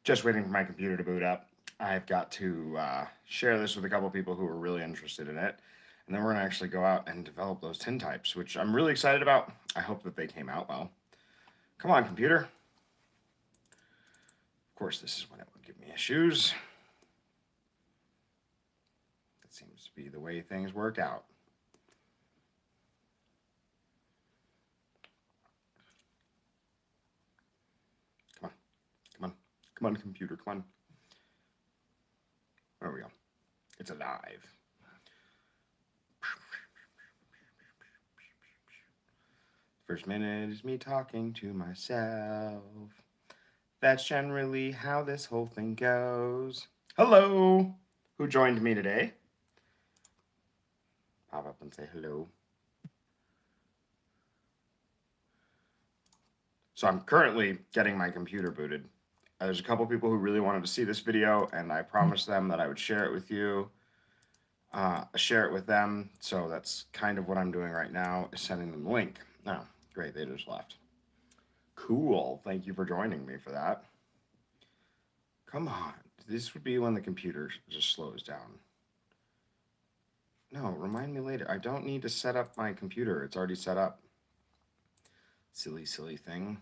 Just waiting for my computer to boot up. I've got to share this with a couple people who are really interested in it. And then we're going to actually go out and develop those tintypes, which I'm really excited about. I hope that they came out well. Come on, computer. Of course, this is when it would give me issues. That seems to be the way things work out. Come on, come on, come on, computer, come on. There we go. It's alive. First minute is me talking to myself. That's generally how this whole thing goes. Hello! Who joined me today? Pop up and say hello. So I'm currently getting my computer booted. There's a couple people who really wanted to see this video, and I promised them that I would share it with you, share it with them. So that's kind of what I'm doing right now, is sending them the link. Oh, great, they just left. Cool, thank you for joining me for that. Come on, this would be when the computer just slows down. No, remind me later. I don't need to set up my computer. It's already set up. Silly, silly thing.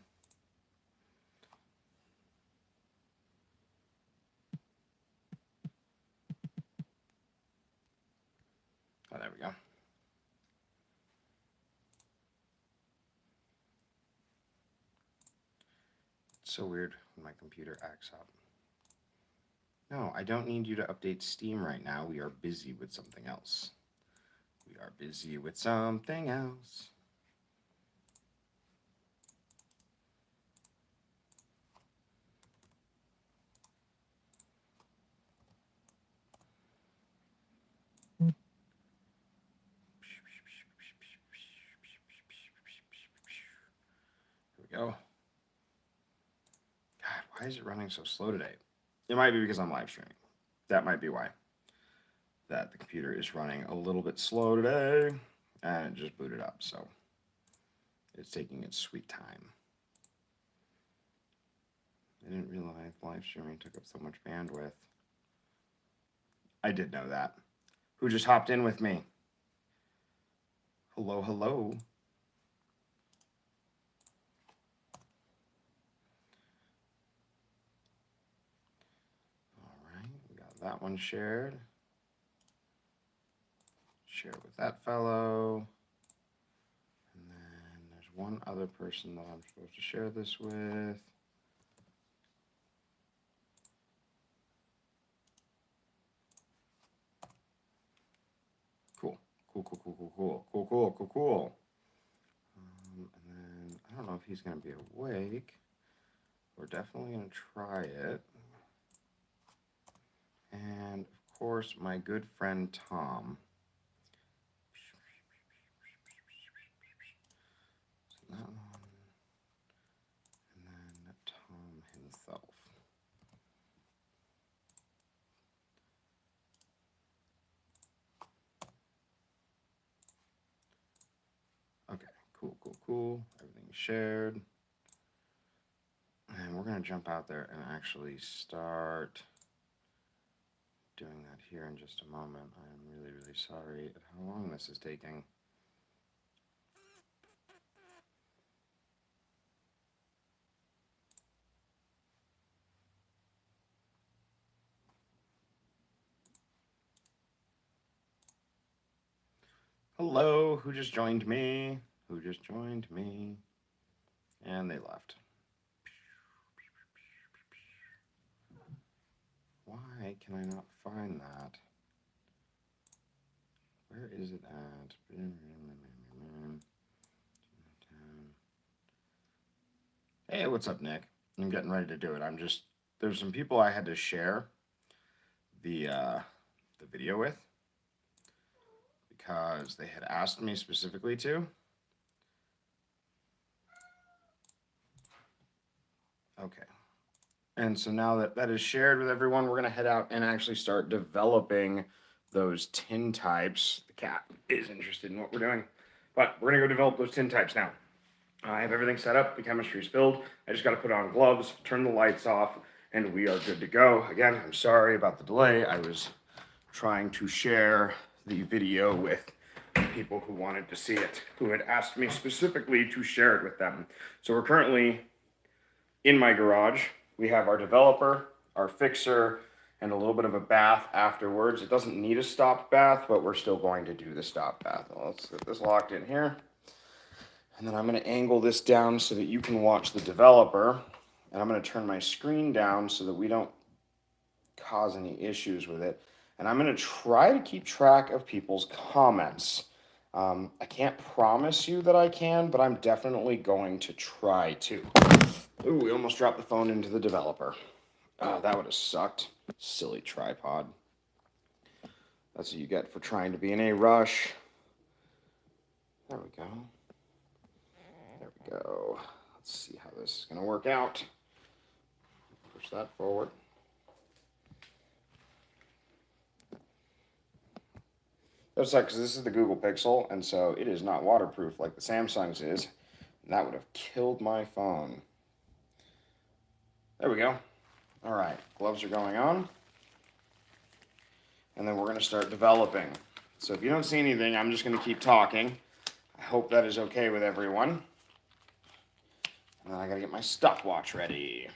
Oh, there we go. It's so weird when my computer acts up. No, I don't need you to update Steam right now. We are busy with something else. We are busy with something else. Here we go. God, why is it running so slow today? It might be because I'm live streaming. That might be why. That the computer is running a little bit slow today, and it just booted up, so it's taking its sweet time. I didn't realize live streaming took up so much bandwidth. I did know that. Who just hopped in with me? Hello, hello. All right, we got that one shared. Share with that fellow. And then there's one other person that I'm supposed to share this with. Cool. And then I don't know if he's going to be awake. We're definitely going to try it. And of course, my good friend Tom. So that one. And then Tom himself. Okay, cool. Everything's shared. And we're going to jump out there and actually start doing that here in just a moment. I'm really, really sorry at how long this is taking. Hello, who just joined me? And they left. Why can I not find that? Where is it at? Hey, what's up, Nick? I'm getting ready to do it. There's some people I had to share the video with because they had asked me specifically to. Okay. And so now that that is shared with everyone, we're going to head out and actually start developing those tintypes. The cat is interested in what we're doing, but we're going to go develop those tintypes now. I have everything set up. The chemistry is filled. I just got to put on gloves, turn the lights off, and we are good to go. Again, I'm sorry about the delay. I was trying to share the video with people who wanted to see it, who had asked me specifically to share it with them. So we're currently in my garage. We have our developer, our fixer, and a little bit of a bath afterwards. It doesn't need a stop bath, but we're still going to do the stop bath. Let's get this locked in here. And then I'm going to angle this down so that you can watch the developer. And I'm going to turn my screen down so that we don't cause any issues with it. And I'm going to try to keep track of people's comments. I can't promise you that I can, but I'm definitely going to try to. Ooh, we almost dropped the phone into the developer. That would have sucked. Silly tripod. That's what you get for trying to be in a rush. There we go. There we go. Let's see how this is going to work out. Push that forward. That's like, because this is the Google Pixel, and so it is not waterproof like the Samsung's is. And that would have killed my phone. There we go. All right, gloves are going on. And then we're going to start developing. So if you don't see anything, I'm just going to keep talking. I hope that is okay with everyone. And then I got to get my stopwatch ready.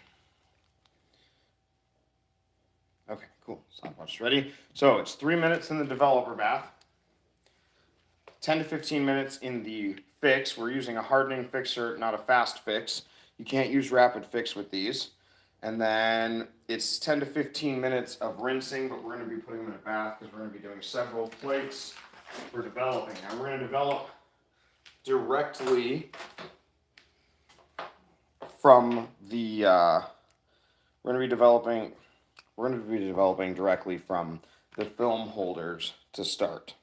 Okay, cool. Stopwatch is ready. So it's 3 minutes in the developer bath. 10 to 15 minutes in the fix. We're using a hardening fixer, not a fast fix. You can't use rapid fix with these. And then it's 10 to 15 minutes of rinsing, but we're going to be putting them in a bath because we're going to be doing several plates for developing. Now we're going to develop directly from the, we're going to be developing directly from the film holders to start.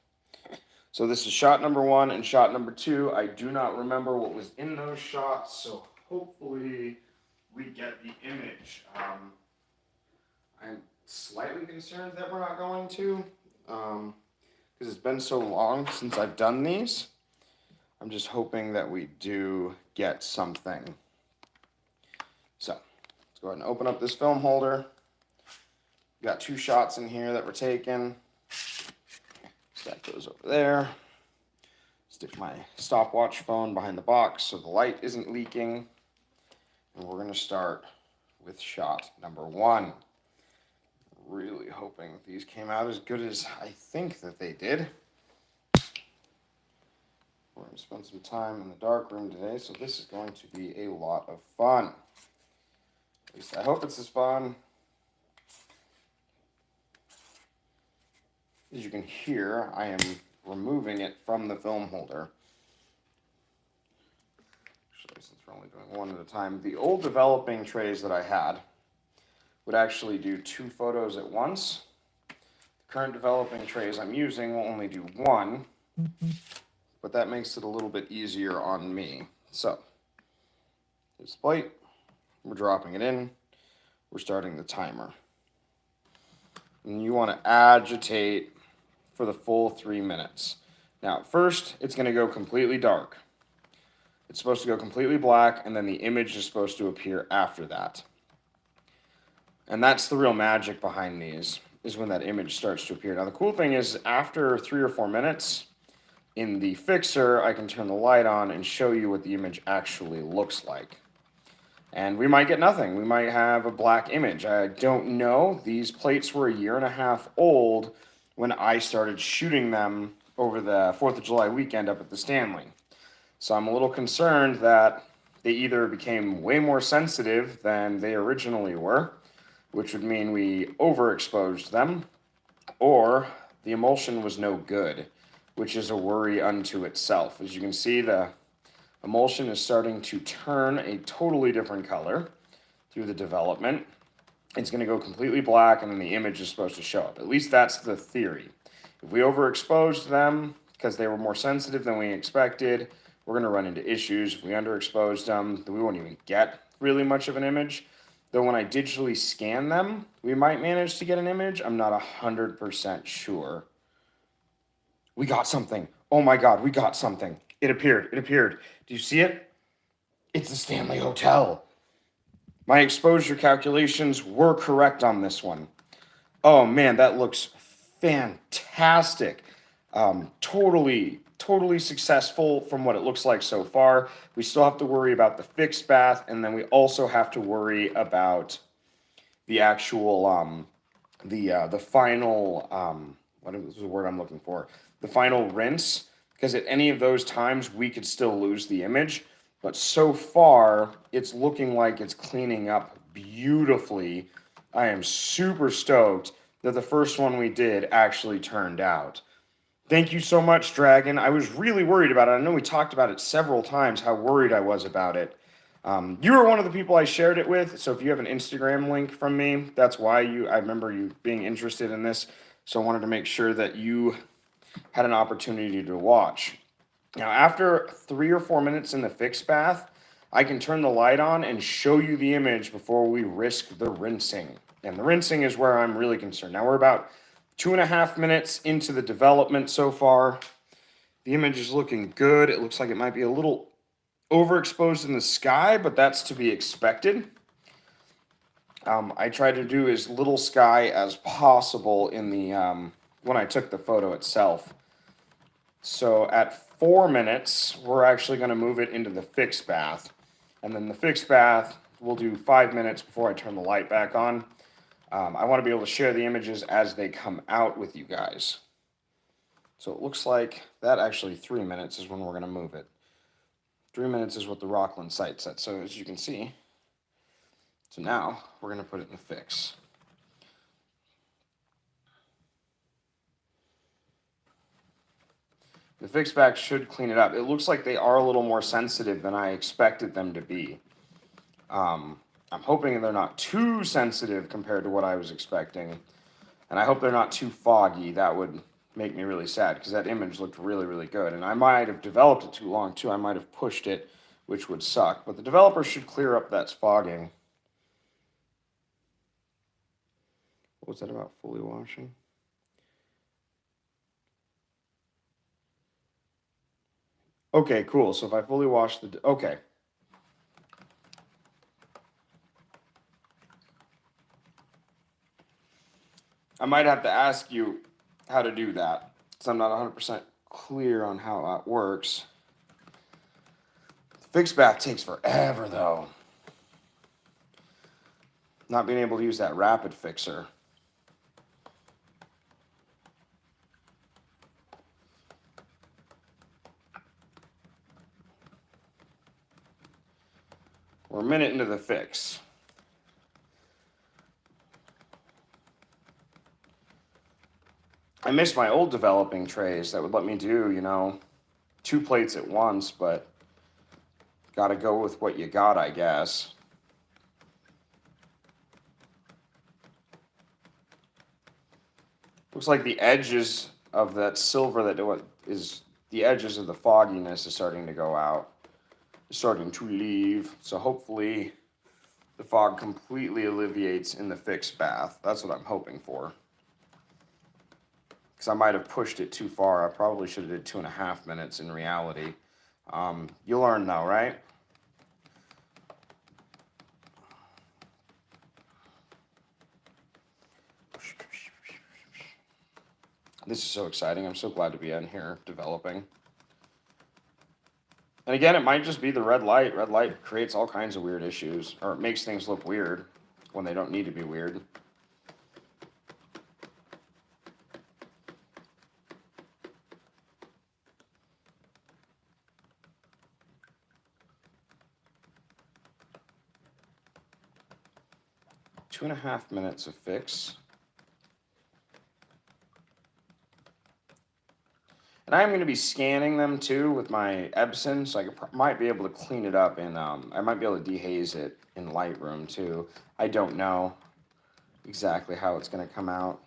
So this is shot number 1 and shot number 2. I do not remember what was in those shots, so hopefully we get the image. I'm slightly concerned that we're not going to, because it's been so long since I've done these. I'm just hoping that we do get something. So let's go ahead and open up this film holder. We've got 2 shots in here that were taken. Stack those over there. Stick my stopwatch phone behind the box so the light isn't leaking. And we're going to start with shot number 1. Really hoping these came out as good as I think that they did. We're going to spend some time in the dark room today, so this is going to be a lot of fun. At least I hope it's as fun. As you can hear, I am removing it from the film holder. Actually, since we're only doing one at a time, the old developing trays that I had would actually do 2 photos at once. The current developing trays I'm using will only do 1, but that makes it a little bit easier on me. So, here's the plate. We're dropping it in. We're starting the timer. And you want to agitate for the full 3 minutes. Now, first, it's going to go completely dark. It's supposed to go completely black, and then the image is supposed to appear after that. And that's the real magic behind these, is when that image starts to appear. Now, the cool thing is, after 3 or 4 minutes, in the fixer, I can turn the light on and show you what the image actually looks like. And we might get nothing. We might have a black image. I don't know. These plates were 1.5 years old when I started shooting them over the 4th of July weekend up at the Stanley. So I'm a little concerned that they either became way more sensitive than they originally were, which would mean we overexposed them, or the emulsion was no good, which is a worry unto itself. As you can see, the emulsion is starting to turn a totally different color through the development. It's going to go completely black, and then the image is supposed to show up. At least that's the theory. If we overexposed them, because they were more sensitive than we expected, we're going to run into issues. If we underexposed them, then we won't even get really much of an image. Though when I digitally scan them, we might manage to get an image. I'm not 100% sure. We got something. Oh my God, we got something. It appeared. It appeared. Do you see it? It's the Stanley Hotel. My exposure calculations were correct on this one. Oh man, that looks fantastic. Totally successful from what it looks like so far. We still have to worry about the fixed bath, and then we also have to worry about the actual the final what is the word I'm looking for? The final rinse, because at any of those times we could still lose the image. But so far, it's looking like it's cleaning up beautifully. I am super stoked that the first one we did actually turned out. Thank you so much, Dragon. I was really worried about it. I know we talked about it several times, how worried I was about it. You were one of the people I shared it with, so if you have an Instagram link from me, that's why I remember you being interested in this, so I wanted to make sure that you had an opportunity to watch. Now, after 3 or 4 minutes in the fixed bath, I can turn the light on and show you the image before we risk the rinsing. And the rinsing is where I'm really concerned. Now, we're about 2.5 minutes into the development so far. The image is looking good. It looks like it might be a little overexposed in the sky, but that's to be expected. I tried to do as little sky as possible in the when I took the photo itself. So at 4 minutes, we're actually going to move it into the fixed bath. And then the fixed bath, we'll do 5 minutes before I turn the light back on. I want to be able to share the images as they come out with you guys. So it looks like that actually 3 minutes is when we're going to move it. 3 minutes is what the Rockland site said. So as you can see, so now we're going to put it in the fix. The fixed back should clean it up. It looks like they are a little more sensitive than I expected them to be. I'm hoping they're not too sensitive compared to what I was expecting. And I hope they're not too foggy. That would make me really sad because that image looked really good. And I might have developed it too long too. I might have pushed it, which would suck. But the developer should clear up that fogging. What was that about fully washing? Okay, cool. So if I fully wash the... Okay. I might have to ask you how to do that, because I'm not 100% clear on how that works. The fixed bath takes forever, though. Not being able to use that rapid fixer. We're a minute into the fix. I miss my old developing trays that would let me do, 2 plates at once, but gotta go with what you got, I guess. Looks like the edges of that silver the edges of the fogginess is starting to go out. It's starting to leave. So hopefully the fog completely alleviates in the fixed bath. That's what I'm hoping for. Because I might have pushed it too far. I probably should have did 2.5 minutes in reality. You'll learn though, right? This is so exciting. I'm so glad to be in here developing. And again, it might just be the red light. Red light creates all kinds of weird issues, or it makes things look weird when they don't need to be weird. Two and a half minutes of fix. And I'm going to be scanning them too with my Epson, so I might be able to clean it up and I might be able to dehaze it in Lightroom too. I don't know exactly how it's going to come out.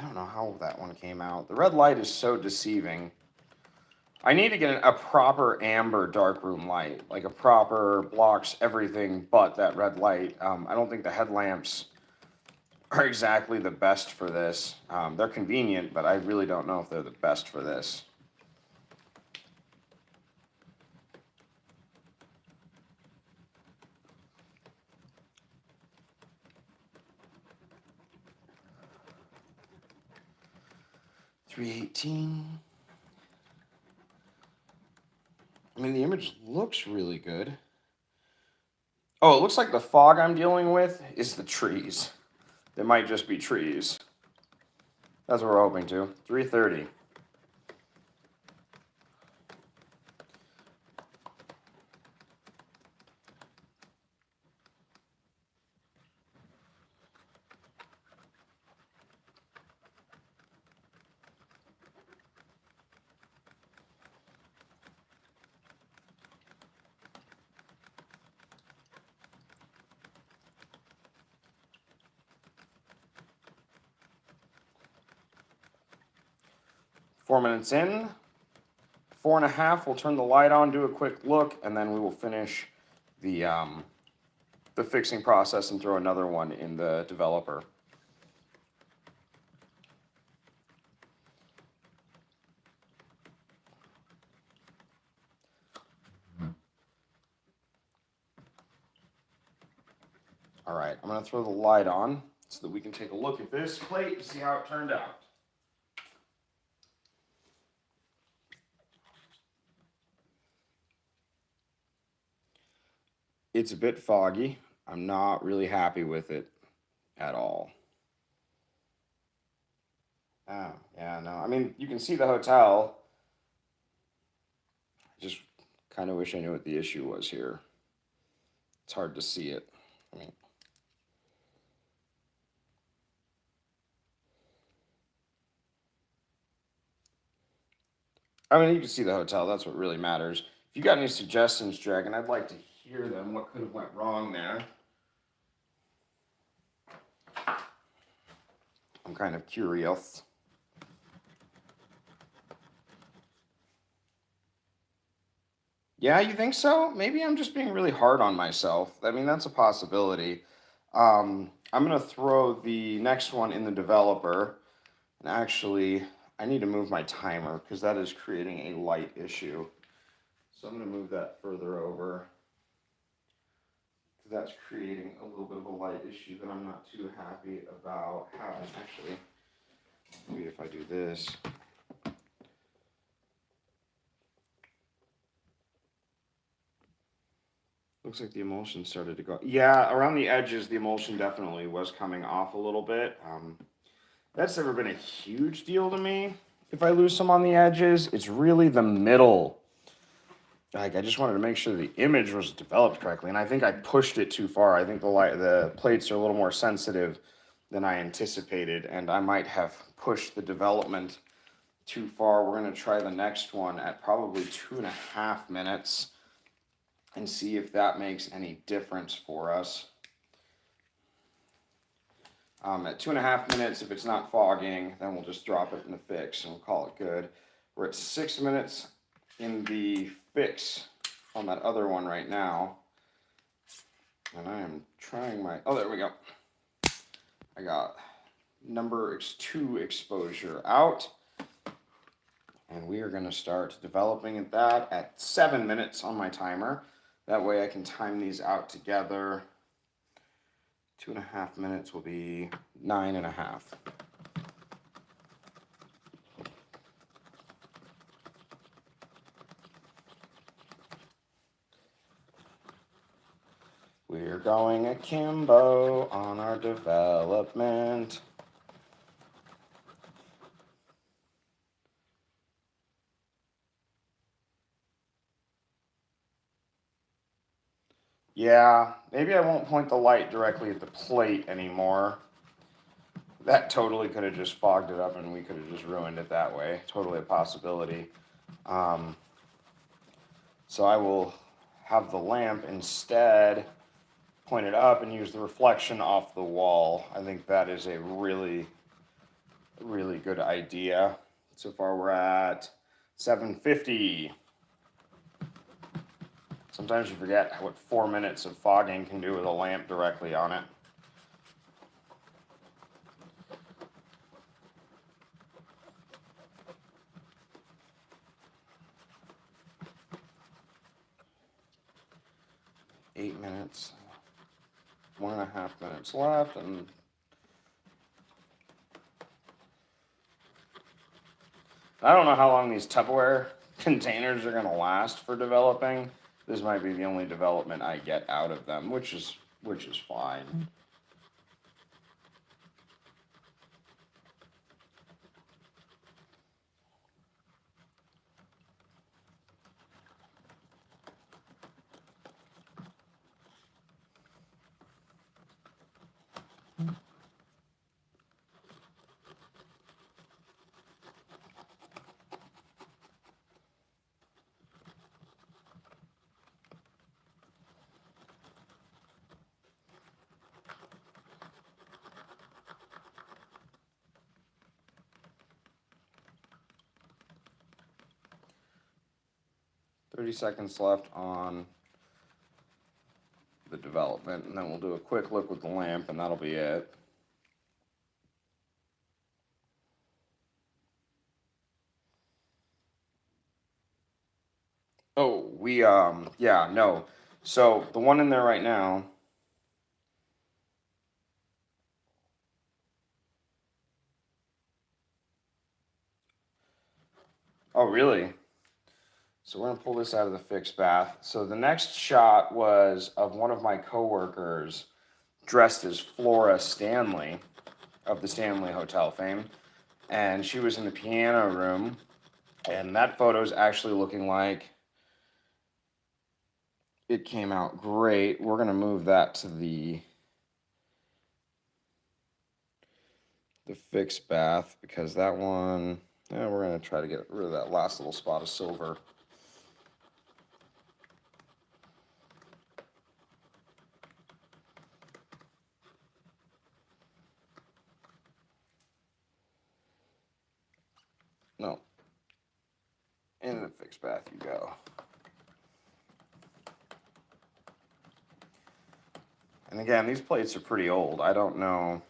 I don't know how that one came out. The red light is so deceiving. I need to get a proper amber darkroom light, like a proper blocks everything but that red light. I don't think the headlamps are exactly the best for this. They're convenient, but I really don't know if they're the best for this. $318. I mean, the image looks really good. Oh, it looks like the fog I'm dealing with is the trees. They might just be trees. That's what we're hoping to. 330. Four minutes in. 4.5, we'll turn the light on, do a quick look, and then we will finish the fixing process and throw another one in the developer. All right, I'm going to throw the light on so that we can take a look at this plate and see how it turned out. It's a bit foggy. I'm not really happy with it at all. Oh, yeah, no. I mean, you can see the hotel. I just kind of wish I knew what the issue was here. It's hard to see it. I mean, you can see the hotel. That's what really matters. If you got any suggestions, Dragon, I'd like to hear them. What could have went wrong there? I'm kind of curious. Yeah, you think so? Maybe I'm just being really hard on myself. I mean, that's a possibility. I'm going to throw the next one in the developer. And actually, I need to move my timer because that is creating a light issue. So I'm going to move that further over. Because that's creating a little bit of a light issue that I'm not too happy about having. Actually, maybe if I do this. Looks like the emulsion started to go. Yeah, around the edges, the emulsion definitely was coming off a little bit. That's never been a huge deal to me. If I lose some on the edges, it's really the middle. Like, I just wanted to make sure the image was developed correctly, and I think I pushed it too far. I think the plates are a little more sensitive than I anticipated, and I might have pushed the development too far. We're going to try the next one at probably 2.5 minutes and see if that makes any difference for us. At 2.5 minutes, if it's not fogging, then we'll just drop it in the fix and we'll call it good. We're at 6 minutes in the fix on that other one right now. And I am trying my, oh, there we go. I got number 2 exposure out. And we are going to start developing that at 7 minutes on my timer. That way I can time these out together. 2.5 minutes will be 9.5. We're going akimbo on our development. Yeah, maybe I won't point the light directly at the plate anymore. That totally could have just fogged it up and we could have just ruined it that way. Totally a possibility. So I will have the lamp instead point it up and use the reflection off the wall. I think that is a really a really good idea. So far we're at 750. Sometimes you forget what 4 minutes of fogging can do with a lamp directly on it. Eight minutes, 1.5 minutes left, and I don't know how long these Tupperware containers are going to last for developing. This might be the only development I get out of them, which is fine. $30 left on the development, and then we'll do a quick look with the lamp, and that'll be it. Oh, yeah, no. So the one in there right now, oh, really? So we're gonna pull this out of the fixed bath. So the next shot was of one of my coworkers dressed as Flora Stanley of the Stanley Hotel fame, and she was in the piano room, and that photo is actually looking like it came out great. We're gonna move that to the fixed bath because that one, yeah, we're gonna try to get rid of that last little spot of silver. No. In the fixed bath you go. And again, these plates are pretty old. I don't know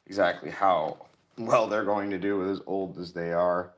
exactly how well they're going to do with as old as they are.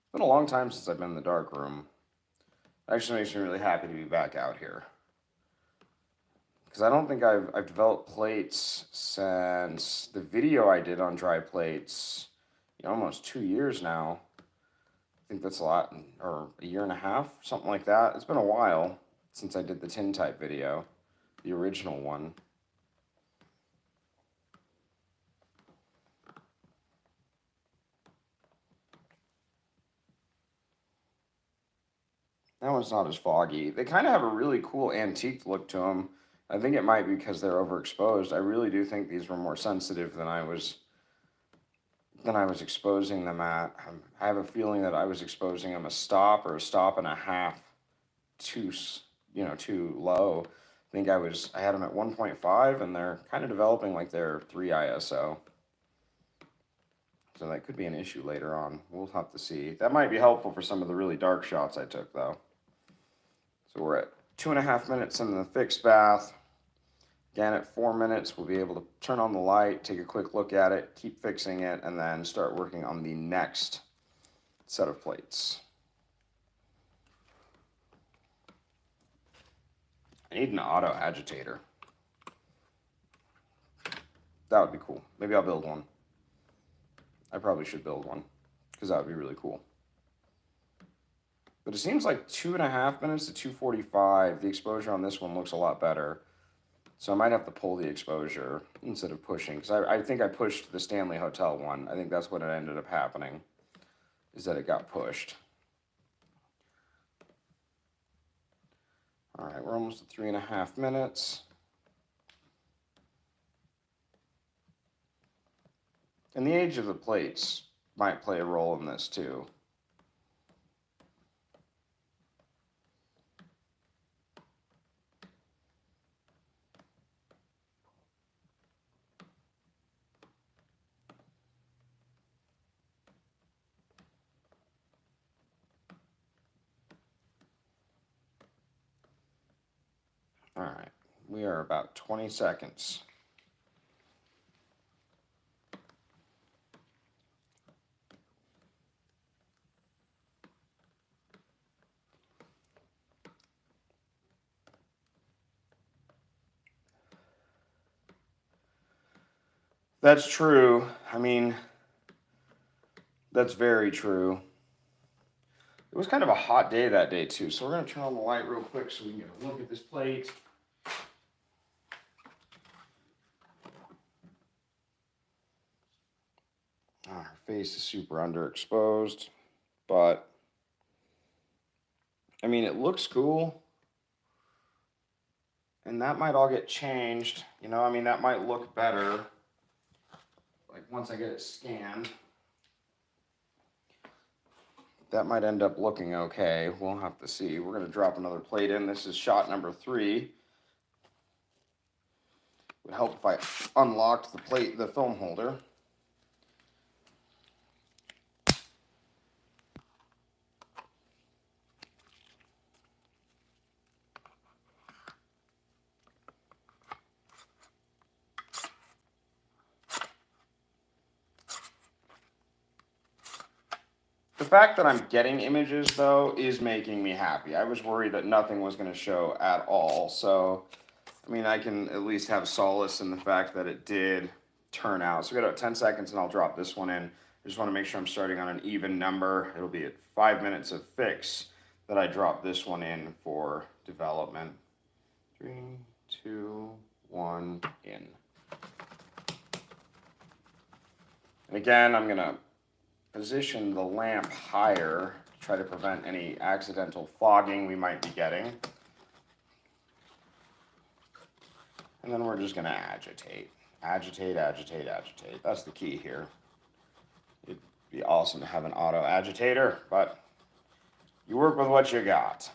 It's been a long time since I've been in the dark room. It actually makes me really happy to be back out here. Because I don't think I've developed plates since the video I did on dry plates, almost 2 years now. I think that's a lot, or a year and a half, something like that. It's been a while since I did the Tintype video, the original one. That one's not as foggy. They kind of have a really cool antique look to them. I think it might be because they're overexposed. I really do think these were more sensitive than I was exposing them at. I have a feeling that I was exposing them a stop or a stop and a half too low. I think I had them at 1.5, and they're kind of developing like they're 3 ISO. So that could be an issue later on. We'll have to see. That might be helpful for some of the really dark shots I took, though. So we're at 2.5 minutes in the fixed bath. Again, at 4 minutes, we'll be able to turn on the light, take a quick look at it, keep fixing it, and then start working on the next set of plates. I need an auto agitator. That would be cool. Maybe I'll build one. I probably should build one because that would be really cool. But it seems like 2.5 minutes to 2:45. The exposure on this one looks a lot better. So I might have to pull the exposure instead of pushing, because I think I pushed the Stanley Hotel one. I think that's what ended up happening, is that it got pushed. All right, we're almost at 3.5 minutes. And the age of the plates might play a role in this too. All right, we are about 20 seconds. That's true. I mean, that's very true. It was kind of a hot day that day too, so we're going to turn on the light real quick so we can get a look at this plate. Her face is super underexposed, but I mean, it looks cool. And that might all get changed. You know, I mean, that might look better, like once I get it scanned. That might end up looking okay. We'll have to see. We're going to drop another plate in. This is shot number 3. It would help if I unlocked the plate, the film holder. The fact that I'm getting images, though, is making me happy. I was worried that nothing was going to show at all. So, I mean, I can at least have solace in the fact that it did turn out. So we got about 10 seconds, and I'll drop this one in. I just want to make sure I'm starting on an even number. It'll be at 5 minutes of fix that I drop this one in for development. 3, 2, 1, in. And again, I'm going to position the lamp higher to try to prevent any accidental fogging we might be getting. And then we're just going to agitate. Agitate, agitate, agitate. That's the key here. It'd be awesome to have an auto agitator, but you work with what you got.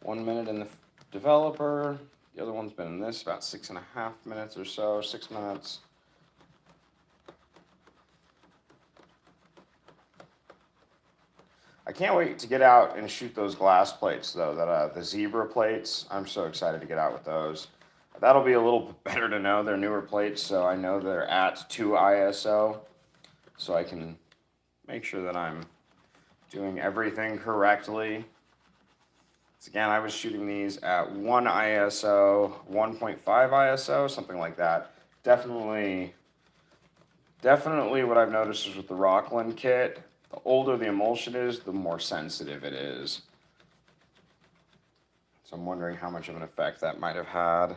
One minute in the developer. The other one's been in this about 6.5 minutes or so, 6 minutes. I can't wait to get out and shoot those glass plates, though, the zebra plates. I'm so excited to get out with those. That'll be a little bit better to know. They're newer plates, so I know they're at 2 ISO, so I can make sure that I'm doing everything correctly. So again, I was shooting these at 1 ISO, 1.5 ISO, something like that. Definitely what I've noticed is with the Rockland kit, the older the emulsion is, the more sensitive it is. So I'm wondering how much of an effect that might have had.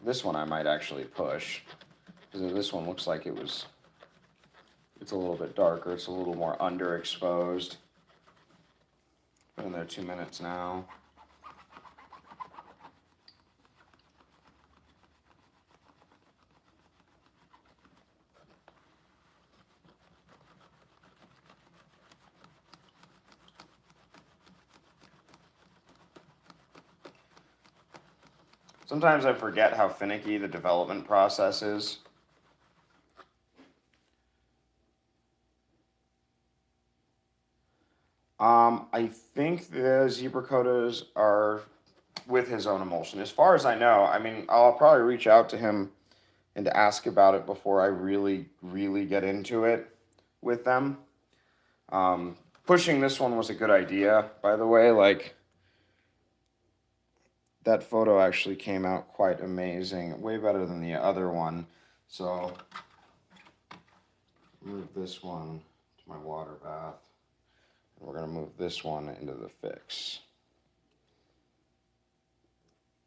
This one I might actually push, because this one looks like it's a little bit darker, it's a little more underexposed. Been in there 2 minutes now. Sometimes I forget how finicky the development process is. I think the zebra codas are with his own emulsion. As far as I know, I mean, I'll probably reach out to him and ask about it before I really, really get into it with them. Pushing this one was a good idea, by the way. Like, that photo actually came out quite amazing, way better than the other one. So, move this one to my water bath. And we're going to move this one into the fix,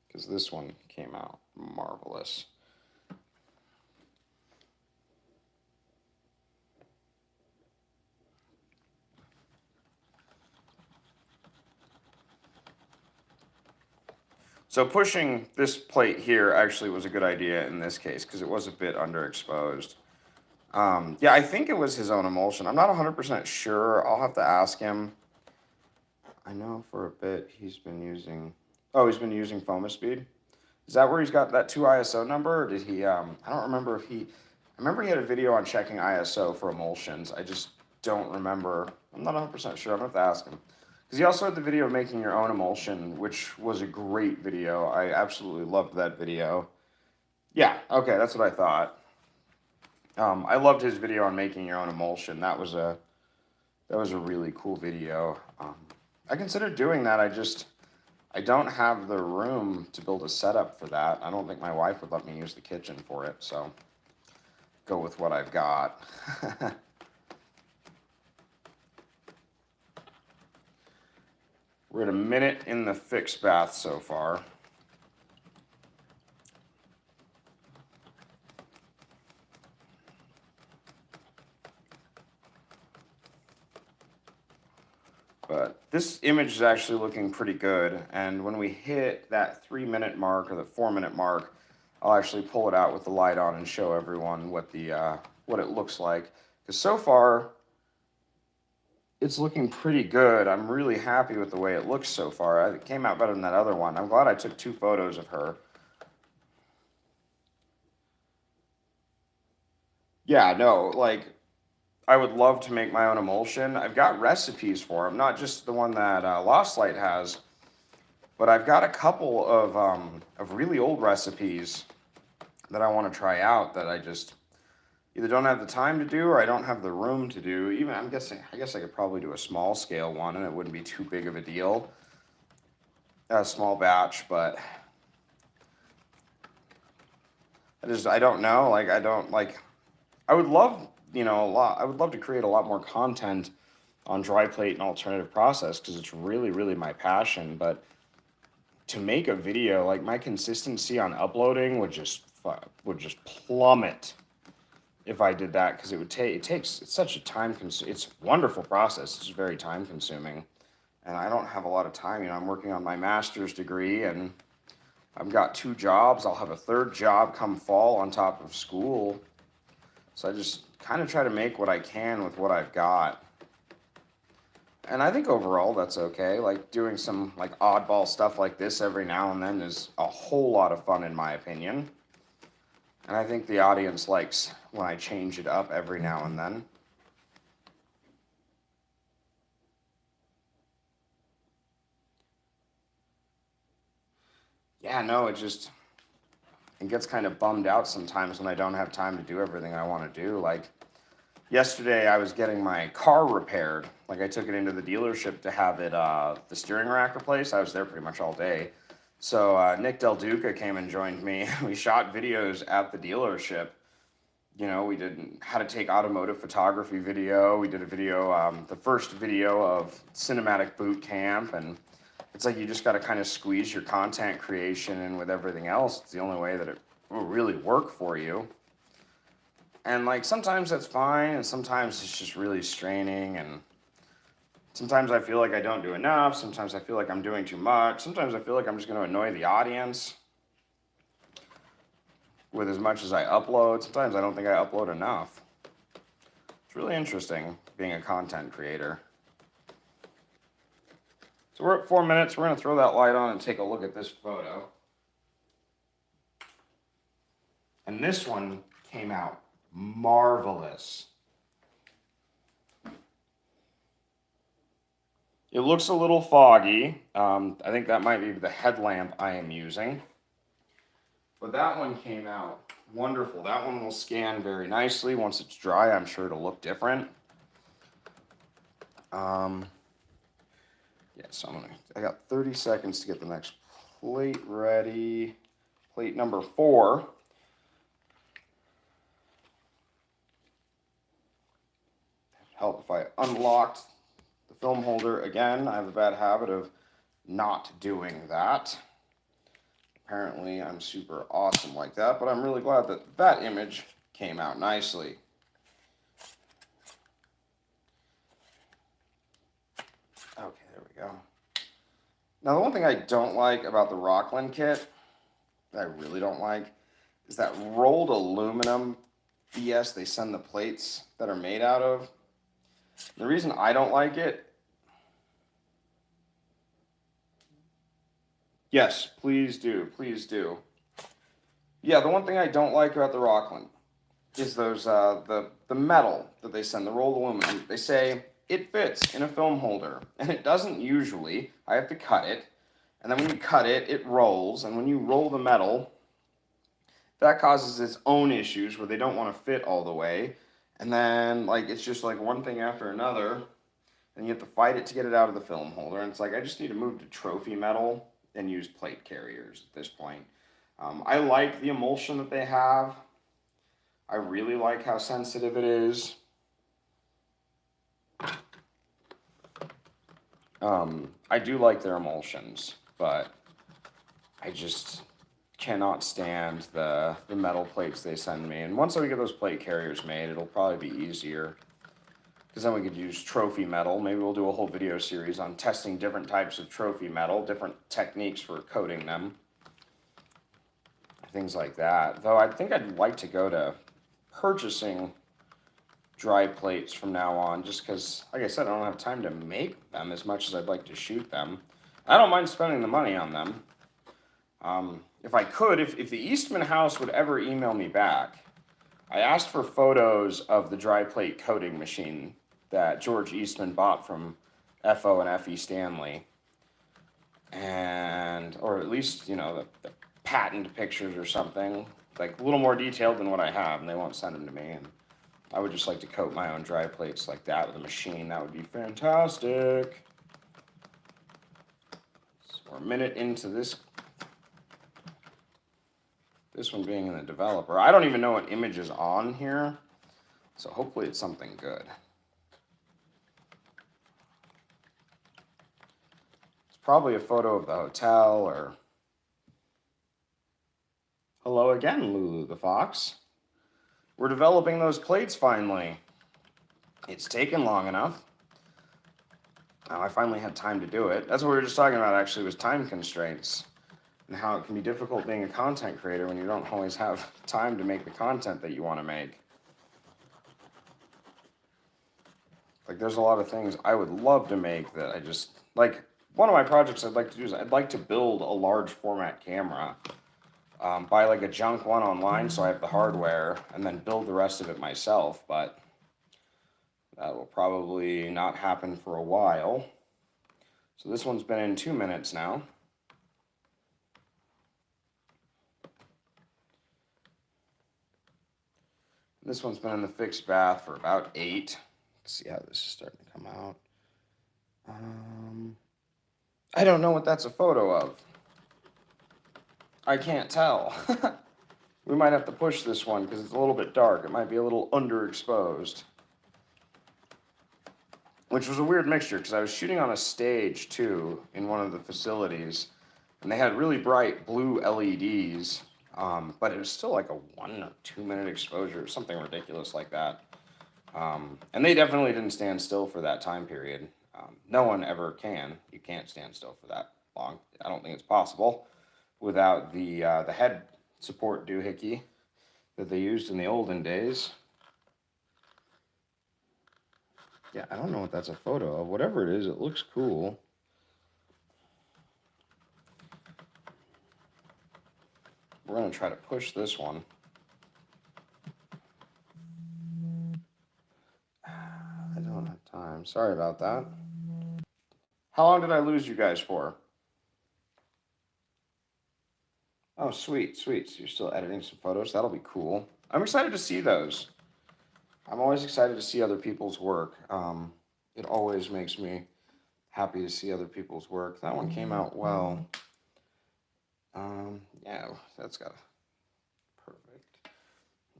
because this one came out marvelous. So pushing this plate here actually was a good idea in this case, because it was a bit underexposed. Yeah, I think it was his own emulsion. I'm not 100% sure. I'll have to ask him. I know for a bit he's been using... Oh, he's been using Foam-A-Speed. Is that where he's got that 2 ISO number, or did he... I don't remember if he... I remember he had a video on checking ISO for emulsions. I just don't remember. I'm not 100% sure. I'm going to have to ask him. Because he also had the video of making your own emulsion, which was a great video. I absolutely loved that video. Yeah, okay, that's what I thought. I loved his video on making your own emulsion. That was a really cool video. I considered doing that. I don't have the room to build a setup for that. I don't think my wife would let me use the kitchen for it, so go with what I've got. We're at a minute in the fix bath so far. But this image is actually looking pretty good, and when we hit that 3-minute mark or the 4-minute mark, I'll actually pull it out with the light on and show everyone what it looks like. Because so far, it's looking pretty good. I'm really happy with the way it looks so far. It came out better than that other one. I'm glad I took 2 photos of her. Yeah, no, like, I would love to make my own emulsion. I've got recipes for them, not just the one that Lost Light has, but I've got a couple of really old recipes that I want to try out that I just either don't have the time to do or I don't have the room to do. Even I guess I could probably do a small scale one and it wouldn't be too big of a deal. A small batch, but I don't know. Like, I would love, I would love to create a lot more content on dry plate and alternative process, because it's really, really my passion. But to make a video, like, my consistency on uploading would just plummet if I did that, because it's such a it's a wonderful process. It's very time consuming, and I don't have a lot of time. I'm working on my master's degree, and I've got 2 jobs. I'll have a 3rd job come fall on top of school. So I just kind of try to make what I can with what I've got. And I think overall that's okay. Like, doing some like oddball stuff like this every now and then is a whole lot of fun in my opinion. And I think the audience likes when I change it up every now and then. Yeah, no, it gets kind of bummed out sometimes when I don't have time to do everything I want to do. Like, yesterday I was getting my car repaired. Like, I took it into the dealership to have it, the steering rack replaced. I was there pretty much all day. So Nick Del Duca came and joined me. We shot videos at the dealership. We did how to take automotive photography video. We did a video, the first video of cinematic boot camp, and it's like you just got to kind of squeeze your content creation in with everything else. It's the only way that it will really work for you. And like, sometimes that's fine, and sometimes it's just really straining, and sometimes I feel like I don't do enough. Sometimes I feel like I'm doing too much. Sometimes I feel like I'm just going to annoy the audience with as much as I upload. Sometimes I don't think I upload enough. It's really interesting being a content creator. So we're at 4 minutes. We're going to throw that light on and take a look at this photo. And this one came out marvelous. It looks a little foggy. I think that might be the headlamp I am using. But that one came out wonderful. That one will scan very nicely. Once it's dry, I'm sure it'll look different. Yeah, so I got 30 seconds to get the next plate ready. Plate number 4. Help if I unlocked the film holder again. I have a bad habit of not doing that. Apparently I'm super awesome like that, but I'm really glad that that image came out nicely. Okay, there we go. Now the one thing I don't like about the Rockland kit, that I really don't like, is that rolled aluminum BS they send the plates that are made out of. The reason I don't like it... Yes, please do. Please do. Yeah, the one thing I don't like about the Rockland is those the metal that they send, the rolled aluminum. They say it fits in a film holder, and it doesn't usually. I have to cut it, and then when you cut it, it rolls, and when you roll the metal, that causes its own issues where they don't want to fit all the way, and then like it's just like one thing after another, and you have to fight it to get it out of the film holder, and it's like I just need to move to trophy metal and use plate carriers at this point. I like the emulsion that they have. I really like how sensitive it is. I do like their emulsions, but I just cannot stand the metal plates they send me. And once we get those plate carriers made, it'll probably be easier. Because then we could use trophy metal. Maybe we'll do a whole video series on testing different types of trophy metal, different techniques for coating them. Things like that. Though I think I'd like to go to purchasing dry plates from now on, just because, like I said, I don't have time to make them as much as I'd like to shoot them. I don't mind spending the money on them. If I could, if the Eastman house would ever email me back, I asked for photos of the dry plate coating machine that George Eastman bought from FO and FE Stanley. And, or at least, you know, the patent pictures or something, like a little more detailed than what I have, and they won't send them to me. And I would just like to coat my own dry plates like that with a machine. That would be fantastic. So we're a minute into this one being in the developer. I don't even know what image is on here, so hopefully it's something good. It's probably a photo of the hotel, or... Hello again, Lulu the Fox. We're developing those plates finally. It's taken long enough. Now I finally had time to do it. That's what we were just talking about, actually, was time constraints. And how it can be difficult being a content creator when you don't always have time to make the content that you want to make. Like, there's a lot of things I would love to make that I just... Like, one of my projects I'd like to do is I'd like to build a large format camera. Buy like a junk one online so I have the hardware, and then build the rest of it myself, but that will probably not happen for a while. So this one's been in 2 minutes now. This one's been in the fixed bath for about 8. Let's see how this is starting to come out. I don't know what that's a photo of. I can't tell. We might have to push this one because it's a little bit dark. It might be a little underexposed. Which was a weird mixture because I was shooting on a stage too in one of the facilities, and they had really bright blue LEDs, but it was still like a 1 or 2 minute exposure, something ridiculous like that. And they definitely didn't stand still for that time period. No one ever can. You can't stand still for that long. I don't think it's possible without the head support doohickey that they used in the olden days. Yeah, I don't know what that's a photo of. Whatever it is, it looks cool. We're going to try to push this one. Sorry about that. How long did I lose you guys for? Oh, sweet, sweet. So you're still editing some photos? That'll be cool. I'm excited to see those. I'm always excited to see other people's work. It always makes me happy to see other people's work. That one came out well. Yeah, that's got perfect.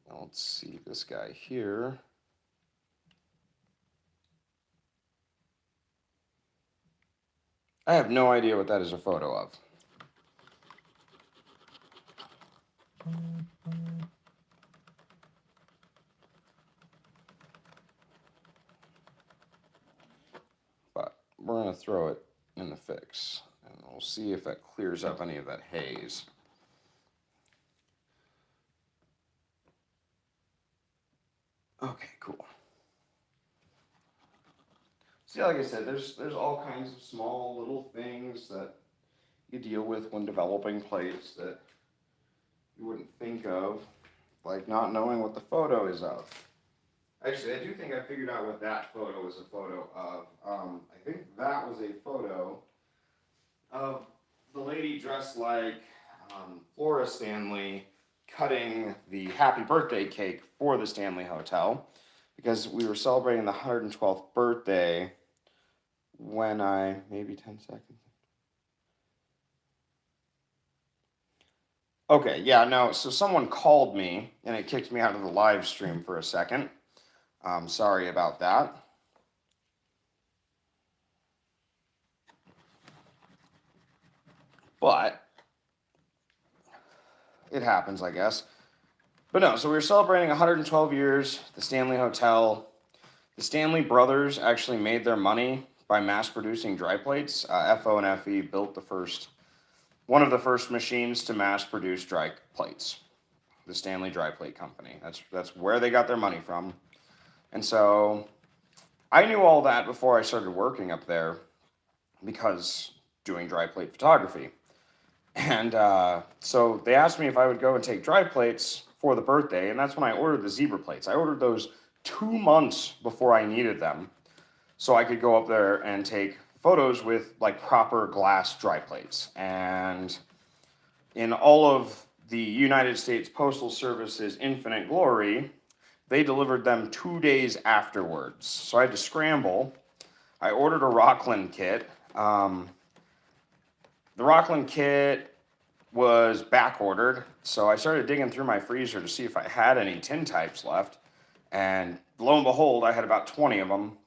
Now let's see this guy here. I have no idea what that is a photo of. But we're going to throw it in the fix, and we'll see if that clears up any of that haze. Okay, cool. See, like I said, there's all kinds of small little things that you deal with when developing plates that you wouldn't think of, like not knowing what the photo is of. Actually, I do think I figured out what that photo is a photo of. I think that was a photo of the lady dressed like Flora Stanley cutting the happy birthday cake for the Stanley Hotel, because we were celebrating the 112th birthday when maybe 10 seconds. Okay, yeah, no, so someone called me and it kicked me out of the live stream for a second. Sorry about that. But it happens, I guess. But no, so we were celebrating 112 years, the Stanley Hotel. The Stanley brothers actually made their money by mass producing dry plates. FO and FE built one of the first machines to mass produce dry plates. The Stanley Dry Plate Company. That's where they got their money from. And so I knew all that before I started working up there, because doing dry plate photography. And so they asked me if I would go and take dry plates for the birthday, and that's when I ordered the zebra plates. I ordered those 2 months before I needed them, so I could go up there and take photos with like proper glass dry plates. And in all of the United States Postal Service's infinite glory, they delivered them 2 days afterwards. So I had to scramble. I ordered a Rockland kit. The Rockland kit was back ordered, so I started digging through my freezer to see if I had any Tintypes left. And lo and behold, I had about 20 of them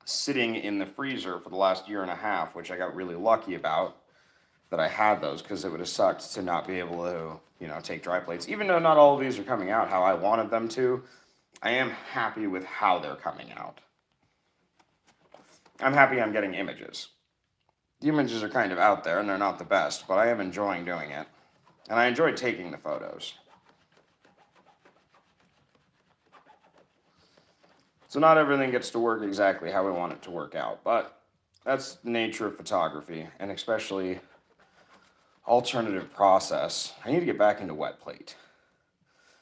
sitting in the freezer for the last year and a half, which I got really lucky about that I had those, because it would have sucked to not be able to, take dry plates. Even though not all of these are coming out how I wanted them to, I am happy with how they're coming out. I'm happy I'm getting images. The images are kind of out there and they're not the best, but I am enjoying doing it. And I enjoy taking the photos. So not everything gets to work exactly how we want it to work out, but that's the nature of photography, and especially alternative process. I need to get back into wet plate.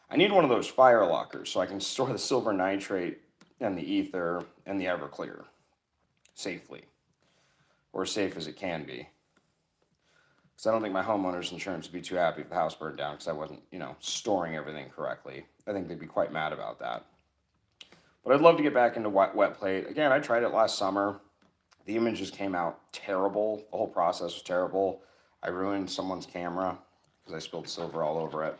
I need one of those fire lockers so I can store the silver nitrate and the ether and the Everclear safely, or as safe as it can be. Because I don't think my homeowner's insurance would be too happy if the house burned down because I wasn't, storing everything correctly. I think they'd be quite mad about that. But I'd love to get back into wet plate. Again, I tried it last summer. The images came out terrible. The whole process was terrible. I ruined someone's camera because I spilled silver all over it.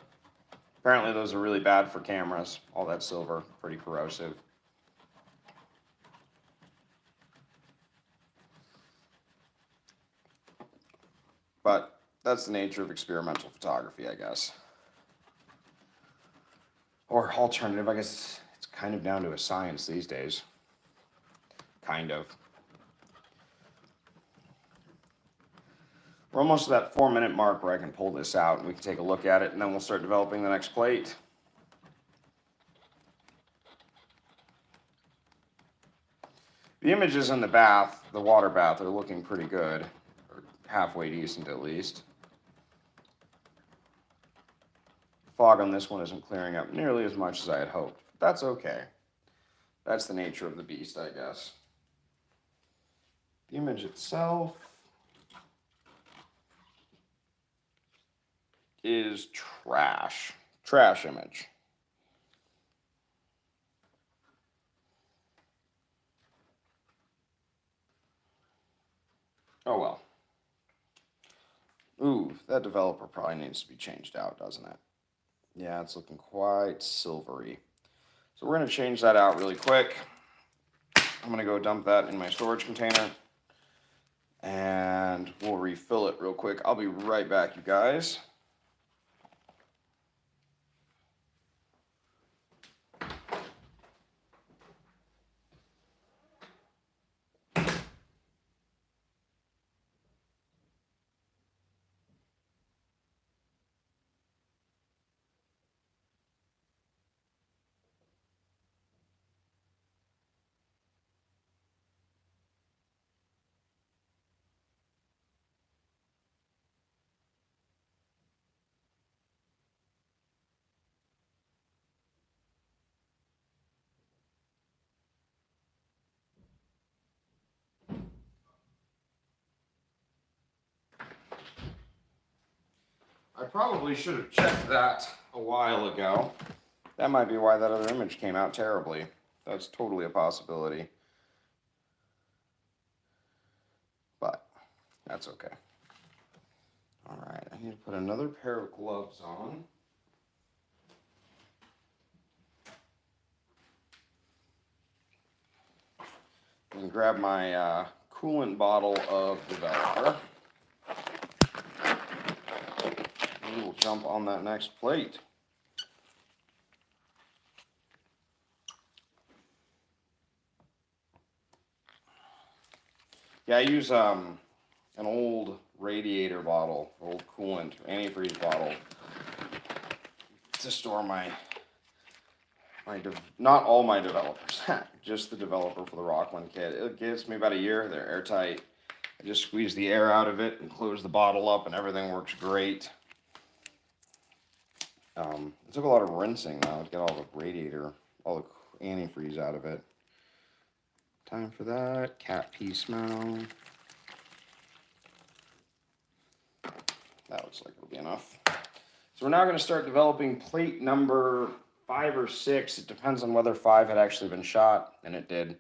Apparently those are really bad for cameras. All that silver, pretty corrosive. But that's the nature of experimental photography, I guess. Or alternative, I guess it's kind of down to a science these days. Kind of. We're almost to that 4-minute mark where I can pull this out and we can take a look at it, and then we'll start developing the next plate. The images in the bath, the water bath, are looking pretty good, or halfway decent at least. The fog on this one isn't clearing up nearly as much as I had hoped. That's okay. That's the nature of the beast, I guess. The image itself is trash. Trash image. Oh well. Ooh, that developer probably needs to be changed out, doesn't it? Yeah, it's looking quite silvery. So we're going to change that out really quick. I'm going to go dump that in my storage container. And we'll refill it real quick. I'll be right back, you guys. I probably should have checked that a while ago. That might be why that other image came out terribly. That's totally a possibility. But that's okay. All right, I need to put another pair of gloves on. And grab my coolant bottle of developer. We will jump on that next plate. Yeah, I use an old radiator bottle, old coolant, antifreeze bottle to store my not all my developers, just the developer for the Rockland kit. It gives me about a year. They're airtight. I just squeeze the air out of it and close the bottle up, and everything works great. It took a lot of rinsing though to get all the radiator, all the antifreeze out of it. Time for that cat pee smell. That looks like it'll be enough. So we're now going to start developing plate number 5 or 6. It depends on whether 5 had actually been shot, and it did.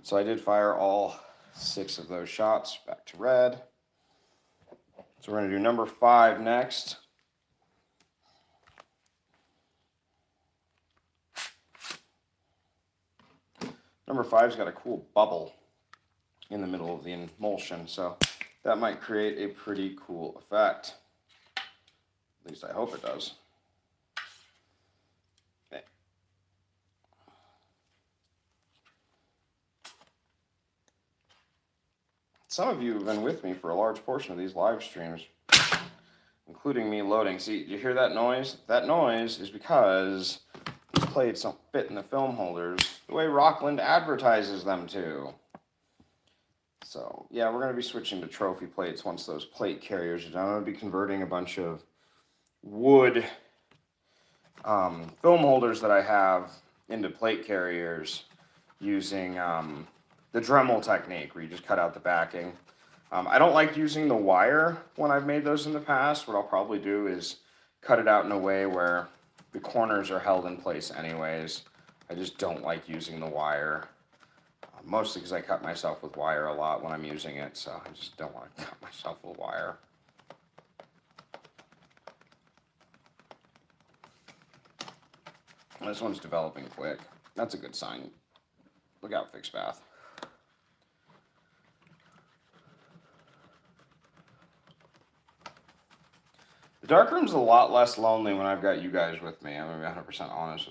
So I did fire all 6 of those shots back to red. So we're going to do number 5 next. Number 5's got a cool bubble in the middle of the emulsion, so that might create a pretty cool effect. At least I hope it does. Okay. Some of you have been with me for a large portion of these live streams, including me loading. See, did you hear that noise? That noise is because these plates don't fit in the film holders the way Rockland advertises them to. So, yeah, we're going to be switching to trophy plates once those plate carriers are done. I'm going to be converting a bunch of wood film holders that I have into plate carriers using the Dremel technique, where you just cut out the backing. I don't like using the wire when I've made those in the past. What I'll probably do is cut it out in a way where the corners are held in place anyways. I just don't like using the wire. Mostly because I cut myself with wire a lot when I'm using it, so I just don't want to cut myself with wire. This one's developing quick. That's a good sign. Look out, fixed bath. The darkroom's a lot less lonely when I've got you guys with me. I'm going to be 100% honest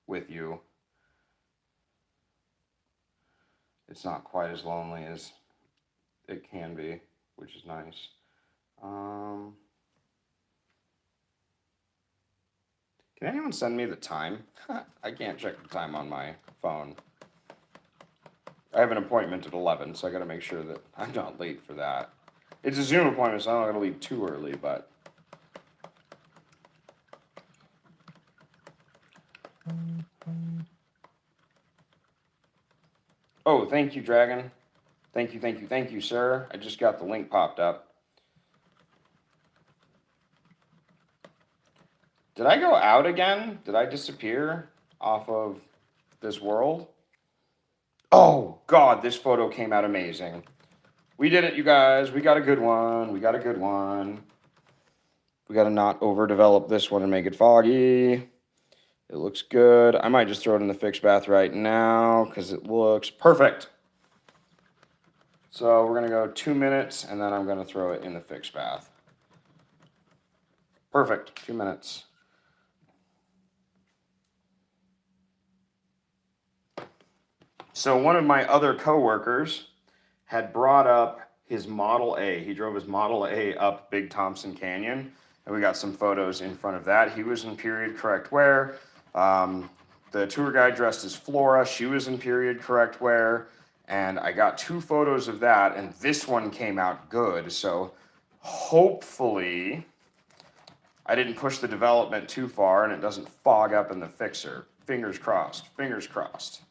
with you. It's not quite as lonely as it can be, which is nice. Can anyone send me the time? I can't check the time on my phone. I have an appointment at 11, so I got to make sure that I'm not late for that. It's a Zoom appointment, so I'm not going to leave too early, but... Oh, thank you, Dragon. Thank you, thank you, thank you, sir. I just got the link popped up. Did I go out again? Did I disappear off of this world? Oh, God, this photo came out amazing. We did it, you guys. We got a good one. We got a good one. We got to not overdevelop this one and make it foggy. It looks good. I might just throw it in the fixed bath right now because it looks perfect. So we're going to go 2 minutes, and then I'm going to throw it in the fixed bath. Perfect. 2 minutes. So one of my other coworkers had brought up his Model A. He drove his Model A up Big Thompson Canyon, and we got some photos in front of that. He was in period correct wear. The tour guide dressed as Flora. She was in period correct wear. And I got 2 photos of that, and this one came out good. So hopefully I didn't push the development too far and it doesn't fog up in the fixer. Fingers crossed. Fingers crossed.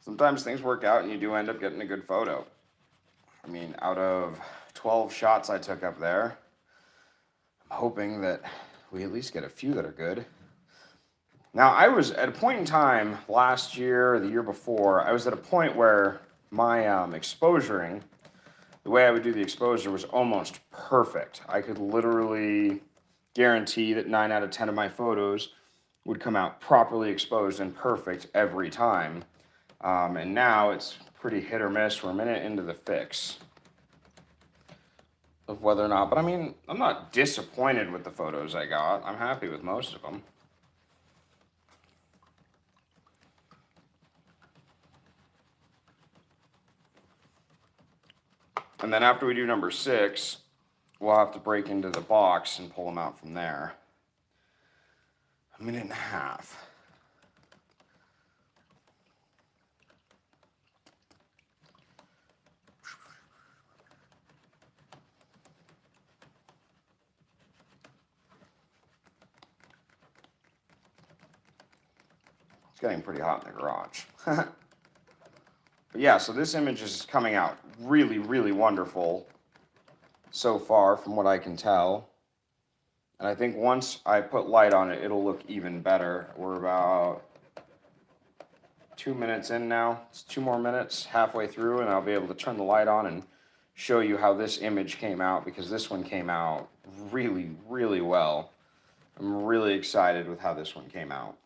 Sometimes things work out and you do end up getting a good photo. I mean, out of 12 shots I took up there, I'm hoping that we at least get a few that are good. Now, I was at a point in time last year or the year before, I was at a point where my exposuring, the way I would do the exposure was almost perfect. I could literally guarantee that 9 out of 10 of my photos would come out properly exposed and perfect every time. And now it's pretty hit or miss. We're a minute into the fix of whether or not, but I mean, I'm not disappointed with the photos I got. I'm happy with most of them. And then after we do number 6, we'll have to break into the box and pull them out from there. A minute and a half. It's getting pretty hot in the garage. But yeah, so this image is coming out really, really wonderful so far from what I can tell. And I think once I put light on it, it'll look even better. We're about 2 minutes in now. It's 2 more minutes, halfway through, and I'll be able to turn the light on and show you how this image came out, because this one came out really, really well. I'm really excited with how this one came out.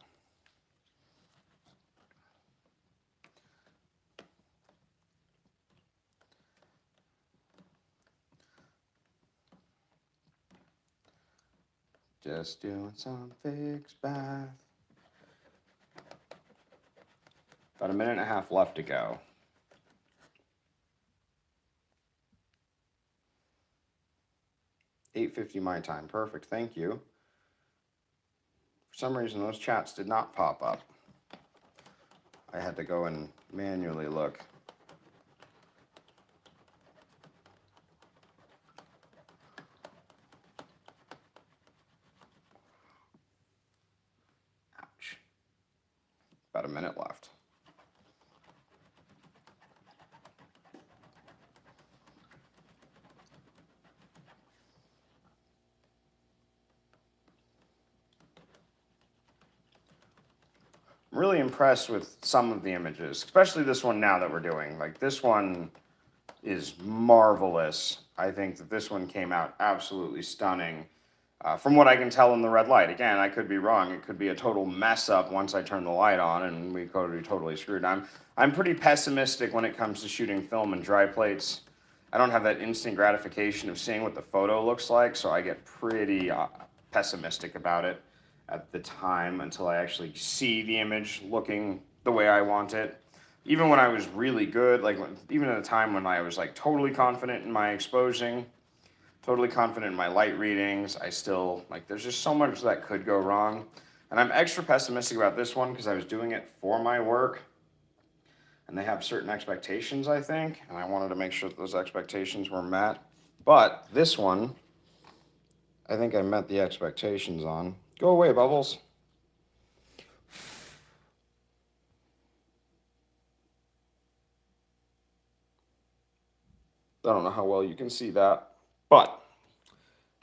Just doing some fixed bath. About a minute and a half left to go. $8:50 my time. Perfect. Thank you. For some reason, those chats did not pop up. I had to go and manually look. Ouch. About a minute left. I'm really impressed with some of the images, especially this one now that we're doing. Like, this one is marvelous. I think that this one came out absolutely stunning. From what I can tell in the red light. Again, I could be wrong. It could be a total mess up once I turn the light on and we could be totally screwed. I'm pretty pessimistic when it comes to shooting film and dry plates. I don't have that instant gratification of seeing what the photo looks like, so I get pretty pessimistic about it at the time until I actually see the image looking the way I want it. Even when I was really good, like even at a time when I was like totally confident in my exposing, totally confident in my light readings, I still, like, there's just so much that could go wrong. And I'm extra pessimistic about this one because I was doing it for my work and they have certain expectations, I think, and I wanted to make sure that those expectations were met. But this one, I think I met the expectations on. Go away, Bubbles. I don't know how well you can see that, but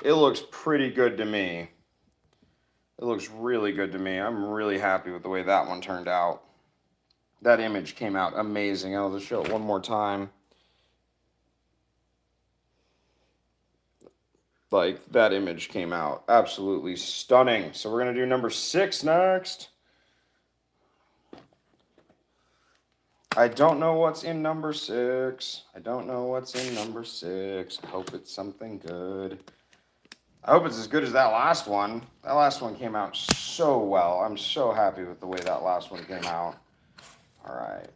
it looks pretty good to me. It looks really good to me. I'm really happy with the way that one turned out. That image came out amazing. I'll just show it one more time. Like, that image came out absolutely stunning. So we're going to do number 6 next. I don't know what's in number 6. I don't know what's in number 6. I hope it's something good. I hope it's as good as that last one. That last one came out so well. I'm so happy with the way that last one came out. All right.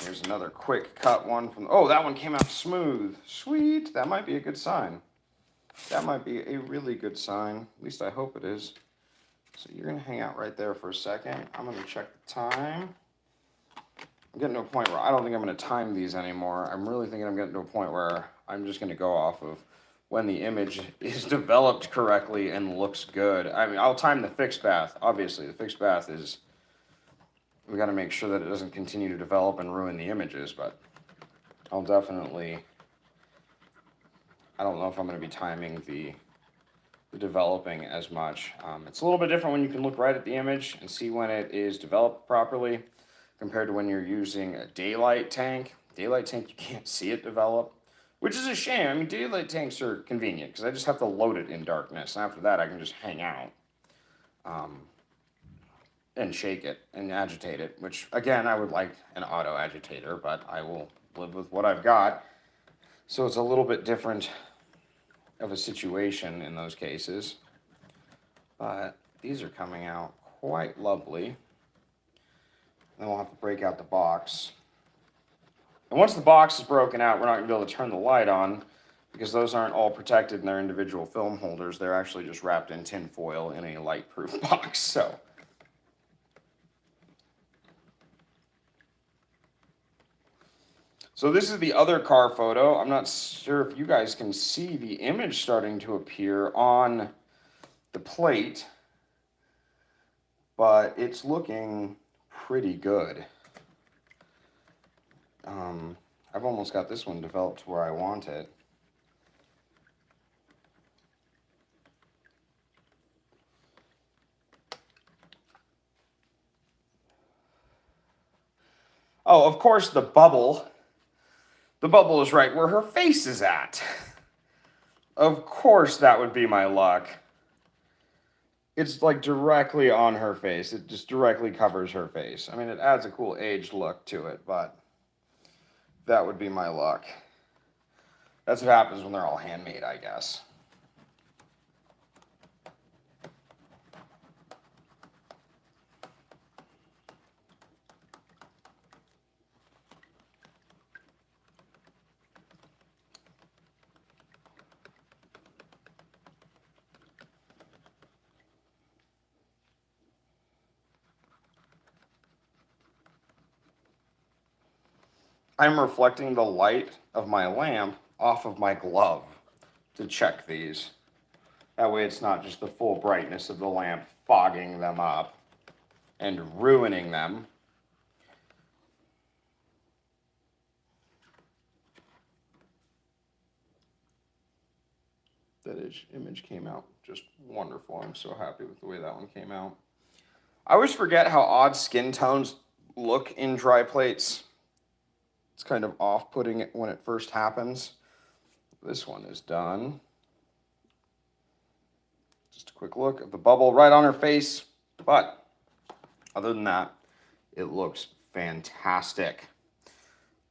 Here's another quick cut one from... Oh, that one came out smooth. Sweet. That might be a good sign. That might be a really good sign. At least I hope it is. So you're going to hang out right there for a second. I'm going to check the time. I'm getting to a point where I don't think I'm going to time these anymore. I'm really thinking I'm getting to a point where I'm just going to go off of when the image is developed correctly and looks good. I mean, I'll time the fixed path. Obviously, the fixed path is... We got to make sure that it doesn't continue to develop and ruin the images, but I'll definitely... I don't know if I'm going to be timing the developing as much. It's a little bit different when you can look right at the image and see when it is developed properly compared to when you're using a daylight tank. Daylight tank, you can't see it develop, which is a shame. I mean, daylight tanks are convenient because I just have to load it in darkness, and after that I can just hang out and shake it and agitate it, which, again, I would like an auto agitator, but I will live with what I've got. So it's a little bit different of a situation in those cases, but these are coming out quite lovely. Then we'll have to break out the box. And once the box is broken out, we're not going to be able to turn the light on because those aren't all protected in their individual film holders. They're actually just wrapped in tin foil in a light-proof box. So this is the other car photo. I'm not sure if you guys can see the image starting to appear on the plate, but it's looking pretty good. I've almost got this one developed to where I want it. Oh, of course, the bubble. The bubble is right where her face is at. Of course that would be my luck. It's like directly on her face. It just directly covers her face. I mean, it adds a cool aged look to it, but that would be my luck. That's what happens when they're all handmade, I guess. I'm reflecting the light of my lamp off of my glove to check these. That way it's not just the full brightness of the lamp fogging them up and ruining them. That image came out just wonderful. I'm so happy with the way that one came out. I always forget how odd skin tones look in dry plates. It's kind of off-putting when it first happens. This one is done. Just a quick look at the bubble right on her face. But other than that, it looks fantastic.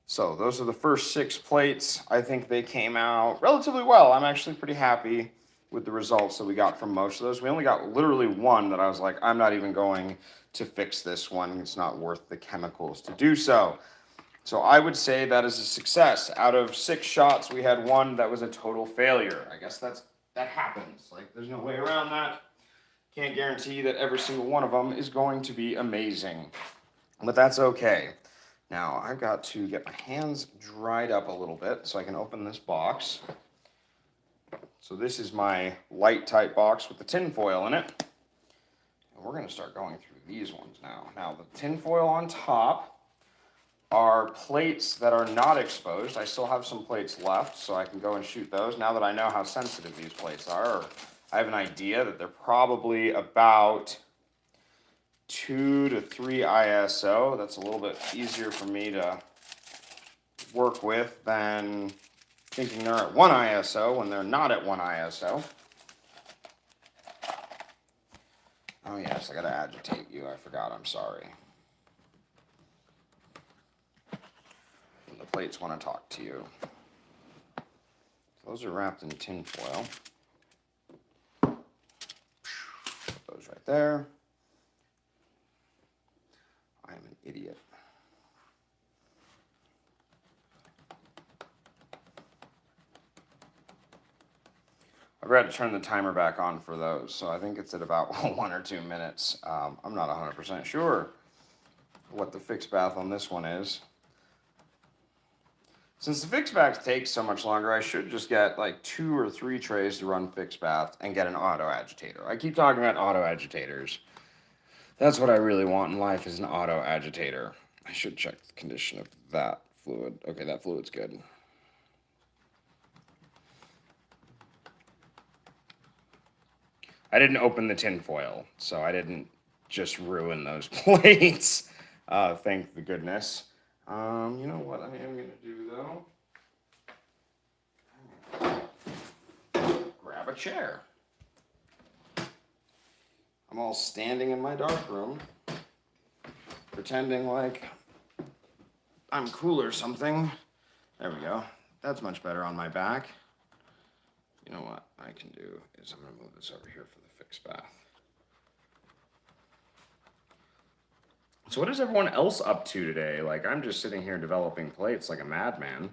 So those are the first 6 plates. I think they came out relatively well. I'm actually pretty happy with the results that we got from most of those. We only got literally one that I was like, I'm not even going to fix this one. It's not worth the chemicals to do so. So I would say that is a success. Out of 6 shots, we had one that was a total failure. I guess that happens. Like, there's no way around that. Can't guarantee that every single one of them is going to be amazing. But that's okay. Now, I've got to get my hands dried up a little bit so I can open this box. So this is my light type box with the tin foil in it. And we're going to start going through these ones now. Now, the tin foil on top are plates that are not exposed. I still have some plates left, so I can go and shoot those now that I know how sensitive these plates are. Or I have an idea that they're probably about 2 to 3 ISO. That's a little bit easier for me to work with than thinking they're at 1 ISO when they're not at 1 ISO. Oh yes, I gotta agitate you. I forgot, I'm sorry. The plates want to talk to you. Those are wrapped in tin foil. Put those right there. I am an idiot. I forgot to turn the timer back on for those, so I think it's at about 1 or 2 minutes. I'm not 100% sure what the fixed bath on this one is. Since the fixed bath takes so much longer, I should just get like 2 or 3 trays to run fixed bath and get an auto agitator. I keep talking about auto agitators. That's what I really want in life, is an auto agitator. I should check the condition of that fluid. Okay, that fluid's good. I didn't open the tin foil, so I didn't just ruin those plates. Thank the goodness. You know what I am going to do, though? Grab a chair. I'm all standing in my dark room, pretending like I'm cool or something. There we go. That's much better on my back. You know what I can do is I'm going to move this over here for the fixed bath. So what is everyone else up to today? Like, I'm just sitting here developing plates like a madman.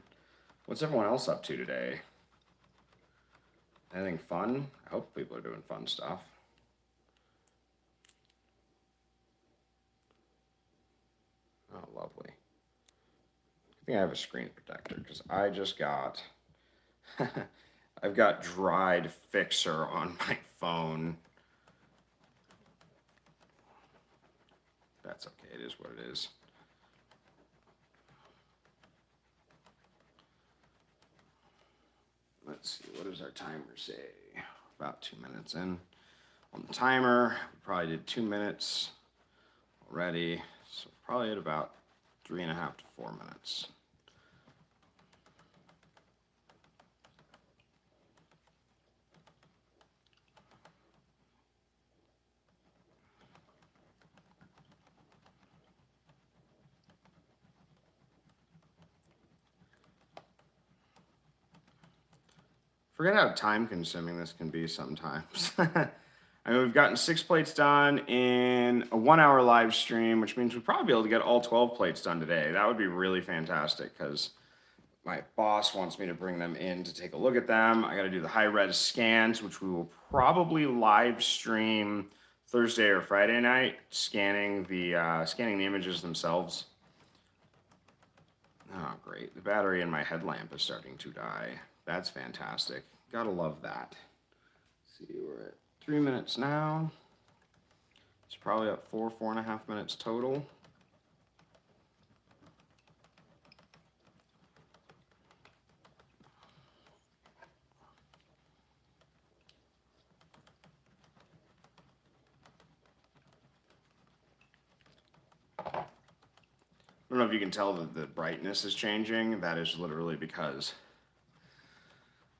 What's everyone else up to today? Anything fun? I hope people are doing fun stuff. Oh, lovely. I think I have a screen protector because I just got... I've got dried fixer on my phone. That's okay, it is what it is. Let's see, what does our timer say? About 2 minutes in. On the timer, we probably did 2 minutes already, so probably at about 3.5 to 4 minutes. Forget how time-consuming this can be sometimes. I mean, we've gotten 6 plates done in a 1-hour live stream, which means we'll probably be able to get all 12 plates done today. That would be really fantastic because my boss wants me to bring them in to take a look at them. I got to do the high-res scans, which we will probably live stream Thursday or Friday night, scanning the images themselves. Oh, great. The battery in my headlamp is starting to die. That's fantastic. Gotta love that. Let's see, we're at 3 minutes now. It's probably at 4.5 minutes total. I don't know if you can tell that the brightness is changing. That is literally because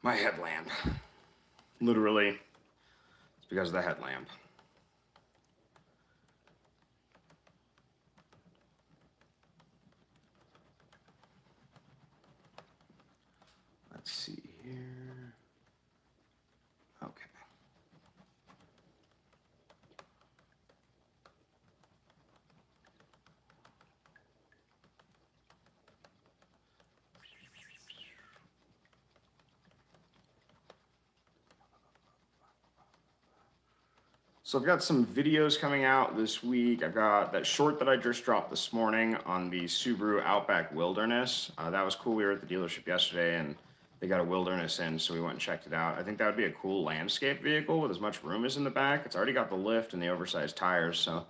my headlamp. Literally, it's because of the headlamp. Let's see here. Okay. So I've got some videos coming out this week. I've got that short that I just dropped this morning on the Subaru Outback Wilderness. That was cool. We were at the dealership yesterday and they got a Wilderness in, so we went and checked it out. I think that would be a cool landscape vehicle with as much room as in the back. It's already got the lift and the oversized tires, so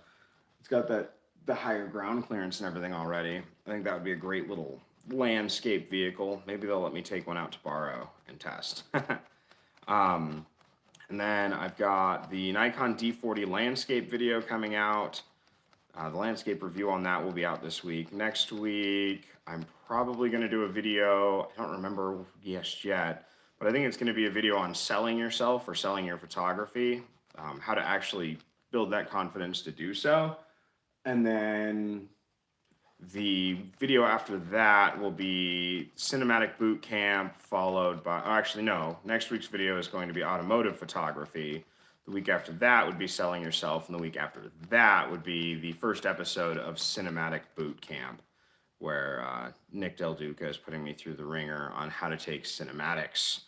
it's got that the higher ground clearance and everything already. I think that would be a great little landscape vehicle. Maybe they'll let me take one out to borrow and test. um, and then I've got the Nikon D40 landscape video coming out. The landscape review on that will be out this week. Next week, I'm probably going to do a video. I don't remember yet, but I think it's going to be a video on selling yourself or selling your photography, how to actually build that confidence to do so. And then the video after that will be cinematic boot camp, followed by, actually no, next week's video is going to be automotive photography. The week after that would be selling yourself, and the week after that would be the first episode of Cinematic Boot Camp, where Nick Del Duca is putting me through the ringer on how to take cinematics,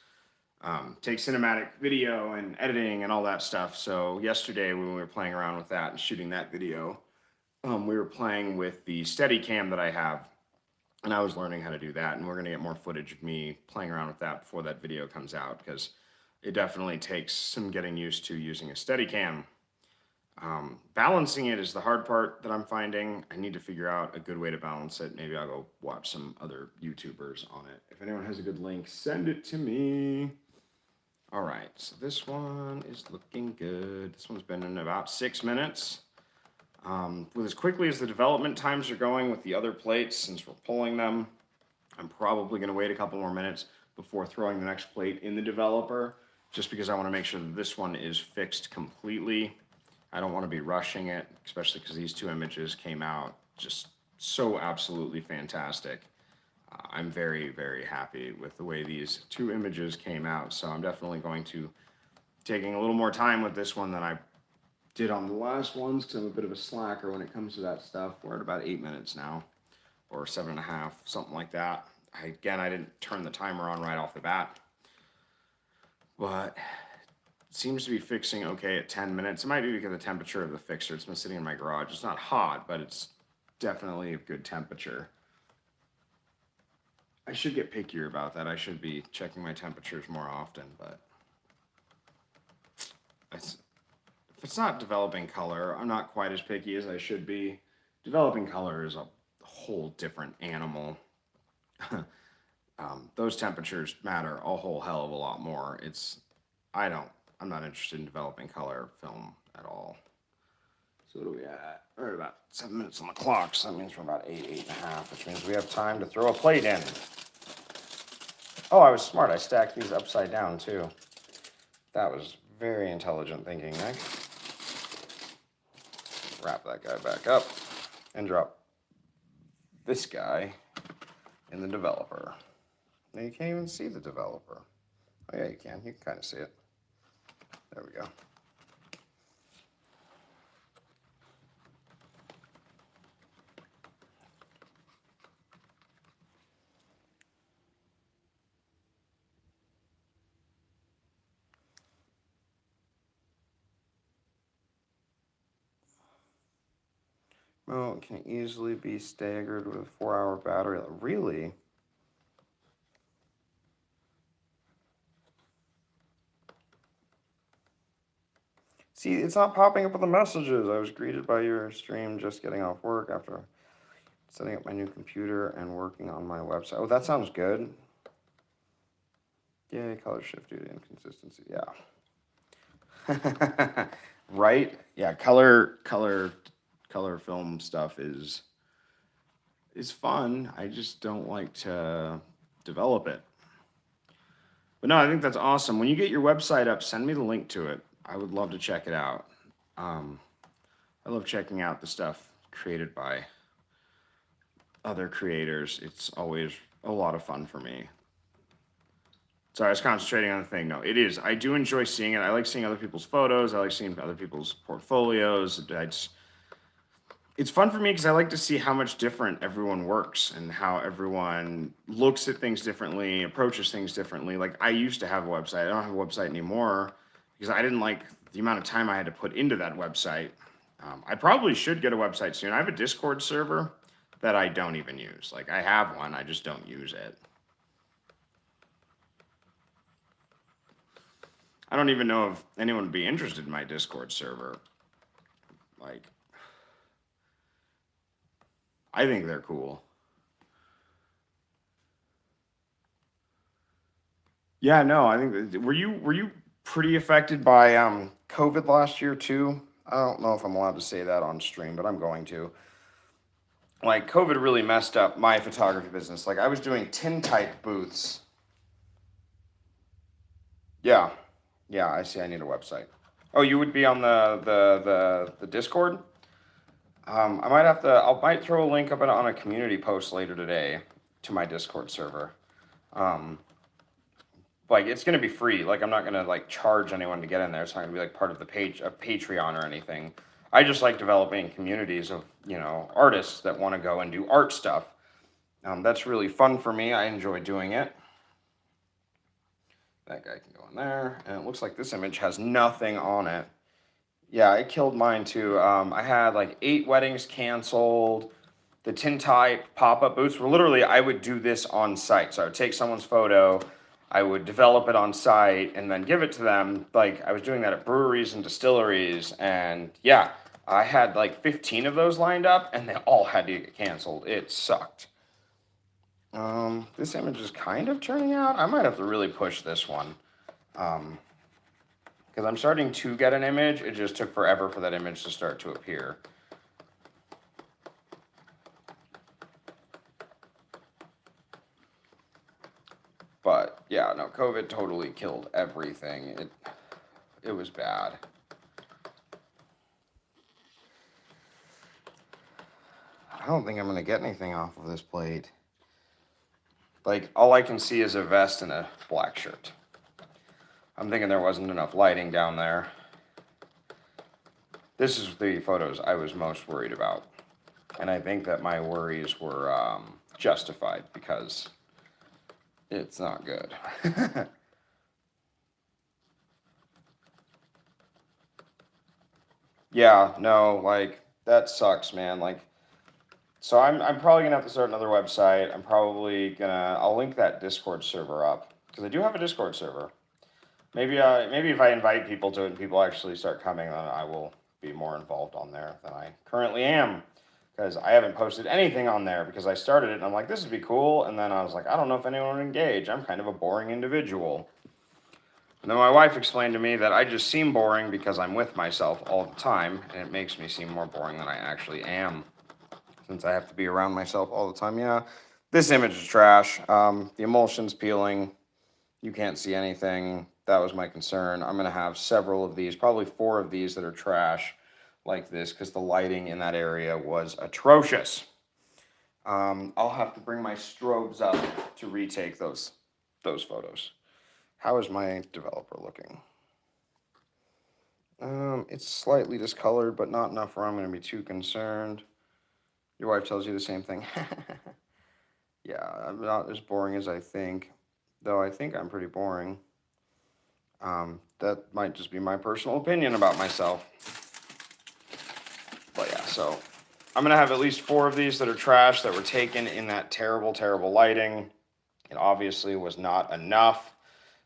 take cinematic video and editing and all that stuff. So yesterday when we were playing around with that and shooting that video, we were playing with the Steadicam that I have, and I was learning how to do that, and we're going to get more footage of me playing around with that before that video comes out, because it definitely takes some getting used to using a Steadicam. Balancing it is the hard part that I'm finding. I need to figure out a good way to balance it. Maybe I'll go watch some other YouTubers on it. If anyone has a good link, send it to me. All right, so this one is looking good. This one's been in about 6 minutes. With as quickly as the development times are going with the other plates, since we're pulling them, I'm probably going to wait a couple more minutes before throwing the next plate in the developer, just because I want to make sure that this one is fixed completely. I don't want to be rushing it, especially because these two images came out just so absolutely fantastic. I'm very, very happy with the way these two images came out, so I'm definitely going to taking a little more time with this one than I did on the last ones, because I'm a bit of a slacker when it comes to that stuff. We're at about 8 minutes now, or 7.5, something like that. Again, I didn't turn the timer on right off the bat, but it seems to be fixing okay at 10 minutes. It might be because of the temperature of the fixer. It's been sitting in my garage. It's not hot, but it's definitely a good temperature. I should get pickier about that. I should be checking my temperatures more often, but if it's not developing color, I'm not quite as picky as I should be. Developing color is a whole different animal. Those temperatures matter a whole hell of a lot more. I'm not interested in developing color film at all. So what are we at? We're at about 7 minutes on the clock, so that means we're about 8.5, which means we have time to throw a plate in. Oh, I was smart. I stacked these upside down, too. That was very intelligent thinking, Nick. Wrap that guy back up and drop this guy in the developer. Now you can't even see the developer. Oh yeah, you can. You can kind of see it. There we go. Well, it can easily be staggered with a 4-hour battery. Really? See, it's not popping up with the messages. I was greeted by your stream just getting off work after setting up my new computer and working on my website. Oh, that sounds good. Yay, color shift due to inconsistency. Yeah. Right? Yeah, color film stuff is fun. I just don't like to develop it. But no, I think that's awesome. When you get your website up, send me the link to it. I would love to check it out. I love checking out the stuff created by other creators. It's always a lot of fun for me. Sorry, I was concentrating on the thing. No, it is. I do enjoy seeing it. I like seeing other people's photos. I like seeing other people's portfolios. It's fun for me because I like to see how much different everyone works and how everyone looks at things differently, approaches things differently. Like, I used to have a website. I don't have a website anymore because I didn't like the amount of time I had to put into that website. I probably should get a website soon. I have a Discord server that I don't even use. Like, I have one, I just don't use it. I don't even know if anyone would be interested in my Discord server. Like, I think they're cool. Yeah, no, I think were you pretty affected by COVID last year too? I don't know if I'm allowed to say that on stream, but I'm going to. Like COVID really messed up my photography business. Like I was doing tintype booths. Yeah. Yeah, I see I need a website. Oh, you would be on the Discord? I might have to I might throw a link up on a community post later today to my Discord server. Um, like it's gonna be free. Like I'm not gonna like charge anyone to get in there. It's not gonna be like part of the page of Patreon or anything. I just like developing communities of artists that want to go and do art stuff. That's really fun for me. I enjoy doing it. That guy can go in there, and it looks like this image has nothing on it. Yeah, it killed mine too. I had like 8 weddings canceled. The tintype pop-up booths were literally, I would do this on site. So I would take someone's photo, I would develop it on site, and then give it to them. Like I was doing that at breweries and distilleries, and yeah, I had like 15 of those lined up, and they all had to get canceled. It sucked. This image is kind of turning out. I might have to really push this one. Because I'm starting to get an image. It just took forever for that image to start to appear. But yeah, no, COVID totally killed everything. It was bad. I don't think I'm gonna get anything off of this plate. Like all I can see is a vest and a black shirt. I'm thinking there wasn't enough lighting down there. This is the photos I was most worried about. And I think that my worries were justified because it's not good. Yeah, no, like that sucks, man. Like, so I'm probably gonna have to start another website. I'll link that Discord server up because I do have a Discord server. Maybe if I invite people to it and people actually start coming, then I will be more involved on there than I currently am. Because I haven't posted anything on there because I started it and I'm like, this would be cool. And then I was like, I don't know if anyone would engage. I'm kind of a boring individual. And then my wife explained to me that I just seem boring because I'm with myself all the time. And it makes me seem more boring than I actually am. Since I have to be around myself all the time. Yeah, this image is trash. The emulsion's peeling. You can't see anything. That was my concern. I'm going to have several of these, probably 4 of these that are trash like this because the lighting in that area was atrocious. I'll have to bring my strobes up to retake those photos. How is my developer looking? It's slightly discolored, but not enough where I'm going to be too concerned. Your wife tells you the same thing. Yeah, I'm not as boring as I think, though I think I'm pretty boring. That might just be my personal opinion about myself. But yeah, so I'm going to have at least 4 of these that are trash that were taken in that terrible, terrible lighting. It obviously was not enough.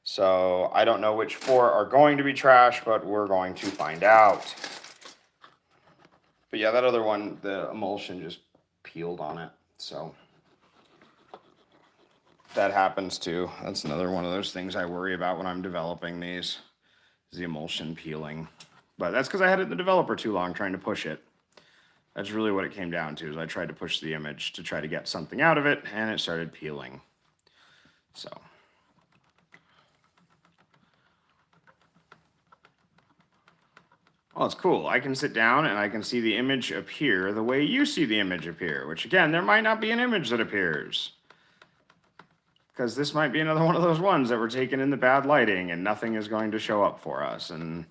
So I don't know which 4 are going to be trash, but we're going to find out. But yeah, that other one, the emulsion just peeled on it. So that happens too. That's another one of those things I worry about when I'm developing these, is the emulsion peeling. But that's because I had it in the developer too long trying to push it. That's really what it came down to, is I tried to push the image to try to get something out of it, and it started peeling. So. Well, it's cool. I can sit down and I can see the image appear the way you see the image appear, which again, there might not be an image that appears. Because this might be another one of those ones that were taken in the bad lighting and nothing is going to show up for us. And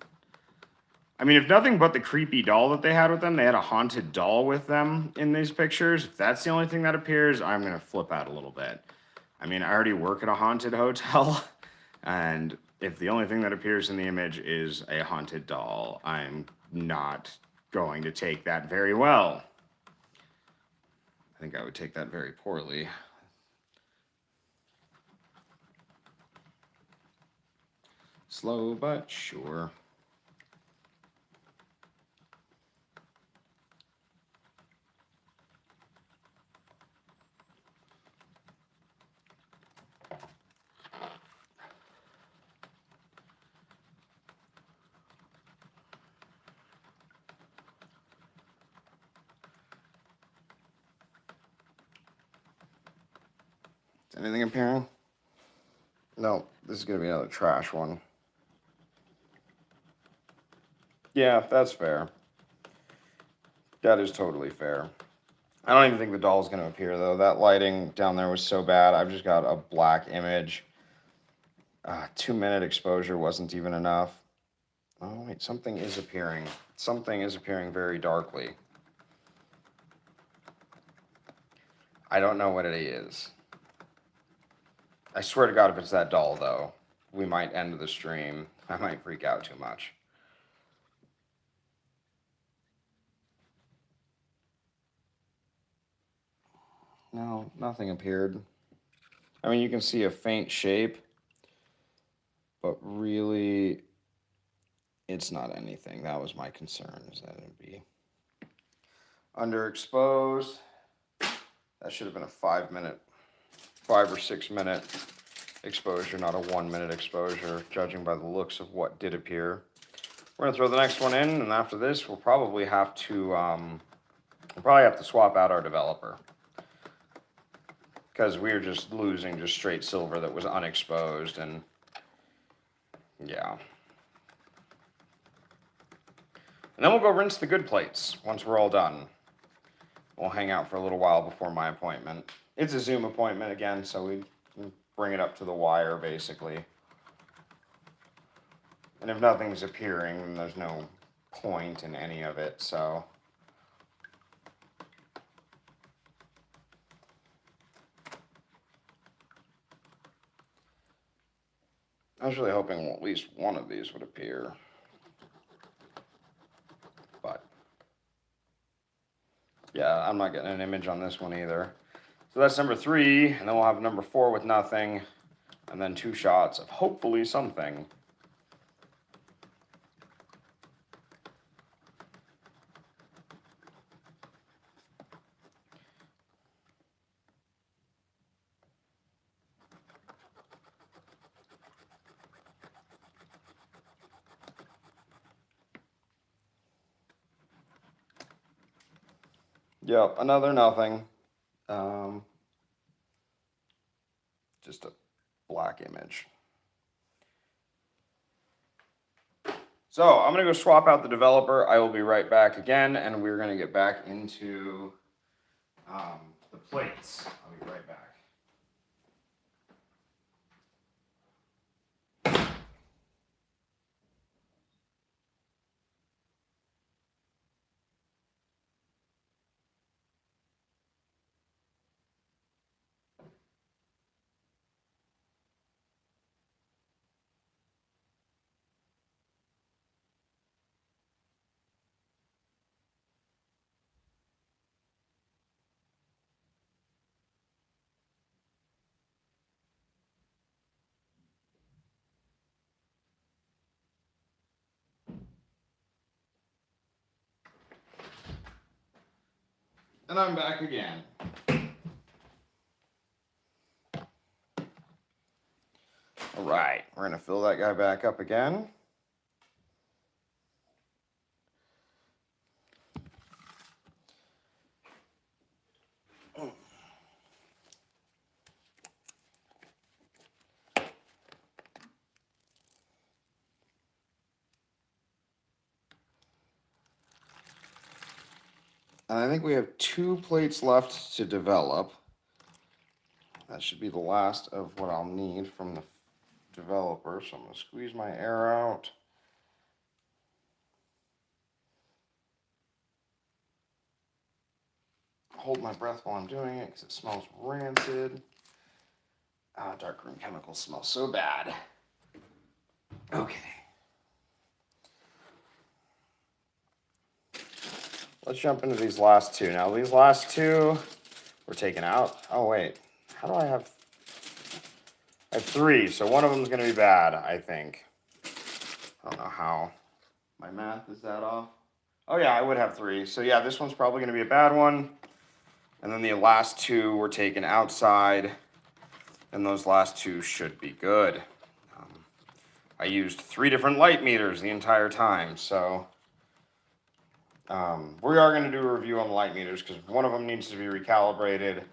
I mean, if nothing but the creepy doll that they had with them, they had a haunted doll with them in these pictures. If that's the only thing that appears, I'm going to flip out a little bit. I mean, I already work at a haunted hotel, and if the only thing that appears in the image is a haunted doll, I'm not going to take that very well. I think I would take that very poorly. Slow but sure. Anything appearing? No, this is going to be another trash one. Yeah, that's fair. That is totally fair. I don't even think the doll is going to appear, though. That lighting down there was so bad. I've just got a black image. 2-minute exposure wasn't even enough. Oh, wait, something is appearing. Something is appearing very darkly. I don't know what it is. I swear to God, if it's that doll, though, we might end the stream. I might freak out too much. No, nothing appeared. I mean, you can see a faint shape, but really, it's not anything. That was my concern, is that it'd be underexposed. That should have been a 5 or 6 minute exposure, not a 1 minute exposure, judging by the looks of what did appear. We're gonna throw the next one in, and after this, we'll probably have to swap out our developer, because we were just losing just straight silver that was unexposed, and yeah. And then we'll go rinse the good plates once we're all done. We'll hang out for a little while before my appointment. It's a Zoom appointment again, so we can bring it up to the wire, basically. And if nothing's appearing, then there's no point in any of it, so. I was really hoping at least one of these would appear. But yeah, I'm not getting an image on this one either. So that's number 3, and then we'll have number 4 with nothing, and then 2 shots of hopefully something. Yep, another nothing. Just a black image. So I'm going to go swap out the developer. I will be right back again, and we're going to get back into the plates. I'll be right back. And I'm back again. All right, we're going to fill that guy back up again. And I think we have 2 plates left to develop. That should be the last of what I'll need from the developer. So I'm going to squeeze my air out. Hold my breath while I'm doing it because it smells rancid. Darkroom chemicals smell so bad. Okay. Let's jump into these last 2. Now, these last 2 were taken out. Oh, wait. How do I have... I have 3, so one of them is going to be bad, I think. I don't know how. My math is that off? Oh, yeah, I would have 3. So, yeah, this one's probably going to be a bad one. And then the last 2 were taken outside. And those last 2 should be good. I used 3 different light meters the entire time, so... we are going to do a review on the light meters because one of them needs to be recalibrated.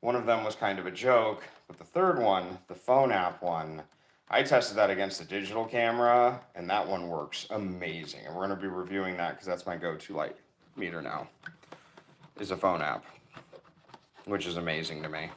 One of them was kind of a joke, but the third one, the phone app one, I tested that against a digital camera, and that one works amazing. And we're going to be reviewing that because that's my go-to light meter now, is a phone app, which is amazing to me.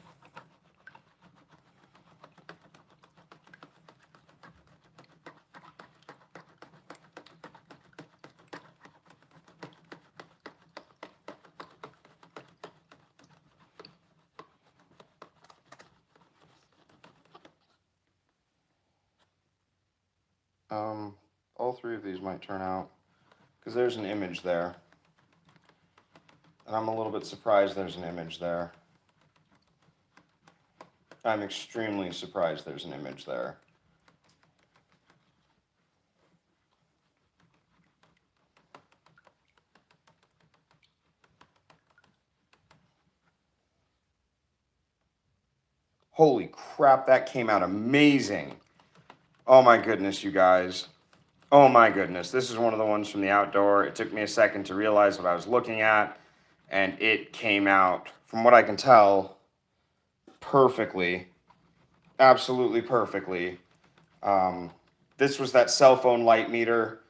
All three of these might turn out, because there's an image there. And I'm a little bit surprised there's an image there. I'm extremely surprised there's an image there. Holy crap, that came out amazing. Oh my goodness, you guys. Oh my goodness, this is one of the ones from the outdoor. It took me a second to realize what I was looking at, and it came out, from what I can tell, perfectly. Absolutely perfectly. This was that cell phone light meter,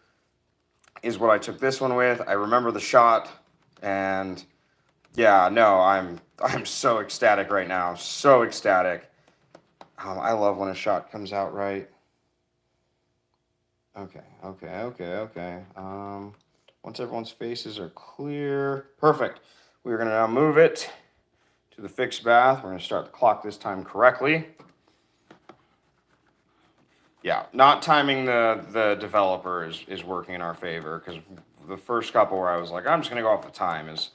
is what I took this one with. I remember the shot, and yeah, no, I'm so ecstatic right now. So ecstatic. I love when a shot comes out right. Okay. Once everyone's faces are clear, perfect. We're gonna now move it to the fixed bath. We're gonna start the clock this time correctly. Yeah, not timing the developer is working in our favor, because the first couple where I was like, I'm just gonna go off the time, is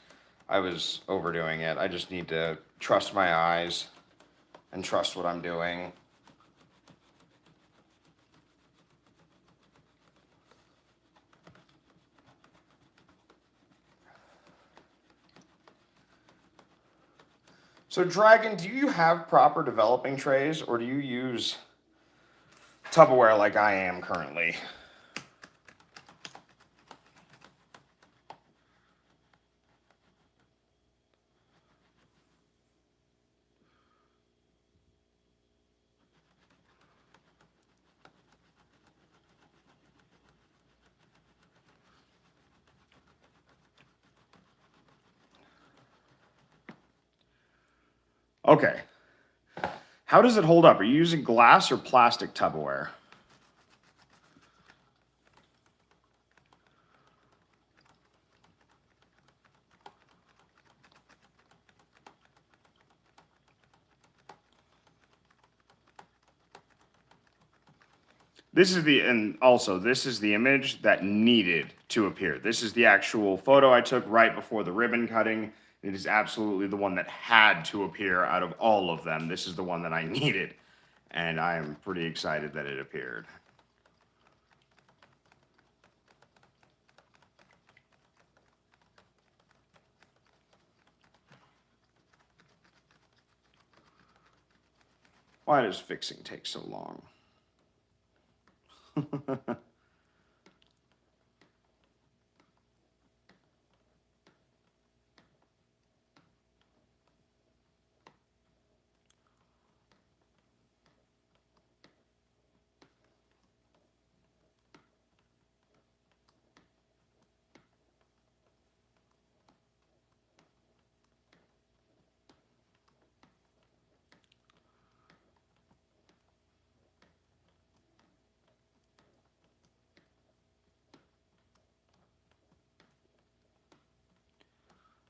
I was overdoing it. I just need to trust my eyes and trust what I'm doing. So Dragon, do you have proper developing trays, or do you use Tupperware like I am currently? Okay. How does it hold up? Are you using glass or plastic Tupperware? This is this is the image that needed to appear. This is the actual photo I took right before the ribbon cutting. It is absolutely the one that had to appear out of all of them. This is the one that I needed, and I am pretty excited that it appeared. Why does fixing take so long?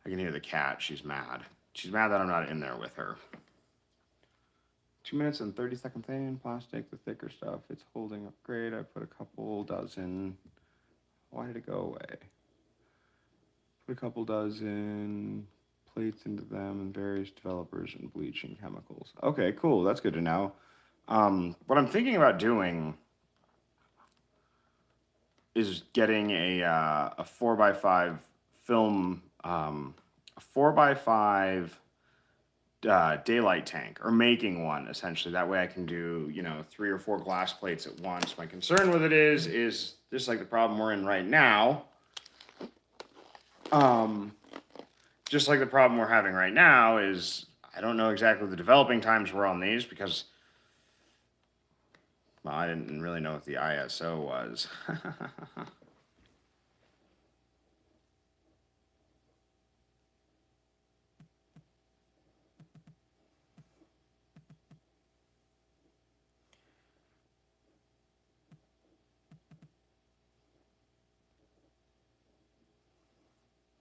I can hear the cat. She's mad. She's mad that I'm not in there with her. 2 minutes and 30-second thing, plastic, the thicker stuff. It's holding up great. I put a couple dozen. Why did it go away? Put a couple dozen plates into them and various developers and bleaching chemicals. Okay, cool. That's good to know. What I'm thinking about doing is getting a 4x5 film, a 4x5 daylight tank, or making one essentially. That way I can do 3 or 4 glass plates at once. My concern with it is just like the problem we're in right now. Just like the problem we're having right now is I don't know exactly what the developing times were on these because, well, I didn't really know what the ISO was.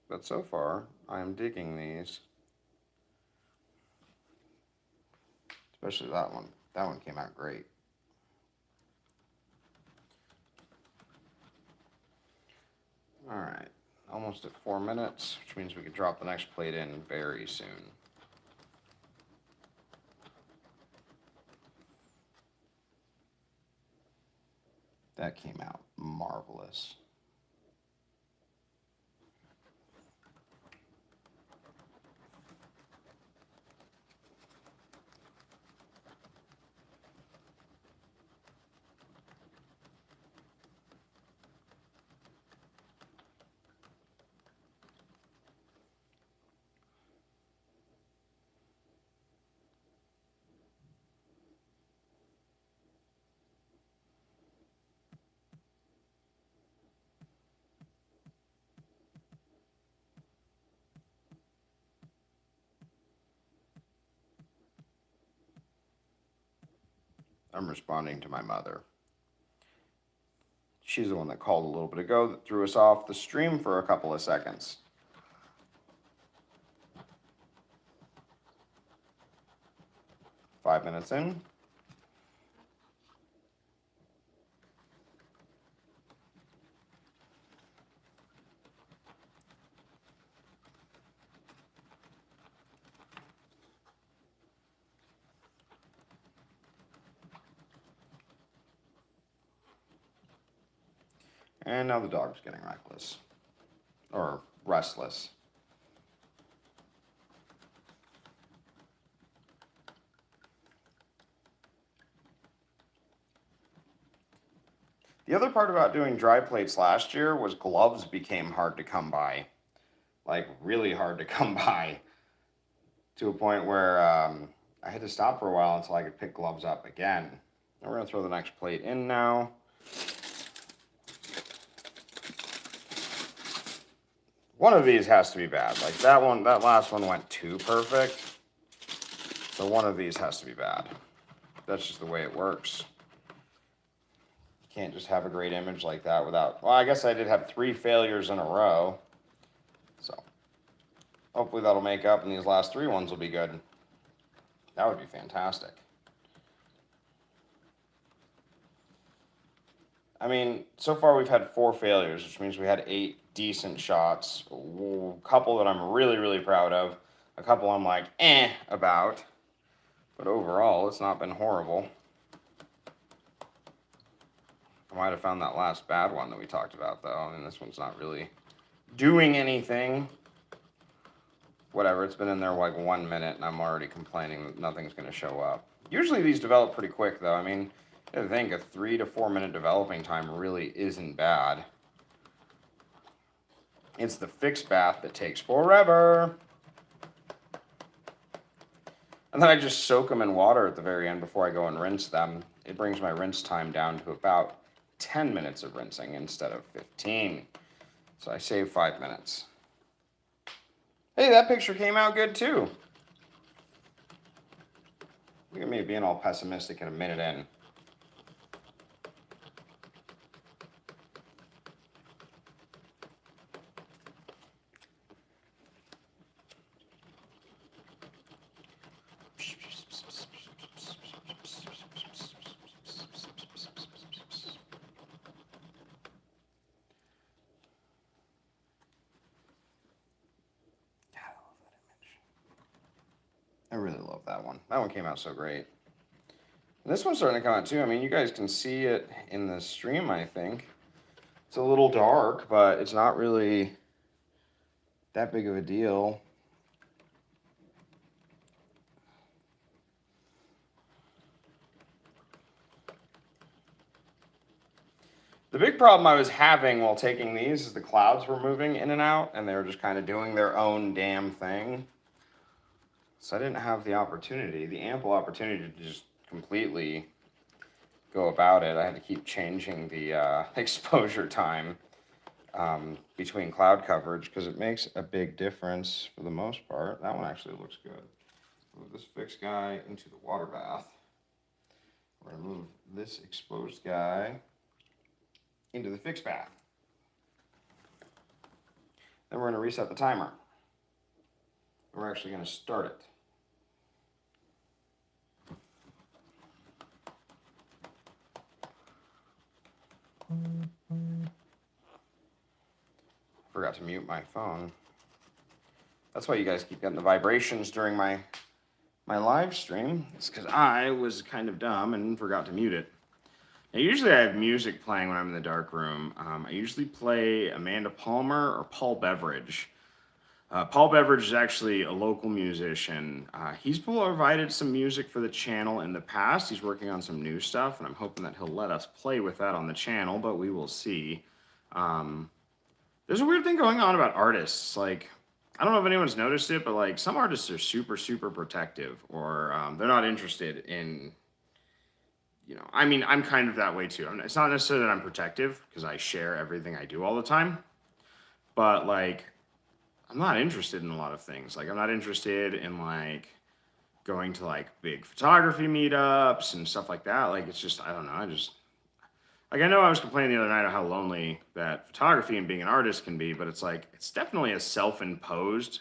But so far, I'm digging these. Especially that one. That one came out great. All right, almost at 4 minutes, which means we could drop the next plate in very soon. That came out marvelous. I'm responding to my mother. She's the one that called a little bit ago that threw us off the stream for a couple of seconds. Five minutes in. And now the dog's getting reckless. Or restless. The other part about doing dry plates last year was gloves became hard to come by. Like, really hard to come by. To a point where I had to stop for a while until I could pick gloves up again. And we're going to throw the next plate in now. One of these has to be bad. Like that one, that last one went too perfect. So one of these has to be bad. That's just the way it works. You can't just have a great image like that without... Well, I guess I did have 3 failures in a row. So hopefully that'll make up and these last 3 ones will be good. That would be fantastic. I mean, so far we've had 4 failures, which means we had 8 decent shots. A couple that I'm really, really proud of. A couple I'm like, about. But overall, it's not been horrible. I might have found that last bad one that we talked about, though. I mean, this one's not really doing anything. Whatever, it's been in there like 1 minute, and I'm already complaining that nothing's going to show up. Usually these develop pretty quick, though. I mean, I think a 3 to 4 minute developing time really isn't bad. It's the fixed bath that takes forever. And then I just soak them in water at the very end before I go and rinse them. It brings my rinse time down to about 10 minutes of rinsing instead of 15. So I save 5 minutes. Hey, that picture came out good too. Look at me being all pessimistic in a minute in. I really love that one. That one came out so great. And this one's starting to come out too. I mean, you guys can see it in the stream, I think. It's a little dark, but it's not really that big of a deal. The big problem I was having while taking these is the clouds were moving in and out, and they were just kind of doing their own damn thing. So I didn't have the opportunity, the ample opportunity to just completely go about it. I had to keep changing the exposure time between cloud coverage because it makes a big difference for the most part. That one actually looks good. Move this fixed guy into the water bath. We're going to move this exposed guy into the fixed bath. Then we're going to reset the timer. We're actually going to start it. Forgot to mute my phone. That's why you guys keep getting the vibrations during my live stream. It's because I was kind of dumb and forgot to mute it. Now, usually I have music playing when I'm in the dark room. I usually play Amanda Palmer or Paul Beveridge. Paul Beveridge is actually a local musician. He's provided some music for the channel in the past. He's working on some new stuff, and I'm hoping that he'll let us play with that on the channel, but we will see. There's a weird thing going on about artists. Like, I don't know if anyone's noticed it, but like some artists are super, super protective, or they're not interested in, I mean, I'm kind of that way too. It's not necessarily that I'm protective because I share everything I do all the time, but like, I'm not interested in a lot of things. Like, I'm not interested in like going to like big photography meetups and stuff like that. Like, it's just, I don't know. I know I was complaining the other night of how lonely that photography and being an artist can be, but it's like, it's definitely a self-imposed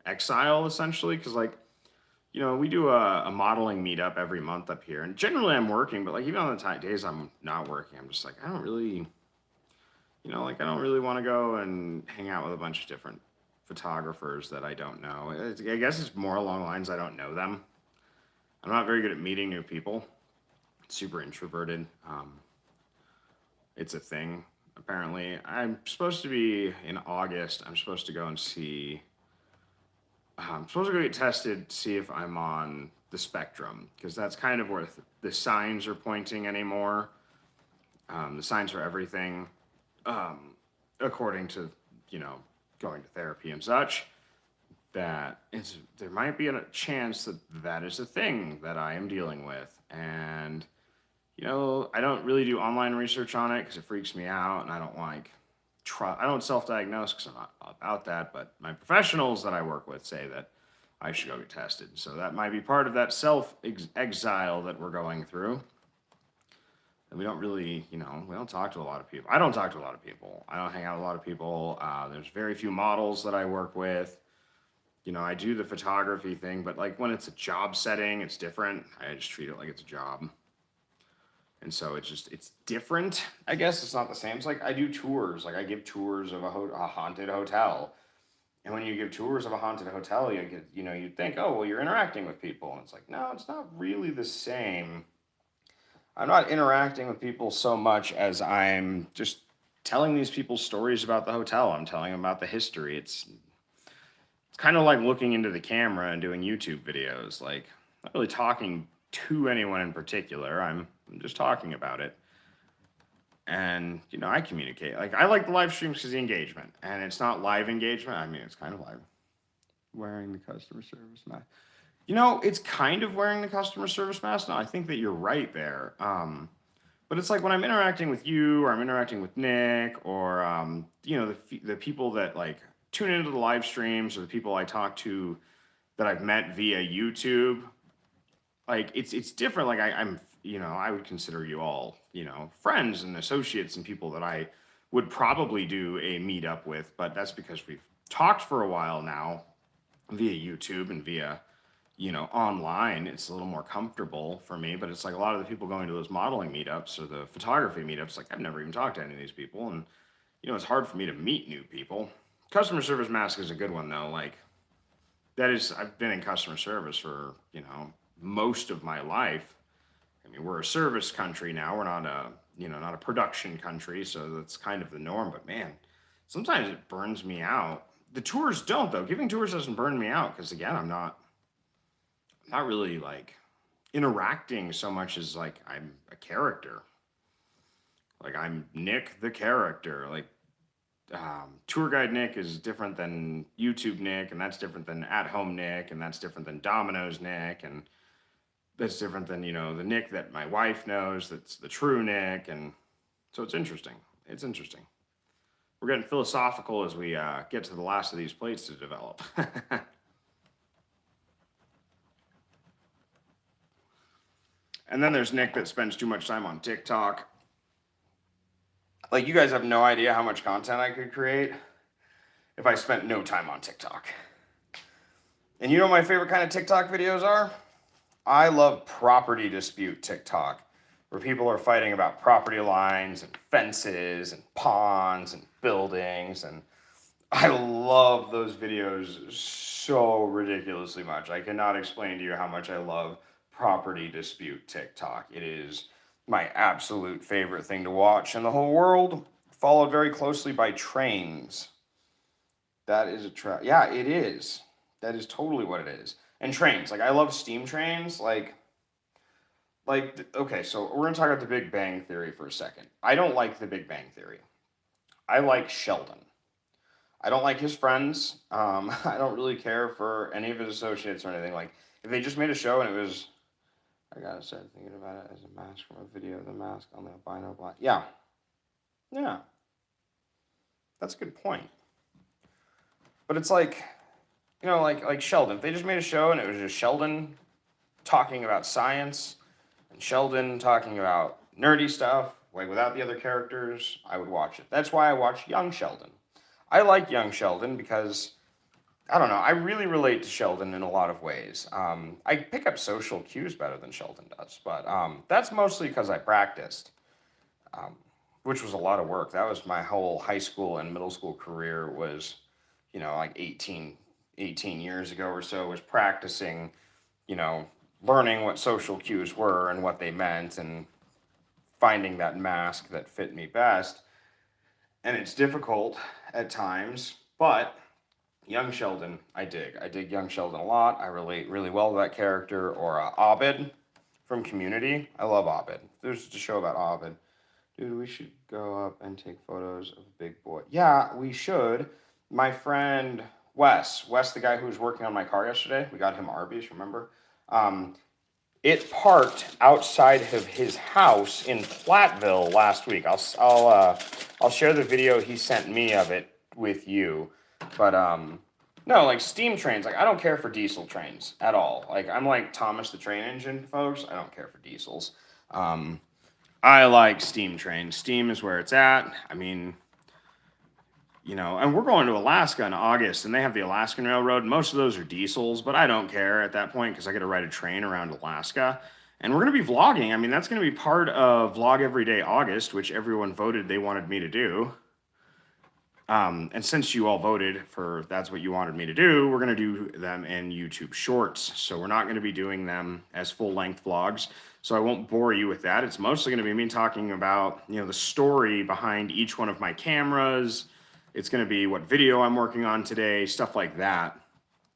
exile essentially. Cause like, we do a modeling meetup every month up here, and generally I'm working, but like even on the days I'm not working, I'm just like, I don't really want to go and hang out with a bunch of different photographers that I don't know. I guess it's more along the lines I don't know them. I'm not very good at meeting new people. Super introverted. It's a thing, apparently. I'm supposed to be, in August, I'm supposed to go and see, I'm supposed to go get tested to see if I'm on the spectrum, because that's kind of where the signs are pointing anymore. The signs for everything, according to, going to therapy and such, that there might be a chance that is a thing that I am dealing with. And, I don't really do online research on it because it freaks me out, and I don't I don't self-diagnose because I'm not about that, but my professionals that I work with say that I should go get tested. So that might be part of that self-exile that we're going through. And we don't really, we don't talk to a lot of people. I don't talk to a lot of people. I don't hang out with a lot of people. There's very few models that I work with. I do the photography thing, but like when it's a job setting, it's different. I just treat it like it's a job. And so it's different. I guess it's not the same. It's like I do tours. Like I give tours of a haunted hotel. And when you give tours of a haunted hotel, you'd think, oh, well, you're interacting with people. And it's like, no, it's not really the same. I'm not interacting with people so much as I'm just telling these people stories about the hotel. I'm telling them about the history. It's kind of like looking into the camera and doing YouTube videos. Like, not really talking to anyone in particular. I'm just talking about it. And, I communicate. Like, I like the live streams because of the engagement. And it's not live engagement. I mean, it's kind of live. Wearing the customer service mask. It's kind of wearing the customer service mask. No, I think that you're right there. But it's like when I'm interacting with you, or I'm interacting with Nick, or, the people that, like, tune into the live streams, or the people I talk to that I've met via YouTube, like, it's different. Like, I'm I would consider you all, friends and associates and people that I would probably do a meetup with, but that's because we've talked for a while now via YouTube and via, online. It's a little more comfortable for me, but it's like a lot of the people going to those modeling meetups or the photography meetups, like I've never even talked to any of these people, and, it's hard for me to meet new people. Customer service mask is a good one though. Like, I've been in customer service for, most of my life. I mean, we're a service country now. We're not not a production country, so that's kind of the norm. But man, sometimes it burns me out. The tours don't though. Giving tours doesn't burn me out because again, I'm not really like interacting so much as like I'm a character. Like I'm Nick the character. Like tour guide Nick is different than YouTube Nick, and that's different than at home Nick, and that's different than Domino's Nick, and that's different than, you know, the Nick that my wife knows, that's the true Nick. And so it's interesting. It's interesting. We're getting philosophical as we get to the last of these plates to develop. And then there's Nick that spends too much time on TikTok. Like, you guys have no idea how much content I could create if I spent no time on TikTok. And you know what my favorite kind of TikTok videos are? I love property dispute TikTok, where people are fighting about property lines and fences and ponds and buildings. And I love those videos so ridiculously much. I cannot explain to you how much I love property dispute TikTok. It is my absolute favorite thing to watch in the whole world, followed very closely by trains. That is a yeah, it is. That is totally what it is. And trains, like, I love steam trains, like, okay, so we're gonna talk about the Big Bang Theory for a second. I don't like the Big Bang Theory. I like Sheldon. I don't like his friends. I don't really care for any of his associates or anything. Like, if they just made a show and it was, I gotta start thinking about it as a mask from a video of the mask on the albino black. Yeah. Yeah. That's a good point. But it's like, you know, like Sheldon. If they just made a show and it was just Sheldon talking about science and Sheldon talking about nerdy stuff, like without the other characters, I would watch it. That's why I watch Young Sheldon. I like Young Sheldon because, I don't know, I really relate to Sheldon in a lot of ways. I pick up social cues better than Sheldon does, but that's mostly because I practiced, which was a lot of work. That was my whole high school and middle school career was, you know, like 18 years ago or so, was practicing, you know, learning what social cues were and what they meant and finding that mask that fit me best. And it's difficult at times, but Young Sheldon, I dig. I dig Young Sheldon a lot. I relate really well to that character. Or Abed from Community. I love Abed. There's a show about Abed. Dude, we should go up and take photos of Big Boy. Yeah, we should. My friend Wes, the guy who was working on my car yesterday, we got him Arby's, remember? It parked outside of his house in Platteville last week. I'll share the video he sent me of it with you. But no, like steam trains, like I don't care for diesel trains at all. Like I'm like Thomas the Train Engine, folks. I don't care for diesels. I like steam trains. Steam is where it's at. I mean, you know, and we're going to Alaska in August, and they have the Alaskan Railroad. Most of those are diesels, but I don't care at that point because I get to ride a train around Alaska. And we're going to be vlogging. I mean, that's going to be part of Vlog Every Day August, which everyone voted they wanted me to do. And since you all voted for that's what you wanted me to do, we're going to do them in YouTube Shorts. So we're not going to be doing them as full-length vlogs. So I won't bore you with that. It's mostly going to be me talking about, you know, the story behind each one of my cameras. It's going to be what video I'm working on today, stuff like that.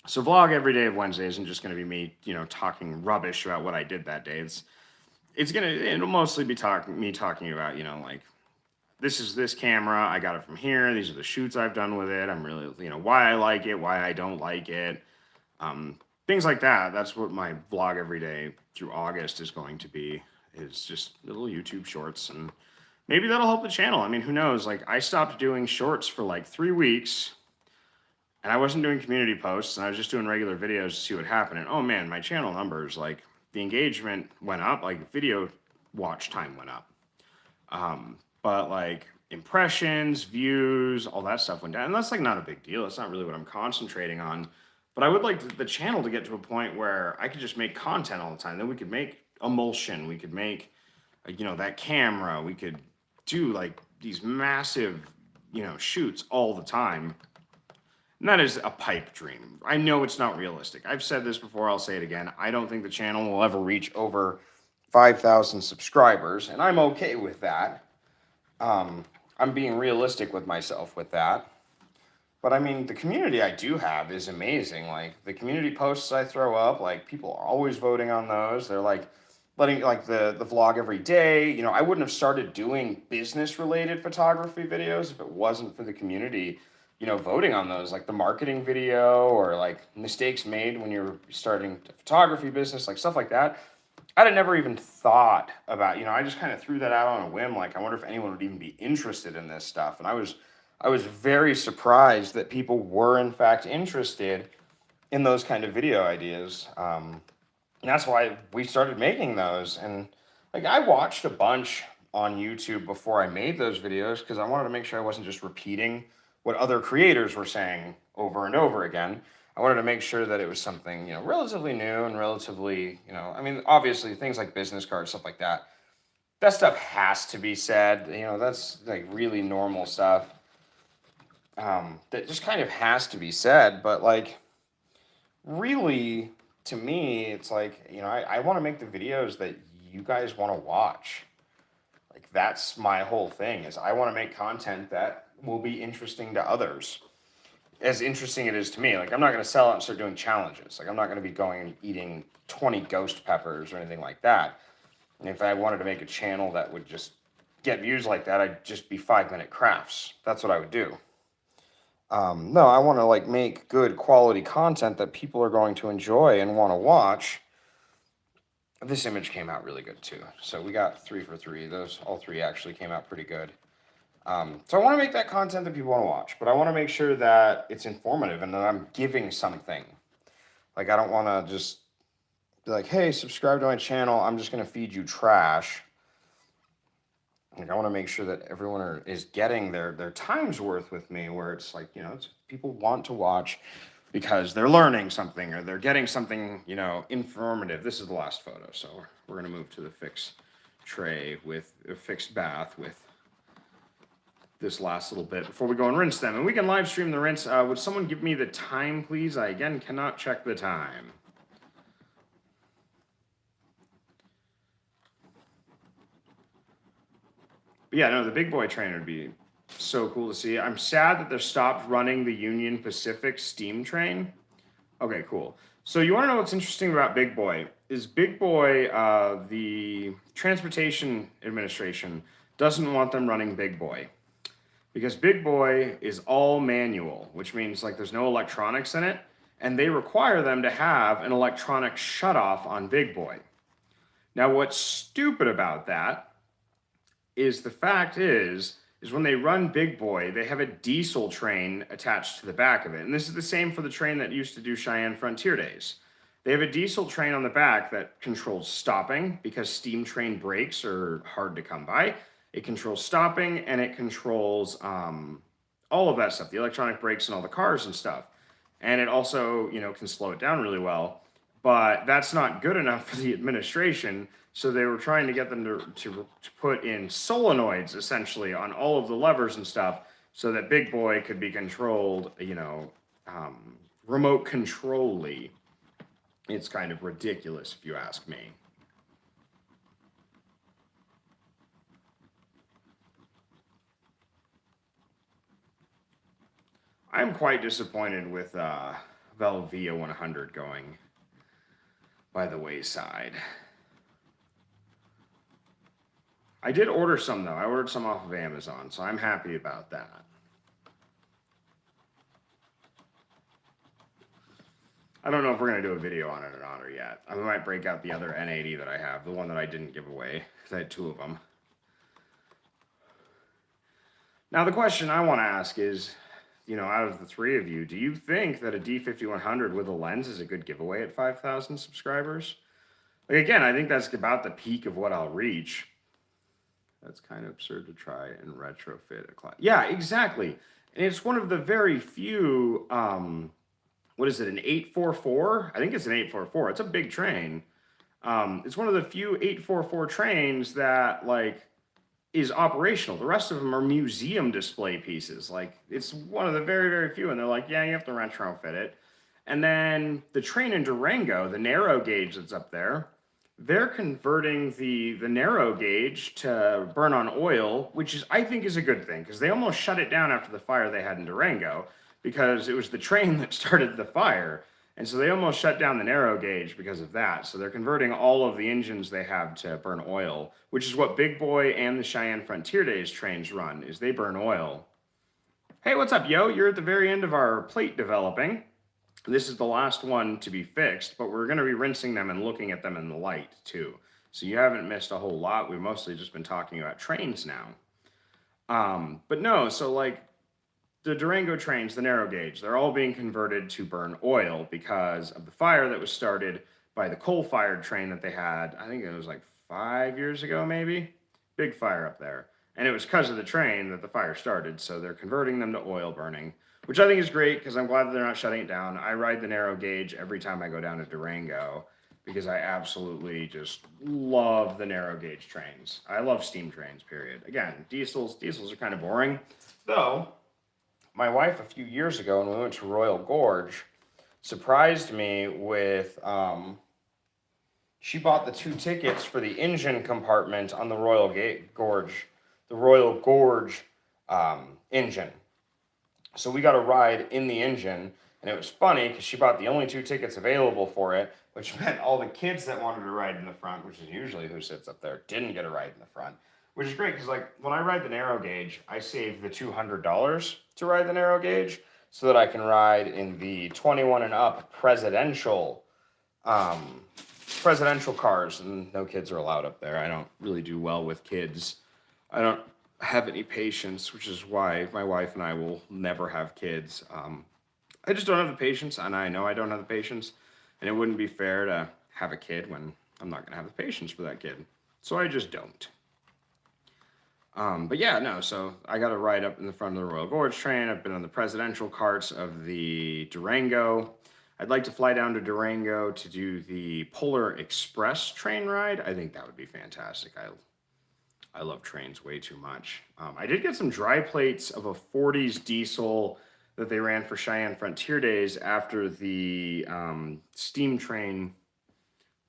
So Vlog Every Day of Wednesday isn't just going to be me, you know, talking rubbish about what I did that day. It'll mostly be me talking about, you know, like, this is this camera, I got it from here, these are the shoots I've done with it, I'm really, you know, why I like it, why I don't like it, things like that. That's what my vlog every day through August is going to be, is just little YouTube shorts, and maybe that'll help the channel. I mean, who knows, like, I stopped doing shorts for like 3 weeks, and I wasn't doing community posts, and I was just doing regular videos to see what happened, and oh man, my channel numbers, like, the engagement went up, like, video watch time went up. But like impressions, views, all that stuff went down. And that's like not a big deal. It's not really what I'm concentrating on. But I would like the channel to get to a point where I could just make content all the time. Then we could make emulsion. We could make, you know, that camera. We could do like these massive, you know, shoots all the time. And that is a pipe dream. I know it's not realistic. I've said this before. I'll say it again. I don't think the channel will ever reach over 5,000 subscribers. And I'm okay with that. I'm being realistic with myself with that. But I mean, the community I do have is amazing. Like, the community posts I throw up, like, people are always voting on those. They're like letting like the vlog every day. You know, I wouldn't have started doing business related photography videos if it wasn't for the community, you know, voting on those, like the marketing video or like mistakes made when you're starting a photography business, like stuff like that. I'd have never even thought about, you know, I just kind of threw that out on a whim. Like, I wonder if anyone would even be interested in this stuff. And I was very surprised that people were in fact interested in those kind of video ideas. And that's why we started making those. And like, I watched a bunch on YouTube before I made those videos because I wanted to make sure I wasn't just repeating what other creators were saying over and over again. I wanted to make sure that it was something, you know, relatively new and relatively, you know, I mean, obviously things like business cards, stuff like that. That stuff has to be said. You know, that's like really normal stuff. That just kind of has to be said. But like, really, to me, it's like, you know, I want to make the videos that you guys want to watch. Like, that's my whole thing, is I want to make content that will be interesting to others. As interesting it is to me. Like, I'm not going to sell out and start doing challenges. Like, I'm not going to be going and eating 20 ghost peppers or anything like that. And if I wanted to make a channel that would just get views like that, I'd just be 5-minute crafts. That's what I would do. No, I want to like make good quality content that people are going to enjoy and want to watch. This image came out really good too. So we got 3 for 3. Those all 3 actually came out pretty good. So I want to make that content that people want to watch, but I want to make sure that it's informative and that I'm giving something. Like, I don't want to just be like, hey, subscribe to my channel, I'm just going to feed you trash. Like, I want to make sure that everyone is getting their time's worth with me, where it's like, you know, it's, people want to watch because they're learning something or they're getting something, you know, informative. This is the last photo, so we're going to move to the fixed tray with a fixed bath with this last little bit before we go and rinse them. And we can live stream the rinse. Would someone give me the time, please? I, again, cannot check the time. But yeah, no, the big boy train would be so cool to see. I'm sad that they're stopped running the Union Pacific steam train. Okay, cool. So you want to know what's interesting about Big Boy? Is Big Boy, the Transportation Administration doesn't want them running Big Boy. Because Big Boy is all manual, which means like there's no electronics in it, and they require them to have an electronic shutoff on Big Boy. Now, what's stupid about that is the fact is when they run Big Boy, they have a diesel train attached to the back of it. And this is the same for the train that used to do Cheyenne Frontier Days. They have a diesel train on the back that controls stopping, because steam train brakes are hard to come by. It controls stopping, and it controls all of that stuff, the electronic brakes and all the cars and stuff. And it also, you know, can slow it down really well. But that's not good enough for the administration. So they were trying to get them to put in solenoids, essentially, on all of the levers and stuff, so that Big Boy could be controlled, you know, remote control-y. It's kind of ridiculous, if you ask me. I'm quite disappointed with Velvia 100 going by the wayside. I did order some, though. I ordered some off of Amazon, so I'm happy about that. I don't know if we're going to do a video on it or not yet. I might break out the other N80 that I have, the one that I didn't give away, because I had 2 of them. Now, the question I want to ask is, you know, out of the 3 of you, do you think that a D5100 with a lens is a good giveaway at 5,000 subscribers? Like, again, I think that's about the peak of what I'll reach. That's kind of absurd to try and retrofit a class. Yeah, exactly. And it's one of the very few, what is it, an 844? I think it's an 844. It's a big train. It's one of the few 844 trains that, like, is operational. The rest of them are museum display pieces. Like, it's one of the very, very few. And they're like, yeah, you have to retrofit it. And then the train in Durango, the narrow gauge that's up there, they're converting the narrow gauge to burn on oil, which is, I think, is a good thing, because they almost shut it down after the fire they had in Durango, because it was the train that started the fire. And so they almost shut down the narrow gauge because of that. So they're converting all of the engines they have to burn oil, which is what Big Boy and the Cheyenne Frontier Days trains run, is they burn oil. Hey, what's up, yo? You're at the very end of our plate developing. This is the last one to be fixed, but we're going to be rinsing them and looking at them in the light too. So you haven't missed a whole lot. We've mostly just been talking about trains now. But no, so like the Durango trains, the narrow gauge, they're all being converted to burn oil because of the fire that was started by the coal-fired train that they had. I think it was like 5 years ago, maybe. Big fire up there. And it was because of the train that the fire started. So they're converting them to oil burning, which I think is great because I'm glad that they're not shutting it down. I ride the narrow gauge every time I go down to Durango because I absolutely just love the narrow gauge trains. I love steam trains, period. Again, diesels are kind of boring, though. My wife, a few years ago, when we went to Royal Gorge, surprised me with, she bought the 2 tickets for the engine compartment on the Royal Gorge engine. So we got a ride in the engine, and it was funny because she bought the only 2 tickets available for it, which meant all the kids that wanted to ride in the front, which is usually who sits up there, didn't get a ride in the front. Which is great because, like, when I ride the narrow gauge, I save the $200 to ride the narrow gauge so that I can ride in the 21 and up presidential cars, and no kids are allowed up there. I don't really do well with kids. I don't have any patience, which is why my wife and I will never have kids. I just don't have the patience, and I know I don't have the patience, and it wouldn't be fair to have a kid when I'm not going to have the patience for that kid. So I just don't. But yeah, no, so I got to ride up in the front of the Royal Gorge train. I've been on the presidential carts of the Durango. I'd like to fly down to Durango to do the Polar Express train ride. I think that would be fantastic. I love trains way too much. I did get some dry plates of a 40s diesel that they ran for Cheyenne Frontier Days after the steam train.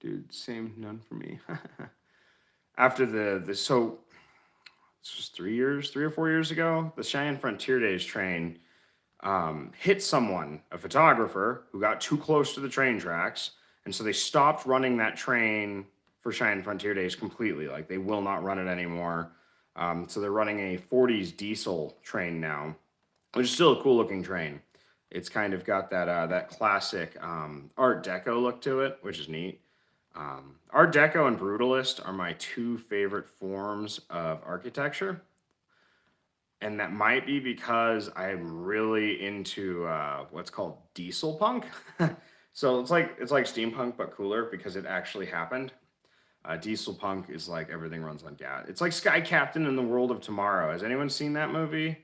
Dude, same, none for me. After so this was 3 or 4 years ago, the Cheyenne Frontier Days train hit someone, a photographer, who got too close to the train tracks. And so they stopped running that train for Cheyenne Frontier Days completely. Like, they will not run it anymore. So they're running a 40s diesel train now, which is still a cool looking train. It's kind of got that classic Art Deco look to it, which is neat. Art Deco and Brutalist are my 2 favorite forms of architecture. And that might be because I'm really into what's called diesel punk. So it's like steampunk, but cooler because it actually happened. Diesel punk is like everything runs on gas. It's like Sky Captain in the World of Tomorrow. Has anyone seen that movie?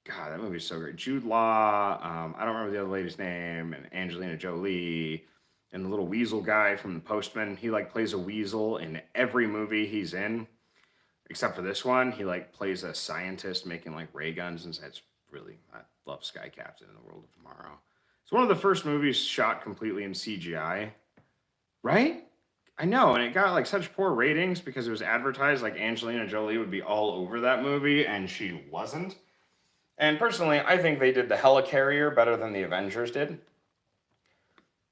God, that movie's so great. Jude Law, I don't remember the other lady's name, and Angelina Jolie, and the little weasel guy from The Postman. He like plays a weasel in every movie he's in, except for this one. He like plays a scientist making like ray guns, and it's really, I love Sky Captain in the World of Tomorrow. It's one of the first movies shot completely in CGI, right? I know, and it got like such poor ratings because it was advertised like Angelina Jolie would be all over that movie, and she wasn't. And personally, I think they did the Helicarrier better than the Avengers did.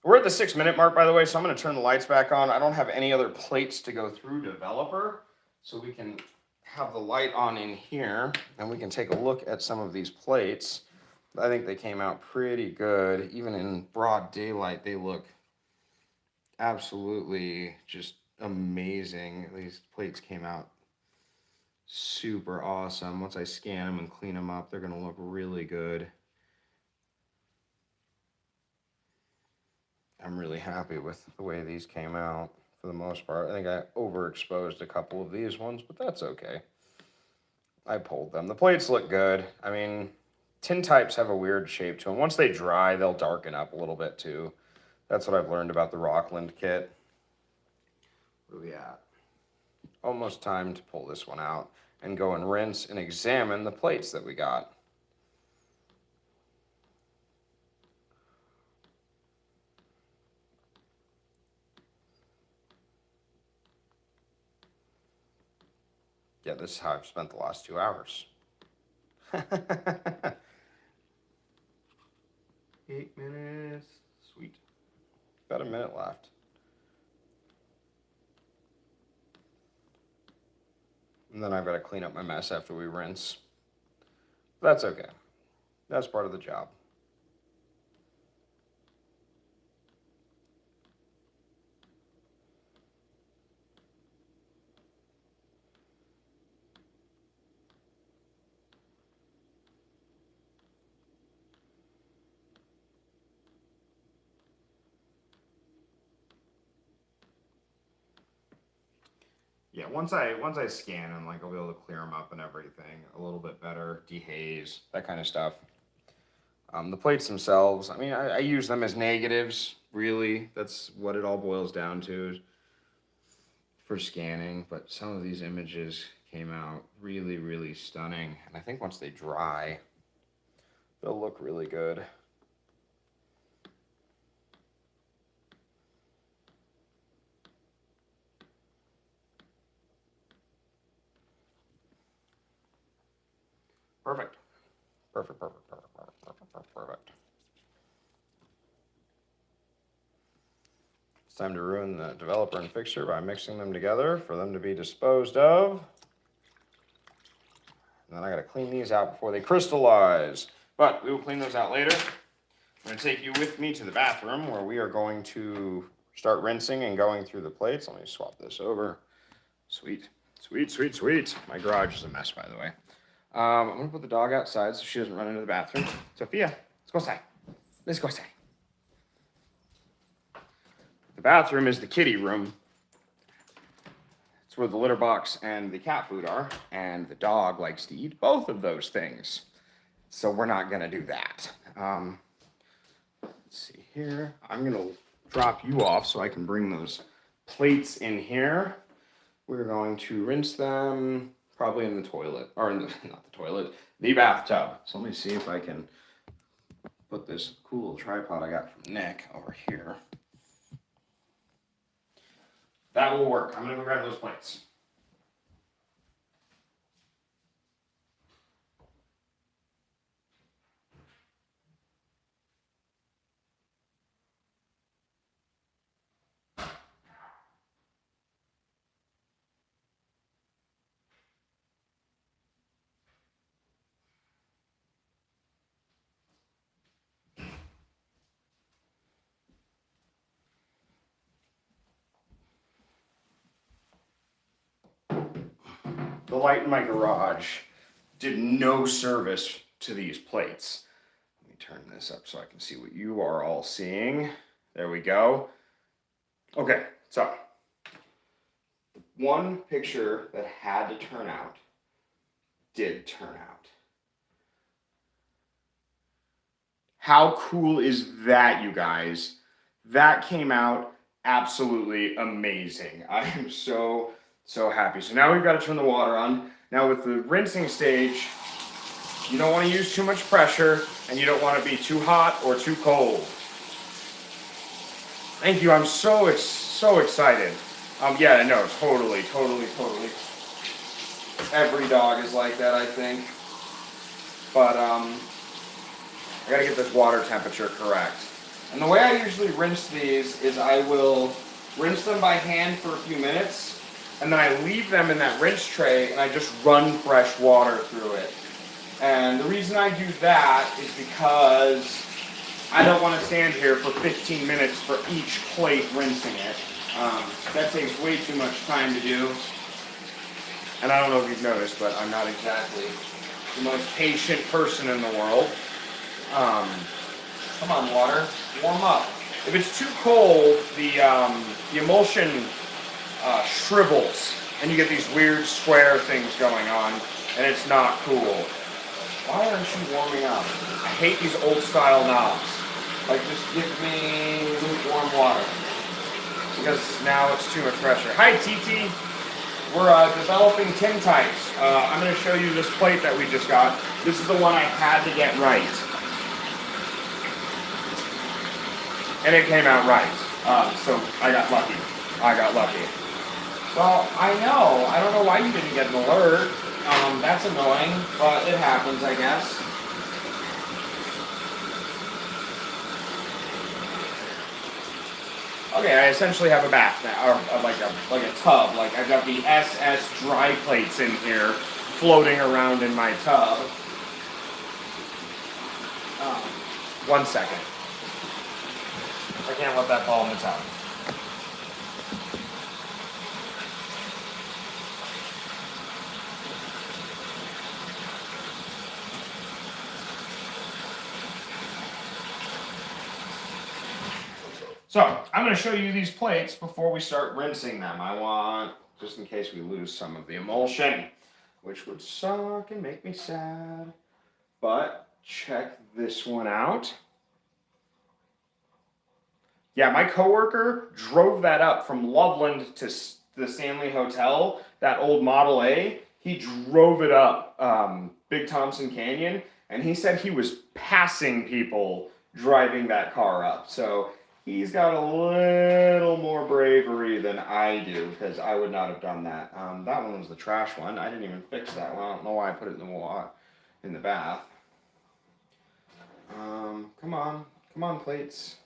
We're at the 6-minute mark, by the way, so I'm going to turn the lights back on. I don't have any other plates to go through developer, so we can have the light on in here, and we can take a look at some of these plates. I think they came out pretty good. Even in broad daylight, they look absolutely just amazing. These plates came out super awesome. Once I scan them and clean them up, they're going to look really good. I'm really happy with the way these came out for the most part. I think I overexposed a couple of these ones, but that's okay. I pulled them. The plates look good. I mean, Tintypes have a weird shape to them. Once they dry, they'll darken up a little bit too. That's what I've learned about the Rockland kit. Where are we at? Almost time to pull this one out and go and rinse and examine the plates that we got. Yeah, this is how I've spent the last 2 hours. 8 minutes. Sweet. About a minute left. And then I've got to clean up my mess after we rinse. That's okay. That's part of the job. Yeah, once I scan them, like I'll be able to clear them up and everything a little bit better, dehaze, that kind of stuff. The plates themselves, I mean, I use them as negatives, really. That's what it all boils down to for scanning. But some of these images came out really, really stunning. And I think once they dry, they'll look really good. Perfect. Perfect, perfect, perfect, perfect, perfect, perfect, perfect. It's time to ruin the developer and fixture by mixing them together for them to be disposed of. And then I gotta clean these out before they crystallize. But we will clean those out later. I'm gonna take you with me to the bathroom where we are going to start rinsing and going through the plates. Let me swap this over. Sweet, sweet, sweet, sweet. My garage is a mess, by the way. I'm gonna put the dog outside so she doesn't run into the bathroom. Sophia, let's go outside. Let's go outside. The bathroom is the kitty room. It's where the litter box and the cat food are, and the dog likes to eat both of those things. So we're not gonna do that. Let's see here. I'm gonna drop you off so I can bring those plates in here. We're going to rinse them probably in the toilet, or in the, not the toilet, the bathtub. So let me see if I can put this cool tripod I got from Nick over here. That will work. I'm gonna go grab those plates. The light in my garage did no service to these plates. Let me turn this up so I can see what you are all seeing. There we go. Okay, so one picture that had to turn out did turn out. How cool is that, you guys? That came out absolutely amazing. I am so happy. So now we've got to turn the water on. Now with the rinsing stage, you don't want to use too much pressure and you don't want to be too hot or too cold. Thank you. I'm so excited. Yeah, no, totally. Every dog is like that, I think. But I gotta get this water temperature correct. And the way I usually rinse these is I will rinse them by hand for a few minutes, and then I leave them in that rinse tray and I just run fresh water through it. And the reason I do that is because I don't want to stand here for 15 minutes for each plate rinsing it. That takes way too much time to do. And I don't know if you've noticed, but I'm not exactly the most patient person in the world. Come on, water, warm up. If it's too cold, the emulsion shrivels, and you get these weird square things going on, and it's not cool. Why aren't you warming up? I hate these old style knobs. Like, just give me lukewarm water, because now it's too much pressure. Hi, TT. We're developing Tintypes. I'm going to show you this plate that we just got. This is the one I had to get right. And it came out right. So I got lucky. Well, I know. I don't know why you didn't get an alert. That's annoying, but it happens, I guess. Okay, I essentially have a bath now, or like a tub. Like I've got the SS dry plates in here, floating around in my tub. 1 second. I can't let that fall in the tub. So, I'm going to show you these plates before we start rinsing them. I want, just in case we lose some of the emulsion, which would suck and make me sad. But, check this one out. Yeah, my coworker drove that up from Loveland to the Stanley Hotel, that old Model A. He drove it up Big Thompson Canyon, and he said he was passing people driving that car up. So he's got a little more bravery than I do, because I would not have done that. That one was the trash one. I didn't even fix that one. I don't know why I put it in the bath. Come on, plates.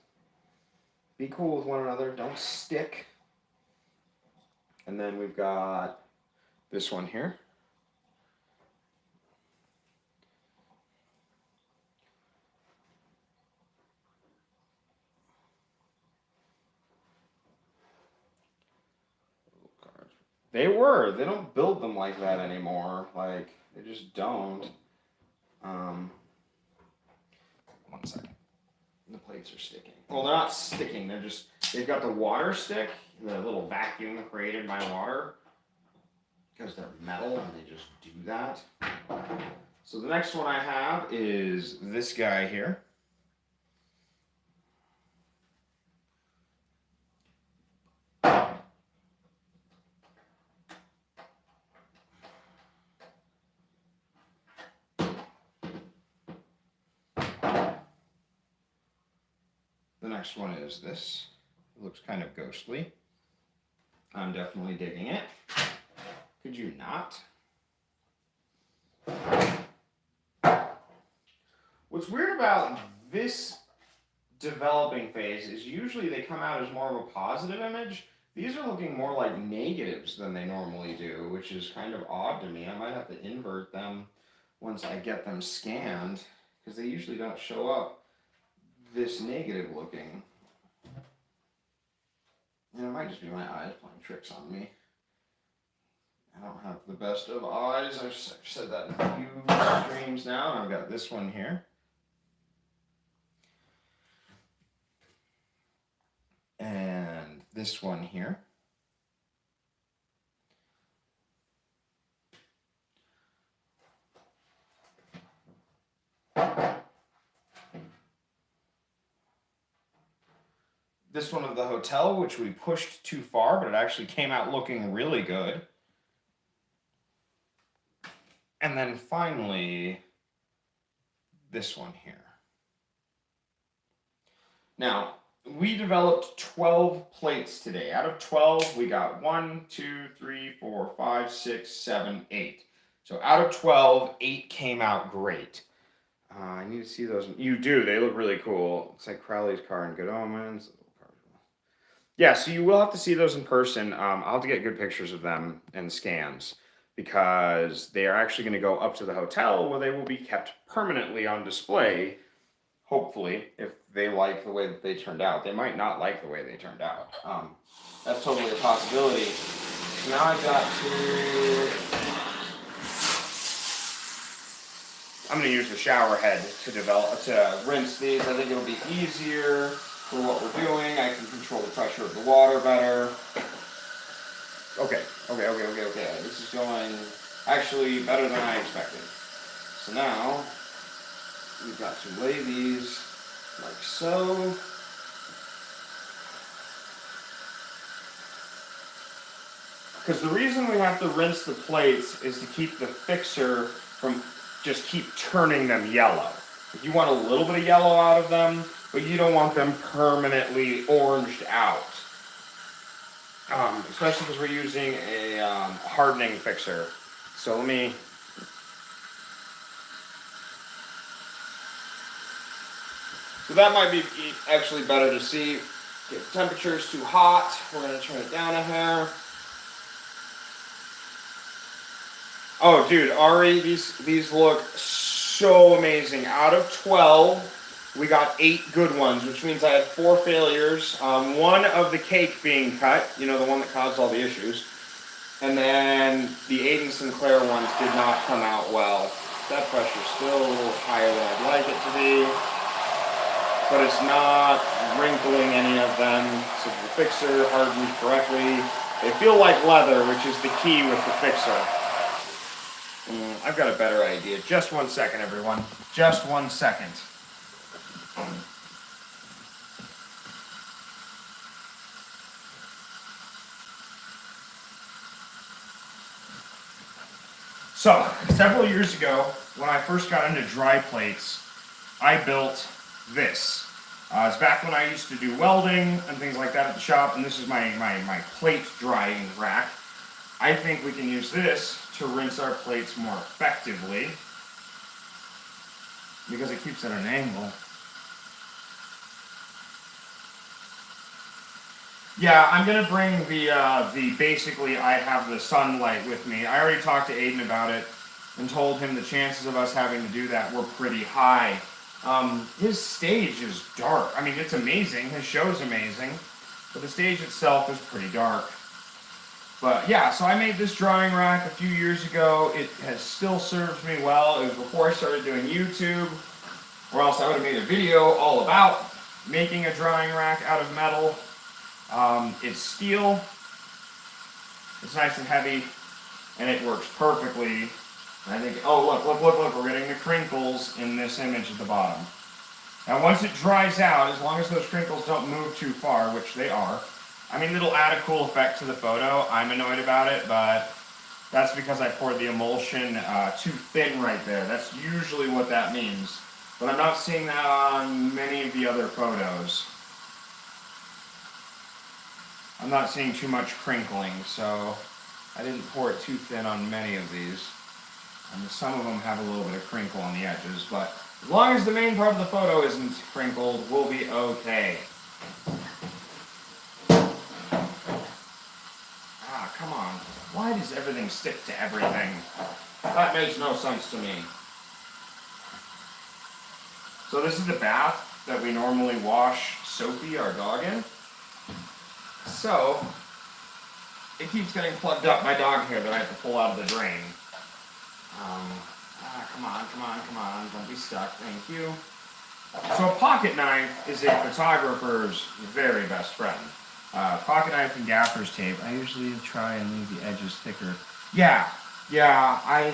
Be cool with one another. Don't stick. And then we've got this one here. They don't build them like that anymore. Like, they just don't. 1 second. The plates are sticking. Well, they're not sticking. They've got the water stick, the little vacuum created by water, because they're metal and they just do that. So the next one I have is this guy here. The next one is this. It looks kind of ghostly. I'm definitely digging it. Could you not? What's weird about this developing phase is usually they come out as more of a positive image. These are looking more like negatives than they normally do, which is kind of odd to me. I might have to invert them once I get them scanned, because they usually don't show up this negative looking. And it might just be my eyes playing tricks on me. I don't have the best of eyes. I've said that in a few streams now. And I've got this one here. And this one here. This one of the hotel, which we pushed too far, but it actually came out looking really good. And then finally, this one here. Now, we developed 12 plates today. Out of 12, we got 1, 2, 3, 4, 5, 6, 7, 8. So out of 12, 8 came out great. I need to see those. You do. They look really cool. Looks like Crowley's car and Good Omens. Yeah, so you will have to see those in person. I'll have to get good pictures of them and scans, because they are actually going to go up to the hotel where they will be kept permanently on display, hopefully, if they like the way that they turned out. They might not like the way they turned out. That's totally a possibility. So now I've got to... I'm going to use the shower head to rinse these. I think it'll be easier for what we're doing. I can control the pressure of the water better. Okay. This is going actually better than I expected. So now, we've got to lay these like so. Because the reason we have to rinse the plates is to keep the fixer from just keep turning them yellow. You want a little bit of yellow out of them, but you don't want them permanently oranged out. Especially because we're using a hardening fixer. So let me... So that might be actually better to see. If the temperature is too hot, we're going to turn it down a hair. Oh, dude, Ari, these look so amazing. Out of 12, we got 8 good ones, which means I had 4 failures. One of the cake being cut, you know, the one that caused all the issues. And then the Aiden Sinclair ones did not come out well. That pressure's still a little higher than I'd like it to be. But it's not wrinkling any of them. So the fixer hardened correctly. They feel like leather, which is the key with the fixer. I've got a better idea. Just 1 second, everyone. Just 1 second. So, several years ago, when I first got into dry plates, I built this. It's back when I used to do welding and things like that at the shop, and this is my plate drying rack. I think we can use this to rinse our plates more effectively because it keeps it at an angle. Yeah, I'm gonna bring the basically I have the sunlight with me. I already talked to Aiden about it and told him the chances of us having to do that were pretty high. His stage is dark. I mean, it's amazing. His show's amazing, but the stage itself is pretty dark. But yeah, so I made this drying rack a few years ago. It has still served me well. It was before I started doing YouTube, or else I would have made a video all about making a drying rack out of metal. It's steel. It's nice and heavy, and it works perfectly. I think, oh look, we're getting the crinkles in this image at the bottom. Now once it dries out, as long as those crinkles don't move too far, which they are, I mean, it'll add a cool effect to the photo. I'm annoyed about it, but that's because I poured the emulsion too thin right there. That's usually what that means. But I'm not seeing that on many of the other photos. I'm not seeing too much crinkling, so I didn't pour it too thin on many of these. And some of them have a little bit of crinkle on the edges, but as long as the main part of the photo isn't crinkled, we'll be okay. Ah, come on. Why does everything stick to everything? That makes no sense to me. So this is the bath that we normally wash Sophie, our dog, in. So, it keeps getting plugged up, my dog hair that I have to pull out of the drain. Come on, don't be stuck, thank you. So a pocket knife is a photographer's very best friend. Pocket knife and gaffer's tape. I usually try and leave the edges thicker. Yeah, I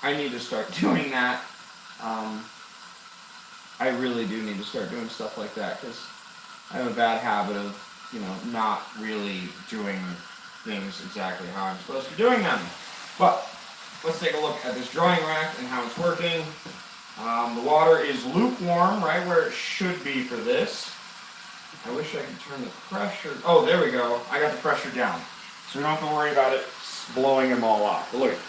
need to start doing that. I really do need to start doing stuff like that because I have a bad habit of, you know, not really doing things exactly how I'm supposed to be doing them. But let's take a look at this drying rack and how it's working. The water is lukewarm, right where it should be for this. I wish I could turn the pressure. Oh, there we go. I got the pressure down. So we don't have to worry about it blowing them all off. But look at it.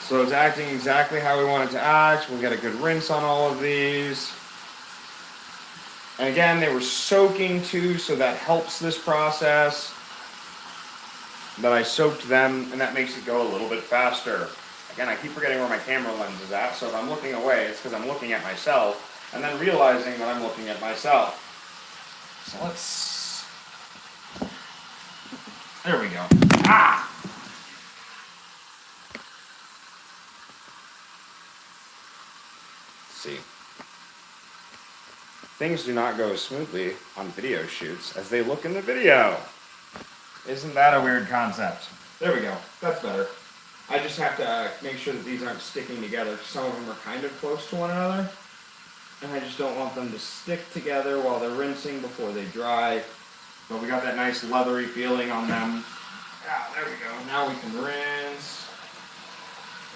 So it's acting exactly how we want it to act. We'll get a good rinse on all of these. And again, they were soaking too, so that helps this process. But I soaked them, and that makes it go a little bit faster. Again, I keep forgetting where my camera lens is at, so if I'm looking away, it's because I'm looking at myself, and then realizing that I'm looking at myself. So let's... There we go. Ah! Let's see. Things do not go as smoothly on video shoots as they look in the video. Isn't that a weird concept? There we go. That's better. I just have to make sure that these aren't sticking together. Some of them are kind of close to one another. And I just don't want them to stick together while they're rinsing before they dry. But we got that nice leathery feeling on them. Ah, there we go. Now we can rinse.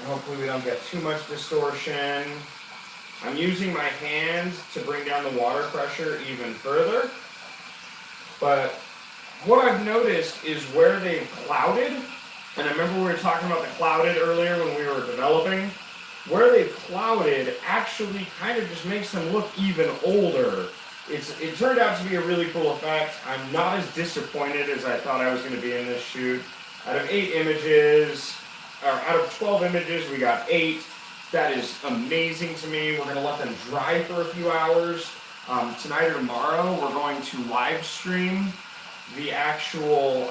And hopefully we don't get too much distortion. I'm using my hands to bring down the water pressure even further. But what I've noticed is where they've clouded, and I remember we were talking about the clouded earlier when we were developing, where they've clouded actually kind of just makes them look even older. It turned out to be a really cool effect. I'm not as disappointed as I thought I was going to be in this shoot. Out of 8 images, or out of 12 images, we got 8. That is amazing to me. We're going to let them dry for a few hours. Tonight or tomorrow, we're going to live stream the actual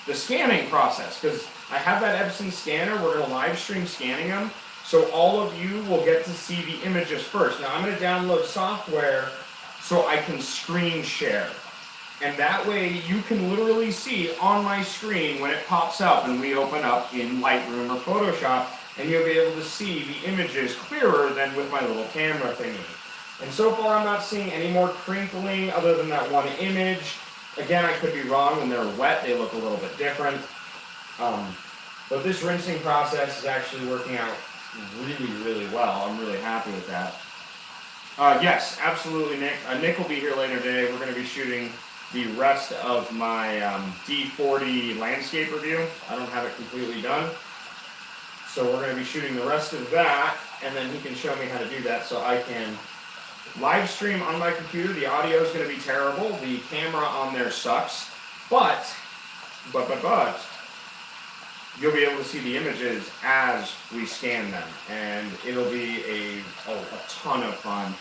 the scanning process, because I have that Epson scanner. We're going to live stream scanning them, so all of you will get to see the images first. Now I'm going to download software so I can screen share, and that way you can literally see on my screen when it pops up and we open up in Lightroom or Photoshop, and you'll be able to see the images clearer than with my little camera thingy. And so far I'm not seeing any more crinkling other than that one image. Again, I could be wrong. When they're wet, they look a little bit different. But this rinsing process is actually working out really, really well. I'm really happy with that. Yes, absolutely, Nick. Nick will be here later today. We're going to be shooting the rest of my D40 landscape review. I don't have it completely done. So we're going to be shooting the rest of that, and then he can show me how to do that so I can live stream on my computer. The audio is going to be terrible. The camera on there sucks. But, you'll be able to see the images as we scan them, and it'll be a ton of fun.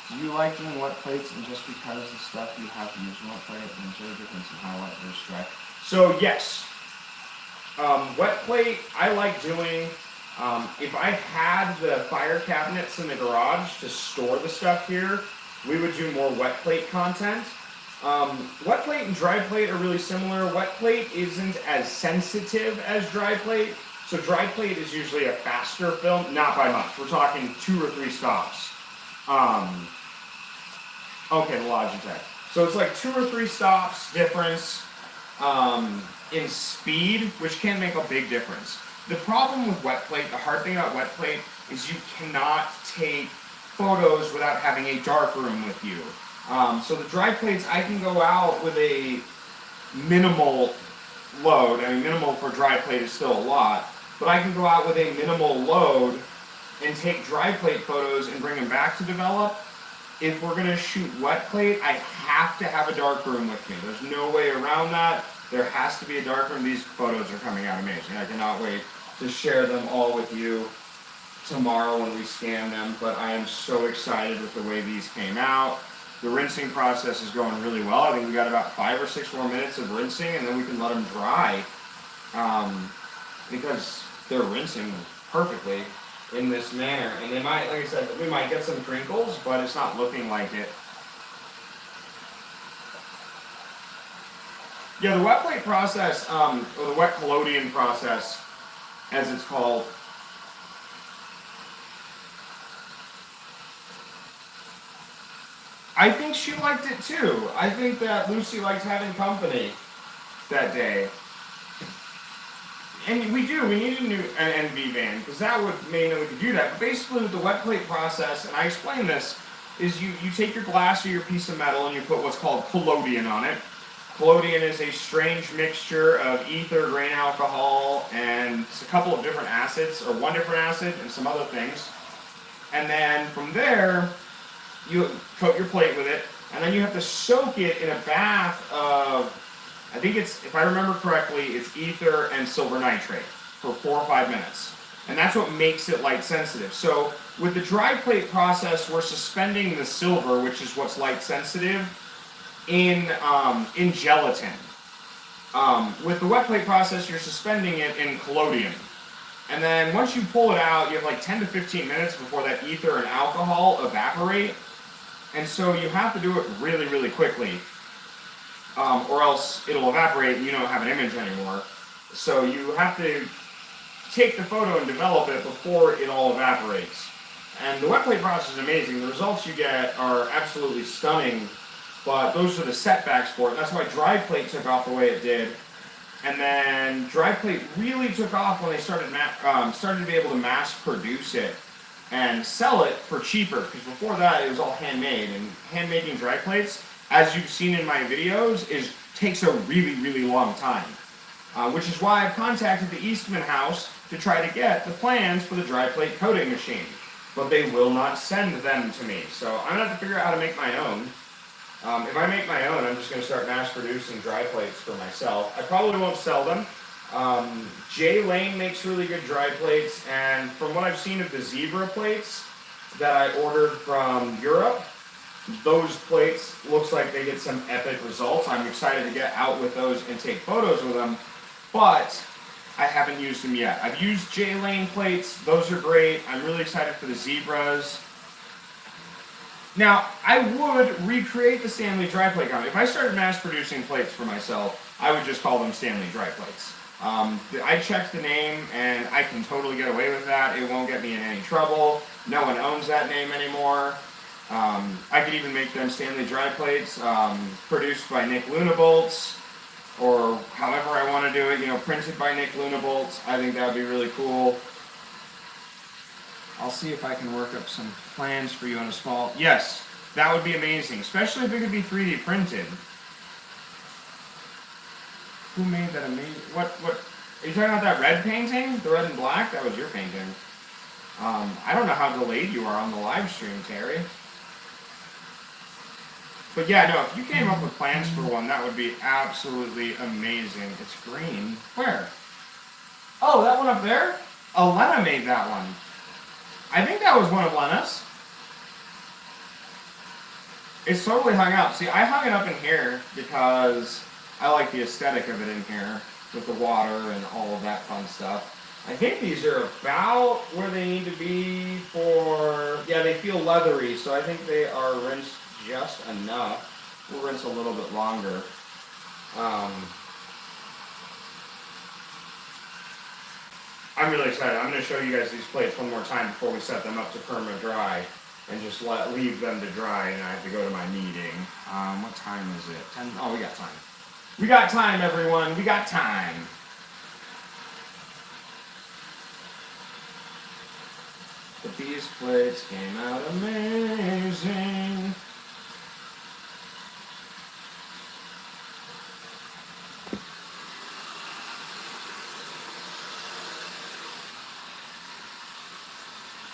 Do you like doing wet plates, and just because the stuff you have to use wet plate, and is there a difference in how wet versus dry? So yes, wet plate I like doing. If I had the fire cabinets in the garage to store the stuff here, we would do more wet plate content. Wet plate and dry plate are really similar. Wet plate isn't as sensitive as dry plate. So dry plate is usually a faster film, not by much. We're talking 2 or 3 stops. Okay, the Logitech. So it's like 2 or 3 stops difference in speed, which can make a big difference. The problem with wet plate, the hard thing about wet plate, is you cannot take photos without having a darkroom with you. So the dry plates, I can go out with a minimal load. I mean, minimal for dry plate is still a lot, but I can go out with a minimal load and take dry plate photos and bring them back to develop. If we're going to shoot wet plate, I have to have a darkroom with me. There's no way around that. There has to be a darkroom. These photos are coming out amazing. I cannot wait to share them all with you tomorrow when we scan them, but I am so excited with the way these came out. The rinsing process is going really well. I think we got about 5 or 6 more minutes of rinsing, and then we can let them dry, because they're rinsing perfectly in this manner. And they might, like I said, we might get some crinkles, but it's not looking like it. Yeah, the wet plate process, or the wet collodion process, as it's called, I think she liked it too. I think that Lucy liked having company that day. And we need a new NV van, because that would mean that we could do that. But basically with the wet plate process, and I explained this, is you take your glass or your piece of metal and you put what's called collodion on it. Collodion is a strange mixture of ether, grain alcohol, and a couple of different acids, or one different acid and some other things. And then from there, you coat your plate with it, and then you have to soak it in a bath of, I think it's, if I remember correctly, it's ether and silver nitrate for 4 or 5 minutes. And that's what makes it light sensitive. So with the dry plate process, we're suspending the silver, which is what's light sensitive, in gelatin. With the wet plate process, you're suspending it in collodion. And then once you pull it out, you have like 10 to 15 minutes before that ether and alcohol evaporate. And so you have to do it really, really quickly, or else it'll evaporate and you don't have an image anymore. So you have to take the photo and develop it before it all evaporates. And the wet plate process is amazing. The results you get are absolutely stunning, but those are the setbacks for it. That's why dry plate took off the way it did. And then dry plate really took off when they started to be able to mass produce it and sell it for cheaper, because before that it was all handmade. And hand making dry plates, as you've seen in my videos, takes a really, really long time. which is why I've contacted the Eastman House to try to get the plans for the dry plate coating machine. But they will not send them to me, so I'm going to have to figure out how to make my own. If I make my own, I'm just going to start mass producing dry plates for myself. I probably won't sell them. Jay Lane makes really good dry plates, and from what I've seen of the zebra plates that I ordered from Europe, those plates looks like they get some epic results. I'm excited to get out with those and take photos with them, but I haven't used them yet. I've used Jay Lane plates. Those are great. I'm really excited for the zebras. Now, I would recreate the Stanley dry plate company. If I started mass producing plates for myself, I would just call them Stanley dry plates. I checked the name, and I can totally get away with that. It won't get me in any trouble. No one owns that name anymore. I could even make them Stanley dry plates, produced by Nick Lunabolts, or however I want to do it, printed by Nick Lunabolts. I think that would be really cool. I'll see if I can work up some plans for you on a small... Yes, that would be amazing, especially if it could be 3D printed. Who made that amazing... What... Are you talking about that red painting? The red and black? That was your painting. I don't know how delayed you are on the live stream, Terry. But yeah, no, if you came up with plans for one, that would be absolutely amazing. It's green. Where? Oh, that one up there? Elena made that one. I think that was one of Lena's. It's totally hung up. See, I hung it up in here because I like the aesthetic of it in here with the water and all of that fun stuff. I think these are about where they need to be for... Yeah, they feel leathery, so I think they are rinsed just enough. We'll rinse a little bit longer. I'm really excited. I'm going to show you guys these plates one more time before we set them up to perma dry and just leave them to dry, and I have to go to my meeting. What time is it? 10? Oh, we got time. We got time, everyone. We got time. But these plates came out amazing.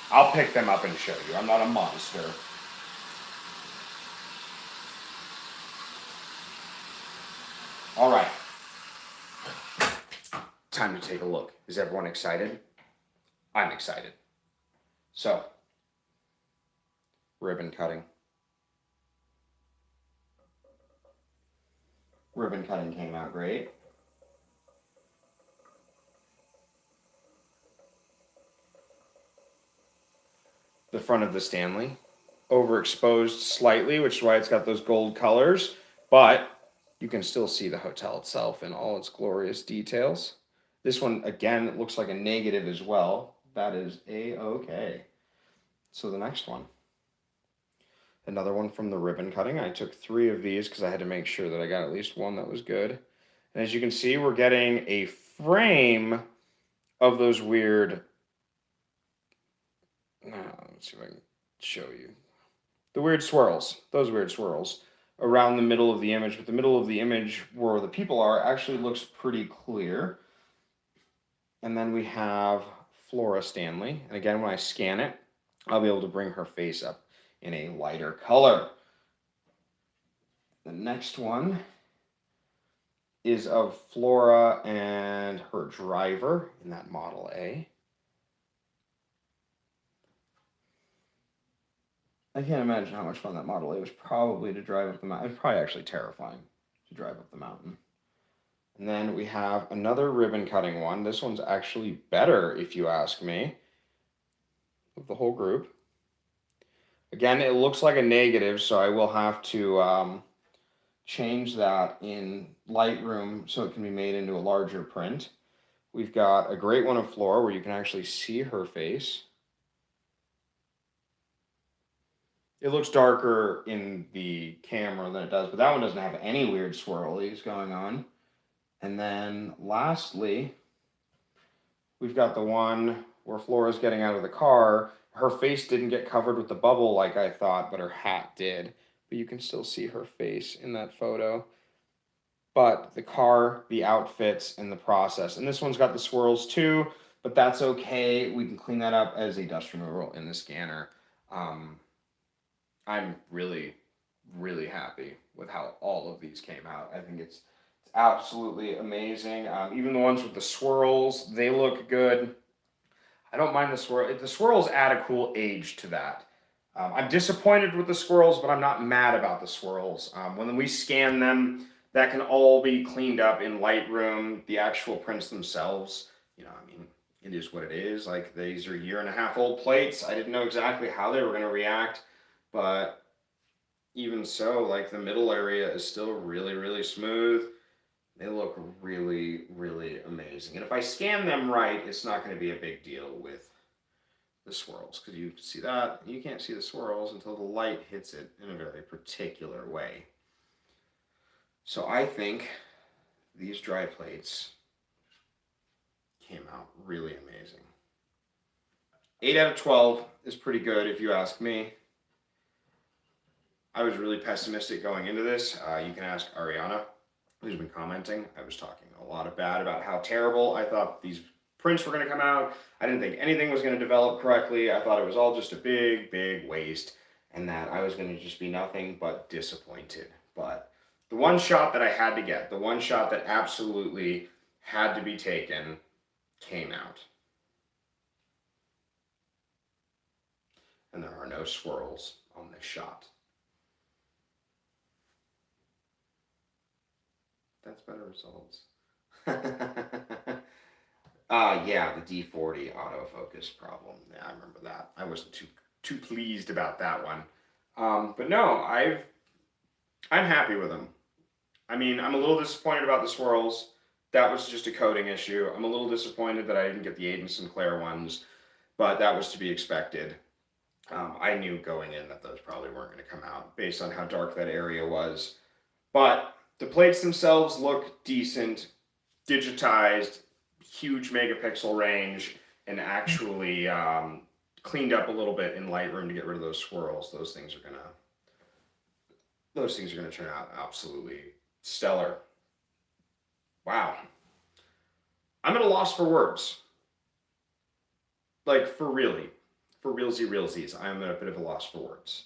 I'll pick them up and show you. I'm not a monster. All right. Time to take a look. Is everyone excited? I'm excited. So, ribbon cutting. Ribbon cutting came out great. The front of the Stanley, overexposed slightly, which is why it's got those gold colors, but you can still see the hotel itself in all its glorious details. This one, again, it looks like a negative as well. That is A-okay. So the next one, another one from the ribbon cutting. I took 3 of these because I had to make sure that I got at least one that was good. And as you can see, we're getting a frame of those weird... let's see if I can show you. The weird swirls, those weird swirls around the middle of the image. But the middle of the image where the people are actually looks pretty clear. And then we have Flora Stanley. And again, when I scan it, I'll be able to bring her face up in a lighter color. The next one is of Flora and her driver in that Model A. I can't imagine how much fun that Model A was probably to drive up the mountain. It was probably actually terrifying to drive up the mountain. And then we have another ribbon cutting one. This one's actually better, if you ask me, of the whole group. Again, it looks like a negative, so I will have to change that in Lightroom so it can be made into a larger print. We've got a great one of Flora where you can actually see her face. It looks darker in the camera than it does, but that one doesn't have any weird swirlies going on. And then lastly, we've got the one where Flora's getting out of the car. Her face didn't get covered with the bubble like I thought, but her hat did. But you can still see her face in that photo. but the car, the outfits, and the process. And this one's got the swirls too, but that's okay. We can clean that up as a dust removal in the scanner. I'm really, really happy with how all of these came out. I think it's absolutely amazing. Even the ones with the swirls, they look good. I don't mind the swirl. The swirls add a cool age to that. I'm disappointed with the swirls, but I'm not mad about the swirls. When we scan them, that can all be cleaned up in Lightroom. The actual prints themselves, I mean, it is what it is. Like, these are 1.5-year-old plates. I didn't know exactly how they were going to react, but even so, like, the middle area is still really, really smooth. They look really, really amazing. And if I scan them right, it's not going to be a big deal with the swirls, because you see that. You can't see the swirls until the light hits it in a very particular way. So I think these dry plates came out really amazing. 8 out of 12 is pretty good if you ask me. I was really pessimistic going into this. You can ask Ariana, who's been commenting. I was talking a lot of bad about how terrible I thought these prints were going to come out. I didn't think anything was going to develop correctly. I thought it was all just a big, big waste, and that I was going to just be nothing but disappointed. But the one shot that I had to get, the one shot that absolutely had to be taken, came out. And there are no swirls on this shot. That's better results. Yeah, the D40 autofocus problem. Yeah, I remember that. I wasn't too pleased about that one. But no, I'm happy with them. I mean, I'm a little disappointed about the swirls. That was just a coding issue. I'm a little disappointed that I didn't get the Aiden Sinclair ones, but that was to be expected. I knew going in that those probably weren't going to come out based on how dark that area was. But the plates themselves look decent, digitized, huge megapixel range, and actually cleaned up a little bit in Lightroom to get rid of those swirls. Those things are gonna turn out absolutely stellar. Wow. I'm at a loss for words. Like, for realsies, I'm at a bit of a loss for words.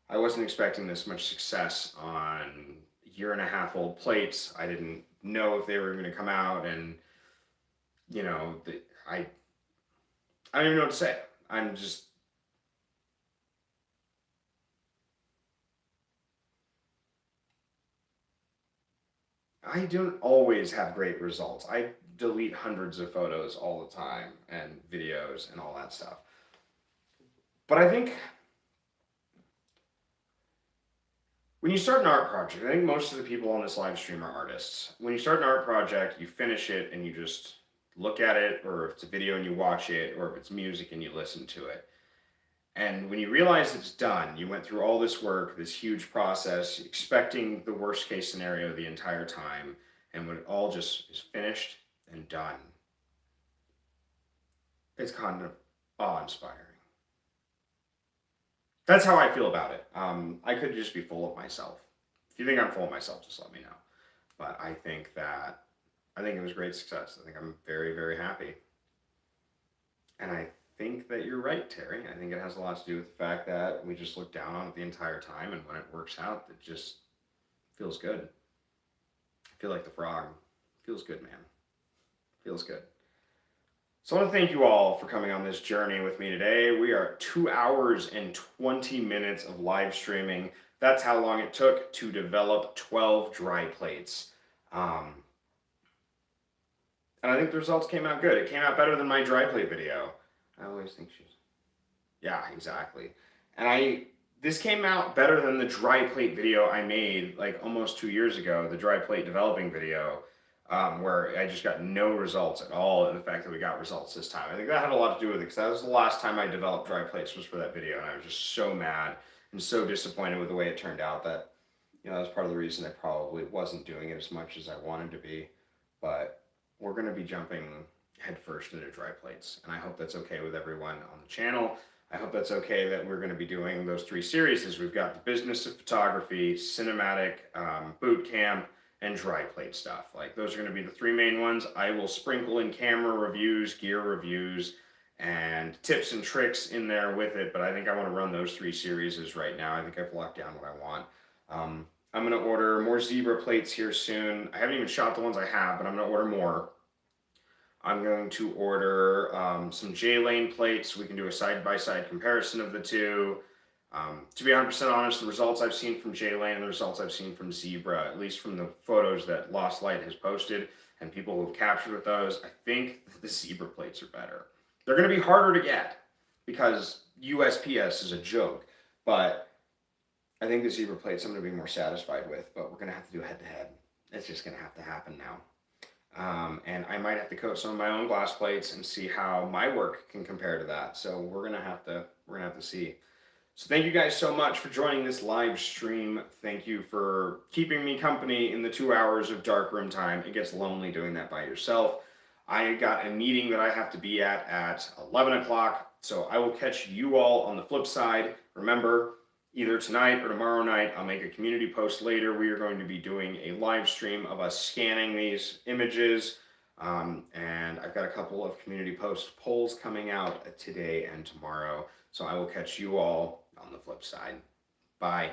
I wasn't expecting this much success on 1.5-year-old plates. I didn't know if they were going to come out, and I don't even know what to say. I don't always have great results. I delete hundreds of photos all the time and videos and all that stuff. But I think when you start an art project, I think most of the people on this live stream are artists. When you start an art project, you finish it and you just look at it, or if it's a video and you watch it, or if it's music and you listen to it. And when you realize it's done, you went through all this work, this huge process, expecting the worst case scenario the entire time, and when it all just is finished and done, it's kind of awe-inspiring. That's how I feel about it. I could just be full of myself. If you think I'm full of myself, just let me know. But I think it was a great success. I think I'm very, very happy. And I think that you're right, Terry. I think it has a lot to do with the fact that we just look down on it the entire time, and when it works out, it just feels good. I feel like the frog. Feels good, man. Feels good. So I want to thank you all for coming on this journey with me today. We are 2 hours and 20 minutes of live streaming. That's how long it took to develop 12 dry plates. And I think the results came out good. It came out better than my dry plate video. I always think yeah, exactly. And this came out better than the dry plate video I made like almost 2 years ago, the dry plate developing video, where I just got no results at all. And the fact that we got results this time, I think that had a lot to do with it, because that was the last time I developed dry plates, was for that video. And I was just so mad and so disappointed with the way it turned out that, that was part of the reason I probably wasn't doing it as much as I wanted to be. But we're going to be jumping headfirst into dry plates, and I hope that's okay with everyone on the channel. I hope that's okay that we're going to be doing those 3 series. We've got the business of photography, cinematic, boot camp, and dry plate stuff. Like those are going to be the three main ones. I will sprinkle in camera reviews, gear reviews, and tips and tricks in there with it, but I think I want to run those 3 series right now. I think I've locked down what I want. I'm going to order more zebra plates here soon. I haven't even shot the ones I have, but I'm going to order more. I'm going to order some J-Lane plates so we can do a side-by-side comparison of the two. To be 100% honest, the results I've seen from J-Lane and the results I've seen from Zebra, at least from the photos that Lost Light has posted and people who have captured with those, I think the Zebra plates are better. They're going to be harder to get because USPS is a joke, but I think the Zebra plates I'm going to be more satisfied with, but we're going to have to do head-to-head. It's just going to have to happen now. And I might have to coat some of my own glass plates and see how my work can compare to that. So we're going to have to see. So thank you guys so much for joining this live stream. Thank you for keeping me company in the 2 hours of darkroom time. It gets lonely doing that by yourself. I got a meeting that I have to be at 11 o'clock. So I will catch you all on the flip side. Remember, either tonight or tomorrow night, I'll make a community post later. We are going to be doing a live stream of us scanning these images. And I've got a couple of community post polls coming out today and tomorrow. So I will catch you all on the flip side. Bye.